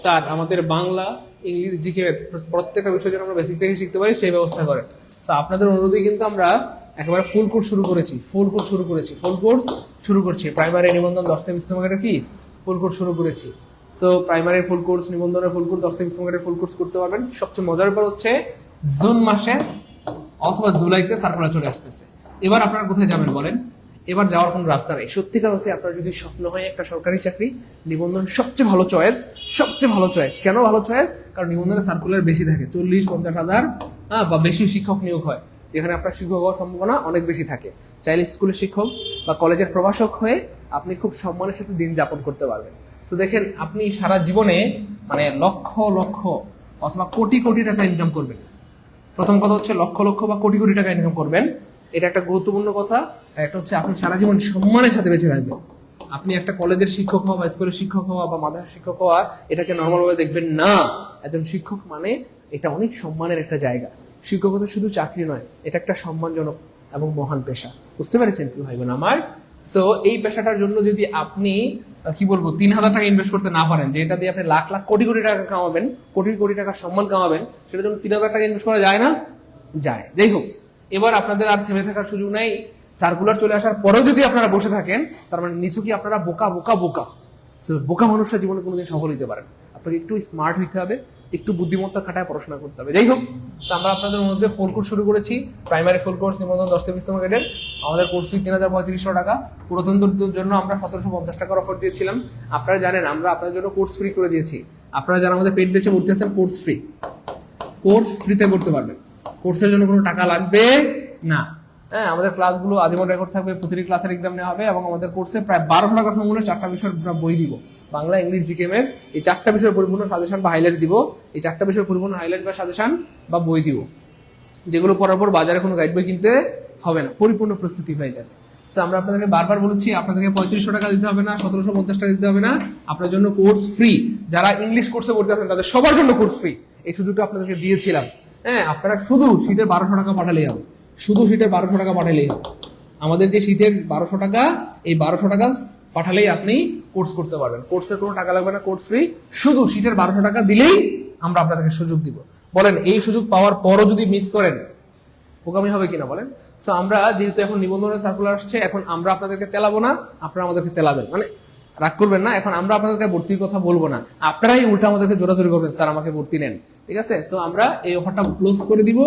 [SPEAKER 2] স্যার আমাদের বাংলা ইংরেজিকে প্রত্যেকটা বিষয় যেন আমরা বেসিক থেকে শিখতে পারি সেই ব্যবস্থা করেন। স্যার আপনাদের অনুরোধে কিন্তু আমরা একেবারে ফুল কোর্স শুরু করছি। প্রাইমারি নিবন্ধন 10 থেকে 20 মার্কের কি ফুল কোর্স শুরু করেছি। তো প্রাইমারি ফুল কোর্স, নিবন্ধনের ফুল কোর্স, 10 থেকে 20 মার্কের ফুল কোর্স করতে পারবেন। সবচেয়ে মজার ব্যাপার হচ্ছে জুন মাসে অথবা জুলাইতে সার্কুলার চলে আসতেছে। এবার আপনারা কোথায় যাবেন বলেন? এবার যাওয়ার কোনো রাস্তা নেই। সত্যিকার অর্থে আপনার যদি স্বপ্ন হয় একটা সরকারি চাকরি, নিবন্ধন সবচেয়ে ভালো চয়েস। কেন ভালো চয়েস? কারণ নিবন্ধনের সার্কুলার বেশি থাকে, 40-50 হাজার বা বেশি শিক্ষক নিয়োগ হয়, যেখানে আপনার শিক্ষক হওয়ার সম্ভাবনা অনেক বেশি থাকে। চাইলে স্কুলের শিক্ষক বা কলেজের প্রভাষক হয়ে আপনি খুব সম্মানের সাথে দিন যাপন করতে পারবেন। তো দেখেন, আপনি সারা জীবনে মানে লক্ষ অথবা কোটি টাকা ইনকাম করবেন। প্রথম কথা হচ্ছে লক্ষ বা কোটি টাকা ইনকাম করবেন, এটা একটা গুরুত্বপূর্ণ কথা। একটা হচ্ছে আপনি সারা জীবন সম্মানের সাথে বেঁচে থাকবেন। আপনি একটা কলেজের শিক্ষক হওয়া বা স্কুলের শিক্ষক হওয়া বা মাদ্রাসার শিক্ষক হওয়া এটাকে নর্মাল ভাবে দেখবেন না। একজন শিক্ষক মানে এটা অনেক সম্মানের একটা জায়গা। শিক্ষকতা শুধু চাকরি নয়, এটা একটা সম্মানজনক এবং মহান পেশা। বুঝতে পেরেছেন কি ভাই বোন আমার? তো এই পেশাটার জন্য যদি আপনি 3,000 টাকা ইনভেস্ট করতে না পারেন, যে এটা দিয়ে আপনি লাখ কোটি টাকা কামাবেন, কোটি টাকা সম্মান কামাবেন, সেটার জন্য 3,000 টাকা ইনভেস্ট করা যায় না? যায়। যাই হোক, এবার আপনাদের আর থেমে থাকার সুযোগ নাই। সার্কুলার চলে আসার পরেও যদি আপনারা বসে থাকেন, তার মানে নিছকই আপনারা বোকা মানুষরা জীবনে কোনোদিন সফল হতে পারেন। আপনাকে একটু স্মার্ট হইতে হবে, একটু বুদ্ধিমত্তা খাটায় পড়াশোনা করতে হবে। যাই হোক, তো আমরা আপনাদের মধ্যে ফুল কোর্স শুরু করেছি। প্রাইমারি ফুল কোর্স নিবন্ধন 10 থেকে 20 মার্কের আমাদের কোর্স ফি 3,3500 টাকা। পুরাতনদের জন্য আমরা 1,750 টাকার অফার দিয়েছিলাম। আপনারা জানেন আমরা আপনাদের জন্য কোর্স ফ্রি করে দিয়েছি। আপনারা যারা আমাদের পেড বেচে ভর্তি আছেন, কোর্স ফ্রিতে করতে পারবেন। কোর্সের জন্য কোনো টাকা লাগবে না। হ্যাঁ, আমাদের ক্লাসগুলো আজীবন রেকর্ড থাকবে, প্রতিটি ক্লাসের এক্সাম নেওয়া হবে, এবং আমাদের কোর্সে প্রায় 12 টাকা সমমূল্যে 4টা বিষয়ের বই দিব। বাংলা, ইংলিশ, জিকেএম এর এই 4টা বিষয়ের পরিপূর্ণ সাজেশন বা হাইলাইট দিব। এই 4টা বিষয়ের পরিপূর্ণ হাইলাইট বা সাজেশন বা বই দিব, যেগুলো পড়ার পর বাজারে কোনো গাইড বই কিনতে হবে না, পরিপূর্ণ প্রস্তুতি হয়ে যাবে। তো আমরা আপনাদেরকে বারবার বলেছি, আপনাদেরকে 3500 টাকা দিতে হবে না, 1750 টাকা দিতে হবে না। আপনার জন্য কোর্স ফ্রি। যারা ইংলিশ কোর্সে ভর্তি আছেন তাদের সবার জন্য কোর্স ফ্রি। এই সুযোগটা আপনাদেরকে দিয়েছিলাম। হ্যাঁ, আপনারা শুধু শীটের 1200 টাকা পাঠালেই হবে। আমাদের যে শীটের 1200 টাকা, এই 1200 টাকা পাঠালেই আপনি কোর্স করতে পারবেন। কোর্সের কোনো টাকা লাগবে না, কোর্স ফ্রি। শুধু শীটের 1200 টাকা দিলেই আমরা আপনাদেরকে সুযোগ দিব। বলেন, এই সুযোগ পাওয়ার পরও যদি মিস করেন, বোকামি হবে কিনা বলেন? তো আমরা যেহেতু এখন নিবন্ধনের সার্কুলার আসছে, এখন আমরা আপনাদেরকে তেলাবো না, আপনারা আমাদেরকে তেলাবেন। মানে রাগ করবেন না, এখন আমরা আপনাদেরকে ভর্তির কথা বলবো না, আপনারাই উল্টা আমাদেরকে জোরাজোরি করবেন, স্যার আমাকে ভর্তি নেন। ঠিক আছে? তো আমরা এই অফারটা ক্লোজ করে দিব,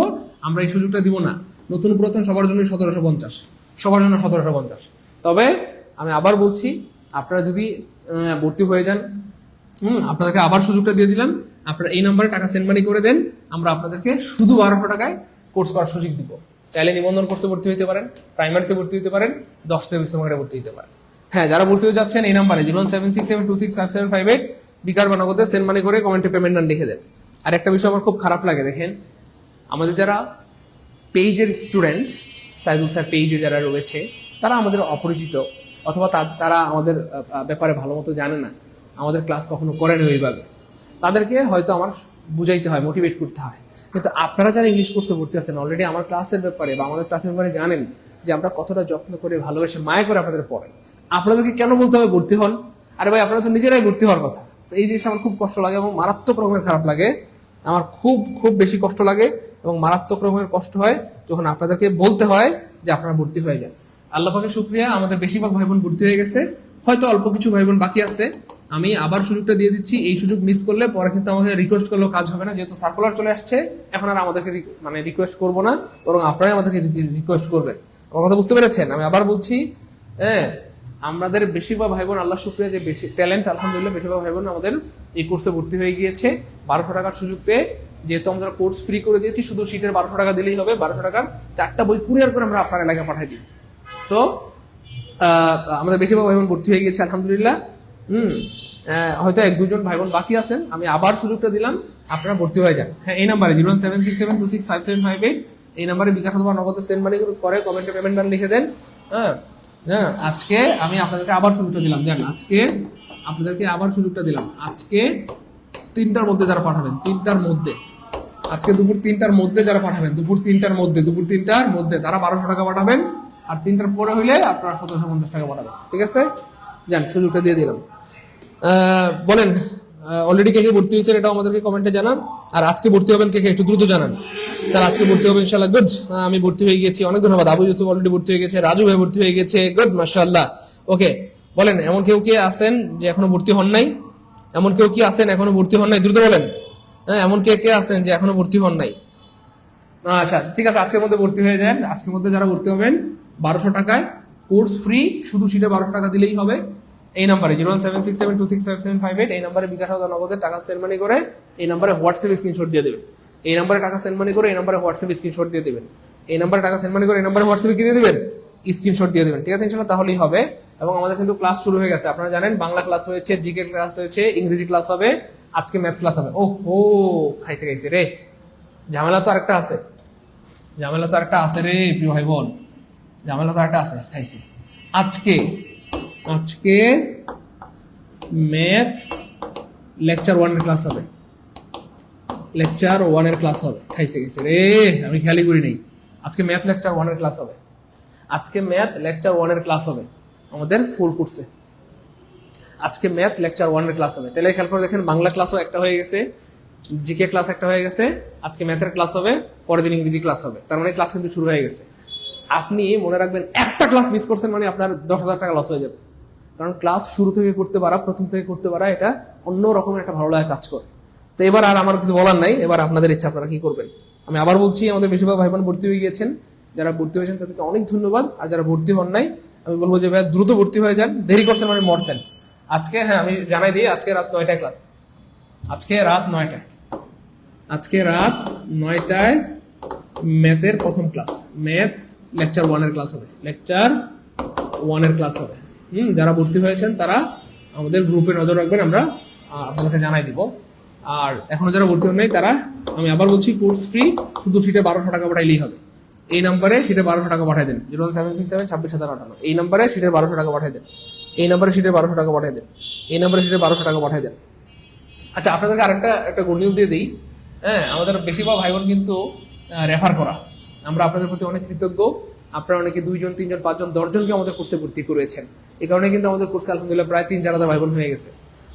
[SPEAKER 2] আমরা এই সুযোগটা দিব না। নতুন পুরাতন সবার জন্য 1750। তবে আমি আবার বলছি, আপনারা যদি ভর্তি হয়ে যান, আপনাদেরকে আবার সুযোগটা দিয়ে দিলাম। আপনারা এই নাম্বারে টাকা সেন্ড মানি করে দেন, আমরা আপনাদেরকে শুধু 1200 টাকায় কোর্স করার সুযোগ দিব। চাইলে নিবন্ধন কোর্সে ভর্তি হতে পারেন, প্রাইমারিতে ভর্তি হতে পারেন, 10 থেকে 20 মার্কেটে ভর্তি হতে পারেন। হ্যাঁ, যারা ভর্তি হয়ে যাচ্ছেন এই নাম্বারে 07672655758 বিকাশ বা নগদে সেন্ড মানি করে কমেন্টে পেমেন্ট নাম লিখে দেন। আর একটা বিষয় আমার খুব খারাপ লাগে, দেখেন আমাদের যারা পেজের স্টুডেন্ট, সাইদুল স্যার পেজে যারা রয়েছে, তারা আমাদের অপরিচিত, অথবা তারা আমাদের ব্যাপারে ভালো মতো জানে না, আমাদের ক্লাস কখনো করেনি ওইভাবে। তাদেরকে হয়তো আমার বুঝাইতে হয়, মোটিভেট করতে হয়। কিন্তু আপনারা যারা ইংলিশ কোর্সে ভর্তি আছেন, অলরেডি আমার ক্লাসের ব্যাপারে বা আমাদের ক্লাসের ব্যাপারে জানেন যে আমরা কতটা যত্ন করে, ভালোবেসে, মায়া করে আপনাদের পড়াই। আপনাদেরকে কেন বলতে হবে ভর্তি হন? আরে ভাই, আপনারা তো নিজেরাই ভর্তি হওয়ার কথা। এই জিনিসটা আমার খুব কষ্ট লাগে এবং মারাত্মক রকমের খারাপ লাগে। আমার খুব বেশি কষ্ট লাগে এবং মারাত্মক রকমের কষ্ট হয় যখন আপনাদেরকে বলতে হয় যে আপনারা ভর্তি হয়ে যান। আল্লাহ পাকের শুকরিয়া, আমাদের বেশিরভাগ ভাই বোন ভর্তি হয়ে গেছে। হয়তো অল্প কিছু ভাই বোন বাকি আছে, আমি আবার সুযোগটা দিয়ে দিচ্ছি, এই সুযোগ মিস করলে পরে কিন্তু আমাকে রিকোয়েস্ট করলেও কাজ হবে না, যেহেতু সার্কুলার চলে আসছে। এখন আর আমাদেরকে মানে রিকোয়েস্ট করবো না, বরং আপনারাই আমাদেরকে রিকোয়েস্ট করবেন। আমার কথা বুঝতে পেরেছেন? আমি আবার বলছি, হ্যাঁ, আমাদের বেশিরভাগ ভাই বোন, আল্লাহ শুকরিয়া যে বেশি ট্যালেন্ট, আলহামদুলিল্লাহ বেশিরভাগ ভাই বোন আমাদের এই কোর্সে ভর্তি হয়ে গিয়েছে 1200 টাকার সুযোগ পেয়ে। যেহেতু আমরা কোর্স ফ্রি করে দিয়েছি, শুধু সিটের 1200 টাকা দিলেই হবে। 1200 টাকার 4টা বই কুরিয়ার করে আমরা আপনার এলাকায় পাঠাই দিই। সো আমাদের বেশিরভাগ ভাই বোন ভর্তি হয়ে গেছে আলহামদুলিল্লাহ। হয়তো 1-2 জন ভাই বোন বাকি আছেন, আমি আবার সুযোগটা দিলাম, আপনারা ভর্তি হয়ে যান। হ্যাঁ, এই নাম্বারে 01767265758 এই নাম্বারে বিকাশ অথবা নগদে সেন্ড মানি করে কমেন্টে পেমেন্ট নাম লিখে দেন। হ্যাঁ, আজকে আমি আপনাদেরকে আবার সুযোগটা দিলাম, জান, আজকে আপনাদেরকে আবার সুযোগটা দিলাম। আজকে 3টার মধ্যে যারা পাঠাবেন, 3টার মধ্যে, আজকে দুপুর 3টার মধ্যে যারা পাঠাবেন, দুপুর 3টার মধ্যে তারা 1200 টাকা পাঠাবেন। আর 3টার পরে হইলে আপনারা 1750 টাকা পাঠাবেন। ঠিক আছে, যান, সুযোগটা দিয়ে দিলাম। বলেন, অলরেডি কে কে ভর্তি হয়েছেন এটাও আমাদেরকে কমেন্টে জানান। আর আজকে ভর্তি হবেন কে কে একটু দ্রুত জানান। স্যার আজকে ভর্তি হবে ইনশাআল্লাহ। গুড, আমি ভর্তি হয়ে গেছি, অনেক ধন্যবাদ। আবু ইউসুফ অলরেডি ভর্তি হয়ে গেছে, রাজু ভাই ভর্তি হয়ে গেছে, গুড, মাশাআল্লাহ। ওকে, বলেন এমন কেউ কি আছেন যে এখনো ভর্তি হন নাই? এমন কেউ কি আছেন এখনো ভর্তি হন নাই? দ্রুত বলেন। হ্যাঁ, এমন কে কে আছেন যে এখনো ভর্তি হন নাই? আচ্ছা, ঠিক আছে, আজকের মধ্যে ভর্তি হয়ে যান। আজকের মধ্যে যারা ভর্তি হবেন 1200 টাকায় কোর্স ফ্রি, শুধু সিটে 1200 টাকা দিলেই হবে। এই নাম্বারে 01767265758 এই নাম্বারে বিকাশ হাজার নগদের টাকা সেন্ড মানি করে এই নাম্বারে হোয়াটসঅ্যাপ স্ক্রিনশট দিয়ে দেবেন। এই নাম্বারে টাকা সেন্ড মানি করে এই নাম্বারে হোয়াটসঅ্যাপ স্ক্রিনশট দিয়ে দেবেন। এই নাম্বারে টাকা সেন্ড মানি করে এই নাম্বারে হোয়াটসঅ্যাপে কি দিয়ে দেবেন? স্ক্রিনশট দিয়ে দেবেন। ঠিক আছে, ইনশাআল্লাহ তাহলেই হবে। এবং আমাদের কিন্তু ক্লাস শুরু হয়ে গেছে, আপনারা জানেন। বাংলা ক্লাস হয়েছে, জিকে ক্লাস হয়েছে, ইংরেজি ক্লাস হবে, আজকে ম্যাথ ক্লাস হবে। ও খাইছে রে, ঝামেলা তো আরেকটা আছে, রে প্রিয় ভাই বোন, ঝামেলা তো আরেকটা আছে, খাইছি। আজকে ম্যাথ লেকচার 1 এর ক্লাস হবে, খাইছে গেছে রে, আমি খেয়ালই করি নাই। আজকে ম্যাথ লেকচার 1 এর ক্লাস হবে, আমাদের ফুল কোর্সে। আজকে ম্যাথ লেকচার 1 এর ক্লাস হবে। তাহলে খেয়াল করে দেখেন, বাংলা ক্লাসও একটা হয়ে গেছে, জিকে ক্লাস একটা হয়ে গেছে, আজকে ম্যাথের ক্লাস হবে, পরের দিন ইংরেজি ক্লাস হবে। তার মানে ক্লাস কিন্তু শুরু হয়ে গেছে। আপনি মনে রাখবেন, একটা ক্লাস মিস করছেন মানে আপনার 10,000 টাকা লস হয়ে যাবে। কারণ ক্লাস শুরু থেকে করতে পারা, প্রথম থেকে করতে পারা, এটা অন্য রকমের একটা ভালো লাগা কাজ করে। তো এবার আর আমার কিছু বলার নাই, এবার আপনাদের ইচ্ছা, আপনারা কি করবেন। আমি আবার বলছি, আমাদের বেশিরভাগ ভাই বোন ভর্তি হয়ে গিয়েছেন। যারা ভর্তি হয়েছেন তাদেরকে অনেক ধন্যবাদ। আর যারা ভর্তি হন নাই, আমি বলবো যে ভাই দ্রুত ভর্তি হয়ে যান, দেরি করছেন মানে মরছেন। আজকে, হ্যাঁ আমি জানাই দিই, আজকে রাত 9টায় ক্লাস, আজকে রাত 9টায় ম্যাথের প্রথম ক্লাস, ম্যাথ লেকচার 1 এর ক্লাস হবে। যারা ভর্তি হয়েছেন তারা আমাদের গ্রুপে নজর রাখবেন, আমরা আপনাদেরকে জানাই দিব। আর এখনো যারা ভর্তি হন নাই তারা, আমি আবার বলছি, কোর্স ফ্রি, শুধু সিটে 1200 টাকা পাঠাইলেই হবে। এই নাম্বারে সিটে 1200 টাকা পাঠাই দেন, 01767265758 এই নাম্বারে সিটে 1200 টাকা পাঠাই দেন। আচ্ছা, আপনাদেরকে একটা গুড নিউজ দিয়ে দিই। হ্যাঁ, আমাদের বেশিরভাগ ভাই বোন কিন্তু রেফার করা, আমরা আপনাদের প্রতি অনেক কৃতজ্ঞ। আপনারা অনেকে 2 জন 3 জন 5 জন 10 জনকে আমাদের কোর্সে ভর্তি করেছেন। এই কারণে কিন্তু আমাদের কোর্সে আলহামদুলিল্লাহ প্রায় 3-4 হাজার ভাই বোন হয়ে গেছে।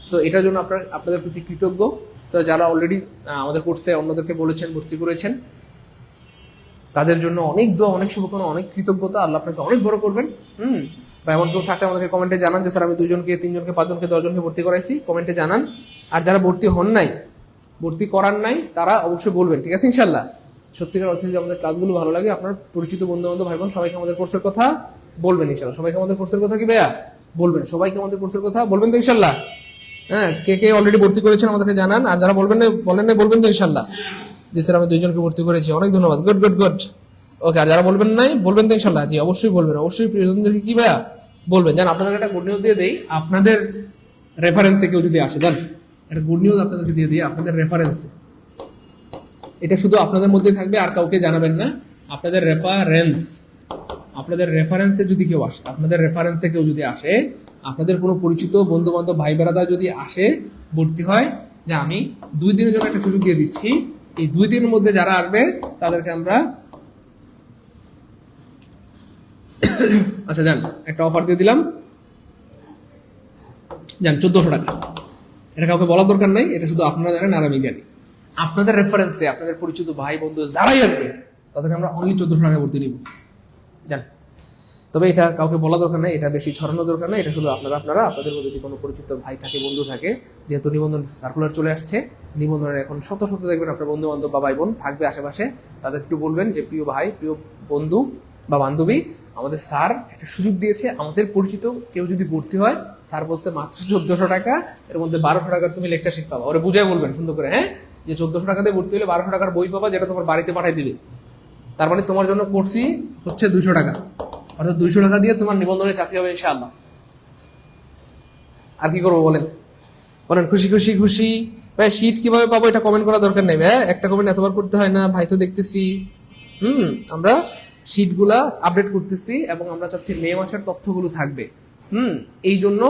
[SPEAKER 2] সো এটার জন্য আপনাদের প্রতি কৃতজ্ঞ। তো যারা অলরেডি আমাদের কোর্সে অন্যদেরকে বলেছেন, ভর্তি করেছেন, তাদের জন্য অনেক দোয়া, অনেক শুভকামনা, অনেক কৃতজ্ঞতা। আল্লাহ আপনাকে অনেক বড় করবেন। বা এমন কেউ থাকলে আমাদেরকে কমেন্টে জানান যে স্যার আমি 2 জনকে 3 জনকে 5 জনকে 10 জনকে ভর্তি করাইছি, কমেন্টে জানান। আর যারা ভর্তি করার নাই তারা অবশ্যই বলবেন। ঠিক আছে, ইনশাল্লাহ। সত্যিকার অর্থে যদি আমাদের ক্লাসগুলো ভালো লাগে, আপনার পরিচিত বন্ধু বান্ধব ভাই বোন সবাইকে আমাদের কোর্সের কথা বলবেন ইনশাল্লাহ। সবাইকে আমাদের কোর্সের কথা কি ভাইয়া বলবেন? সবাইকে আমাদের কোর্সের কথা বলবেন তো ইনশাল্লাহ? হ্যাঁ, কে কে অলরেডি ভর্তি করেছেন আমাদেরকে জানান। আর যারা বলেন না বলবেন তো ইনশাল্লাহ যে স্যার আমি 2 জনকে ভর্তি করেছি, অনেক ধন্যবাদ, গুড। ওকে, আর যারা বলবেন তো ইনশাল্লাহ। জি অবশ্যই বলবেন, অবশ্যই প্রিয়জনদেরকে কি ভাইয়া বলবেন। জান, আপনাদের একটা গুড নিউজ দিয়ে দেই, আপনাদের রেফারেন্সে কেউ যদি আসে, জান একটা গুড নিউজ আপনাদেরকে দিয়ে দিই, আপনাদের রেফারেন্সে, এটা শুধু আপনাদের মধ্যে থাকবে, আর কাউকে জানাবেন না। আপনাদের রেফারেন্সে যদি কেউ আসে, আপনাদের কোনো পরিচিত বন্ধু বান্ধব ভাই বেড়াদা যদি আসে, ভর্তি হয়, যে আমি 2 দিনের জন্য একটা সুযোগ দিয়ে দিচ্ছি, এই 2 দিনের মধ্যে যারা আসবে তাদেরকে আমরা আচ্ছা জান একটা অফার দিয়ে দিলাম, জান 1400 টাকা। এটা কাউকে বলার দরকার নাই, এটা শুধু আপনারা জানেন আর আমি জানি। আপনাদের রেফারেন্সে আপনাদের পরিচিত ভাই বন্ধু যারাই আসবে তাদেরকে আমরা অনলি 1400 টাকা ভর্তি নিব। জান তবে এটা কাউকে বলা দরকার নাই, এটা বেশি ছড়ানো দরকার নাই, এটা শুধু আপনারা আপনাদের মধ্যে যদি কোনো পরিচিত ভাই থাকে, বন্ধু থাকে, যেহেতু নিবন্ধন সার্কুলার চলে আসছে, নিবন্ধনের এখন শত শত দেখবেন আপনার বন্ধু বান্ধব বা ভাই বোন থাকবে আশেপাশে, তাদের একটু বলবেন যে প্রিয় ভাই, প্রিয় বন্ধু বা বান্ধবী, আমাদের স্যার একটা সুযোগ দিয়েছে, আমাদের পরিচিত কেউ যদি ভর্তি হয়, স্যার বলছে মাত্র 1400 টাকা, এর মধ্যে 1200 টাকার তুমি লেকচারশিপ পাবা। ওরা বুঝাই বলবেন সুন্দর করে, হ্যাঁ, যে 1400 টাকা দিয়ে ভর্তি হলে 1200 টাকার বই পাবা, যেটা তোমার বাড়িতে পাঠিয়ে দিবে। তার মানে তোমার জন্য কোর্সই হচ্ছে 200 টাকা, অর্থাৎ 200 টাকা দিয়ে তোমার নিবন্ধনে চাকরি হবে ইনশাআল্লাহ। আর কি করবো বলেন? খুশি খুশি খুশি ভাই। শীট কিভাবে পাবো এটা কমেন্ট করা দরকার নেই ভাই, একটা কমেন্ট এতবার করতে হয় না ভাই, তো দেখতেছি। আমরা শীট গুলা আপডেট করতেছি এবং আমরা চাচ্ছি মে মাসের তথ্যগুলো থাকবে। এই জন্য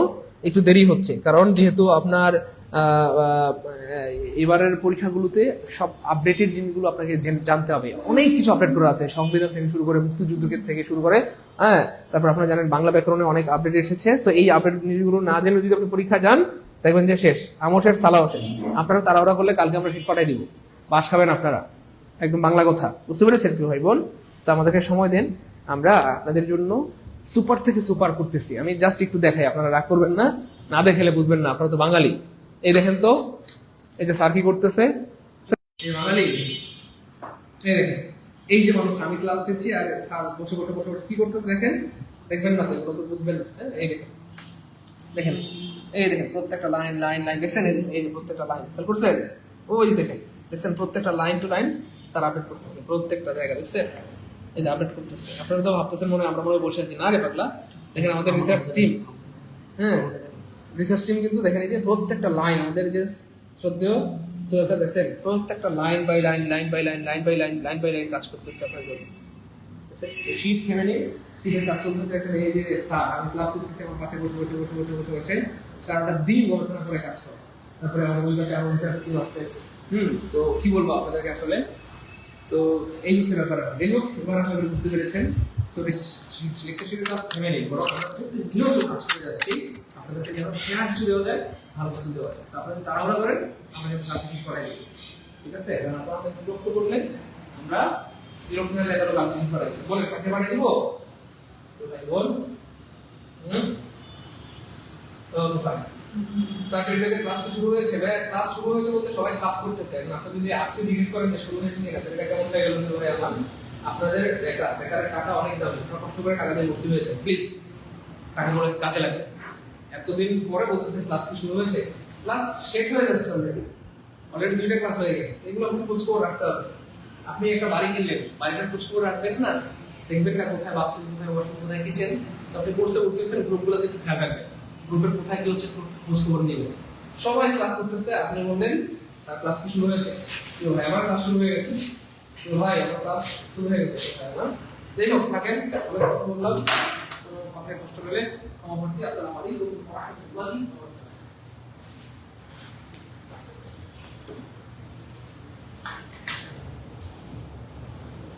[SPEAKER 2] একটু দেরি হচ্ছে, কারণ যেহেতু আপনার এবারের পরীক্ষাগুলোতে সব আপডেটেড জিনিসগুলো আপনাকে জানতে হবে। অনেক কিছু আপডেট করা আছে, সংবিধান থেকে শুরু করে মুক্তিযুদ্ধ থেকে শুরু করে, হ্যাঁ, তারপর আপনারা জানেন বাংলা ব্যাকরণে অনেক আপডেট এসেছে। তো এই আপডেট জিনিসগুলো না জেনে যদি আপনি পরীক্ষা যান, দেখবেন যে শেষ, আমও শেষ, সালাও শেষ। আপনারা তাড়াহুড়া করলে কালকে আমরা ঠিক পাঠাই দিব, বাস খাবেন আপনারা। একদম বাংলা কথা, বুঝতে পেরেছেন কি ভাই বোন? তো আমাদেরকে সময় দেন, আমরা আপনাদের জন্য সুপার থেকে সুপার করতেছি। আমি জাস্ট একটু দেখাই, আপনারা রাগ করবেন না, না দেখালে বুঝবেন না, আপনারা তো বাঙালি। এই দেখেন তো, এই যে স্যার কি করতেছে, এই বাঙালি, এই দেখেন, এই যে মানুষ, আমি ক্লাস দিচ্ছি আর স্যার বসে বসে বসে বসে কি করতেছে দেখেন, দেখবেন না তো, এগুলো তো বুঝবেন না। এই দেখেন, দেখেন, এই দেখেন প্রত্যেকটা লাইন লাইন লাইন দেখছেন, এই যে প্রত্যেকটা লাইন খেয়াল করছেন, ওই যে দেখেন, দেখছেন প্রত্যেকটা line to line sir update করতেছে, প্রত্যেকটা জায়গা দেখছেন, এই যে আপডেট করতেছে। আপনারা তো ভাবতেছেন মনে আমরা মনে বসে আছি, না রে পাগলা, দেখেন আমাদের রিসার্চ টিম, হ্যাঁ, রিসার্চ টিম কিন্তু দেখেন, এই যে প্রত্যেকটা লাইন আমাদের যে শ্রদ্ধেয় সোহেল স্যার দেখছেন, প্রত্যেকটা line by line, line by line, line by line, line by line কাজ করতেছে আপনার জন্য। শীত থেমে নেই, শীতের কাজ চলতেছে। এখানে এই যে স্যার, আমি ক্লাস করতেছি, আমার পাশে বসে বসে বসে বসে বসে বসে সারাটা দিন গবেষণা করে কাজ করে। তারপরে আমার ওই কাছে আরো রিসার্চ আছে। তো কি বলবো আপনাদেরকে আসলে, তো এই হচ্ছে ব্যাপার। যাই হোক, এবার আশা করি বুঝতে পেরেছেন। তো লেকচারশিপের কাজ থেমে নেই, বরং আমরা হচ্ছে নিয়মিত কাজ করে যাচ্ছি, আপনাদেরকে যেন শেয়ার কিছু দেওয়া যায়, ভালো কিছু দেওয়া যায়। আপনারা তাড়াহুড়া করেন, আমাদের কাজ করাই দেবো, ঠিক আছে? কারণ আপনারা আমাদের বিরক্ত করলেন, আমরা বিরক্ত হলে এত কাজ করাই বলে পাঠিয়ে পাঠিয়ে দিব, তো ভাই বল। ক্লাস শুরু হয়েছে ভাই, ক্লাস শুরু হয়েছে বলতে সবাই ক্লাস করতেছে। এখন আপনি যদি আজকে জিজ্ঞেস করেন যে শুরু হয়েছে কিনা, এটা কেমন হয়ে গেল ভাই? আমার আপনাদের বেকারের টাকা অনেক দাম, আপনারা কষ্ট করে টাকা দিয়ে ভর্তি হয়েছে, প্লিজ টাকা করে কাজে লাগে। এতদিন পরে বলতেছেন ক্লাস কি শুরু হয়েছে? ক্লাস শেষ হয়ে যাচ্ছে, অলরেডি 2টা ক্লাস হয়ে গেছে। এগুলো আপনি খোঁজ খবর রাখতে হবে। আপনি একটা বাড়ি কিনলেন, বাড়িটা খোঁজ খবর রাখবেন না, দেখবেন না কোথায় বাথরুম, কোথায় ওয়াশরুম, কোথায় কিচেন। তো আপনি কোর্সে উঠতেছেন, গ্রুপগুলোতে খেয়াল রাখবেন, গ্রুপের কোথায় কি হচ্ছে খোঁজ খবর নেবেন। সবাই ক্লাস করতেছে, আপনি বললেন তার ক্লাস কি শুরু হয়েছে? তো ভাই আমার ক্লাস শুরু হয়ে গেছে, তো ভাই আমার ক্লাস শুরু হয়ে গেছে, না? যাই হোক, থাকেন, অনেক কথা বললাম, কোনো কথায় কষ্ট পেলে ক্ষমা প্রার্থী। আসসালামু আলাইকুম ওয়া রাহমাতুল্লাহি ওয়া বারাকাতুহু।